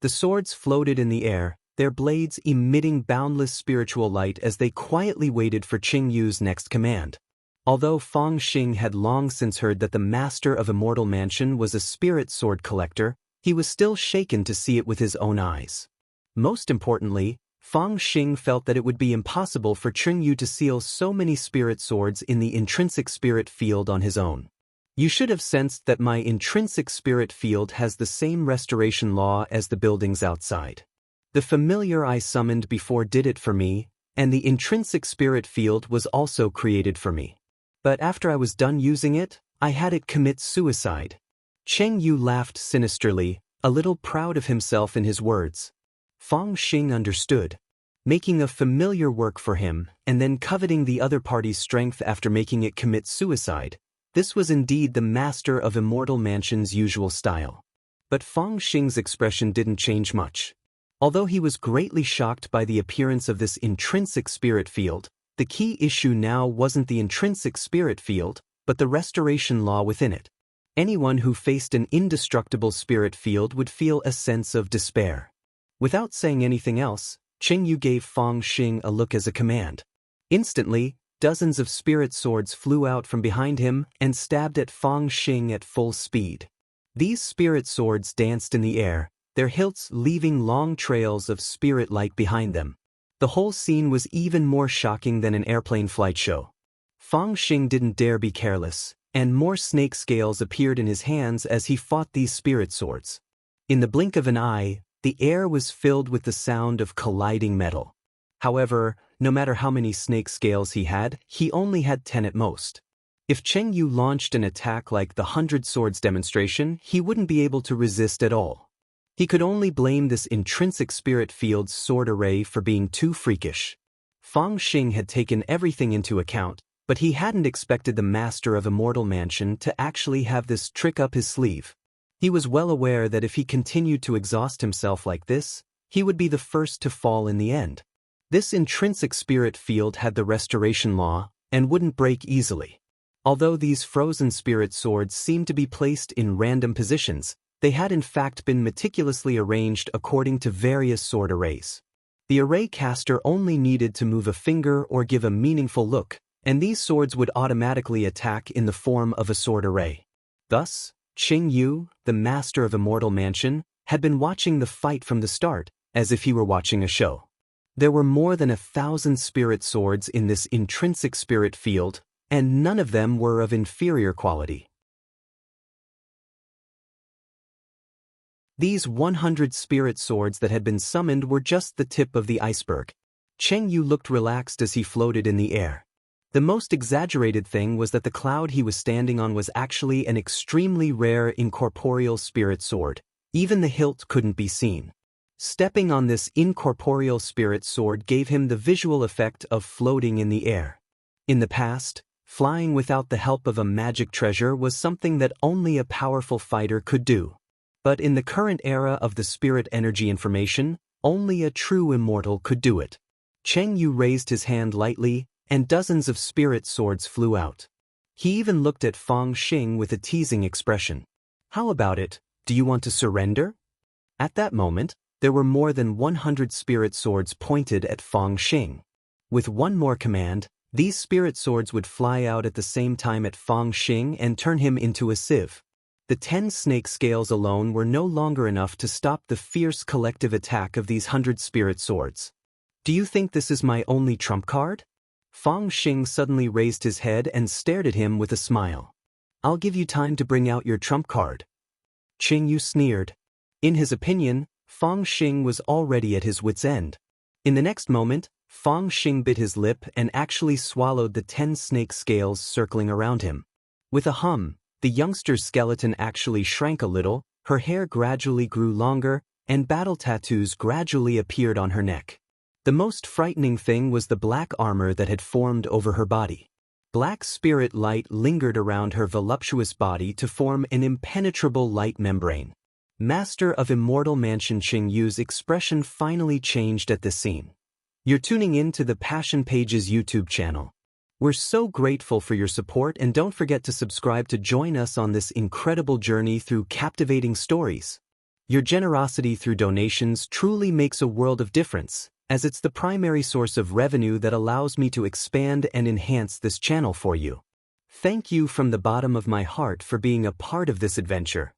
The swords floated in the air, their blades emitting boundless spiritual light as they quietly waited for Cheng Yu's next command. Although Fang Xing had long since heard that the master of Immortal Mansion was a spirit sword collector, he was still shaken to see it with his own eyes. Most importantly, Fang Xing felt that it would be impossible for Cheng Yu to seal so many spirit swords in the intrinsic spirit field on his own. "You should have sensed that my intrinsic spirit field has the same restoration law as the buildings outside. The familiar I summoned before did it for me, and the intrinsic spirit field was also created for me. But after I was done using it, I had it commit suicide." Cheng Yu laughed sinisterly, a little proud of himself in his words. Fang Xing understood. Making a familiar work for him, and then coveting the other party's strength after making it commit suicide, this was indeed the master of Immortal Mansion's usual style. But Fang Xing's expression didn't change much. Although he was greatly shocked by the appearance of this intrinsic spirit field, the key issue now wasn't the intrinsic spirit field, but the restoration law within it. Anyone who faced an indestructible spirit field would feel a sense of despair. Without saying anything else, Cheng Yu gave Fang Xing a look as a command. Instantly, dozens of spirit swords flew out from behind him and stabbed at Fang Xing at full speed. These spirit swords danced in the air, their hilts leaving long trails of spirit light behind them. The whole scene was even more shocking than an airplane flight show. Fang Xing didn't dare be careless, and more snake scales appeared in his hands as he fought these spirit swords. In the blink of an eye, the air was filled with the sound of colliding metal. However, no matter how many snake scales he only had 10 at most. If Cheng Yu launched an attack like the 100 Swords demonstration, he wouldn't be able to resist at all. He could only blame this intrinsic spirit field's sword array for being too freakish. Fang Xing had taken everything into account, but he hadn't expected the master of Immortal Mansion to actually have this trick up his sleeve. He was well aware that if he continued to exhaust himself like this, he would be the first to fall in the end. This intrinsic spirit field had the restoration law, and wouldn't break easily. Although these frozen spirit swords seemed to be placed in random positions, they had in fact been meticulously arranged according to various sword arrays. The array caster only needed to move a finger or give a meaningful look, and these swords would automatically attack in the form of a sword array. Thus, Cheng Yu, the master of Immortal Mansion, had been watching the fight from the start, as if he were watching a show. There were more than 1,000 spirit swords in this intrinsic spirit field, and none of them were of inferior quality. These 100 spirit swords that had been summoned were just the tip of the iceberg. Cheng Yu looked relaxed as he floated in the air. The most exaggerated thing was that the cloud he was standing on was actually an extremely rare incorporeal spirit sword. Even the hilt couldn't be seen. Stepping on this incorporeal spirit sword gave him the visual effect of floating in the air. In the past, flying without the help of a magic treasure was something that only a powerful fighter could do. But in the current era of the spirit energy information, only a true immortal could do it. Cheng Yu raised his hand lightly, and dozens of spirit swords flew out. He even looked at Fang Xing with a teasing expression. "How about it, do you want to surrender?" At that moment, there were more than 100 spirit swords pointed at Fang Xing. With one more command, these spirit swords would fly out at the same time at Fang Xing and turn him into a sieve. The 10 snake scales alone were no longer enough to stop the fierce collective attack of these 100 spirit swords. "Do you think this is my only trump card?" Fang Xing suddenly raised his head and stared at him with a smile. "I'll give you time to bring out your trump card." Cheng Yu sneered. In his opinion, Fang Xing was already at his wit's end. In the next moment, Fang Xing bit his lip and actually swallowed the 10 snake scales circling around him. With a hum, the youngster's skeleton actually shrank a little, her hair gradually grew longer, and battle tattoos gradually appeared on her neck. The most frightening thing was the black armor that had formed over her body. Black spirit light lingered around her voluptuous body to form an impenetrable light membrane. Master of Immortal Mansion Cheng Yu's expression finally changed at this scene. You're tuning in to the Passion Pages YouTube channel. We're so grateful for your support, and don't forget to subscribe to join us on this incredible journey through captivating stories. Your generosity through donations truly makes a world of difference, as it's the primary source of revenue that allows me to expand and enhance this channel for you. Thank you from the bottom of my heart for being a part of this adventure.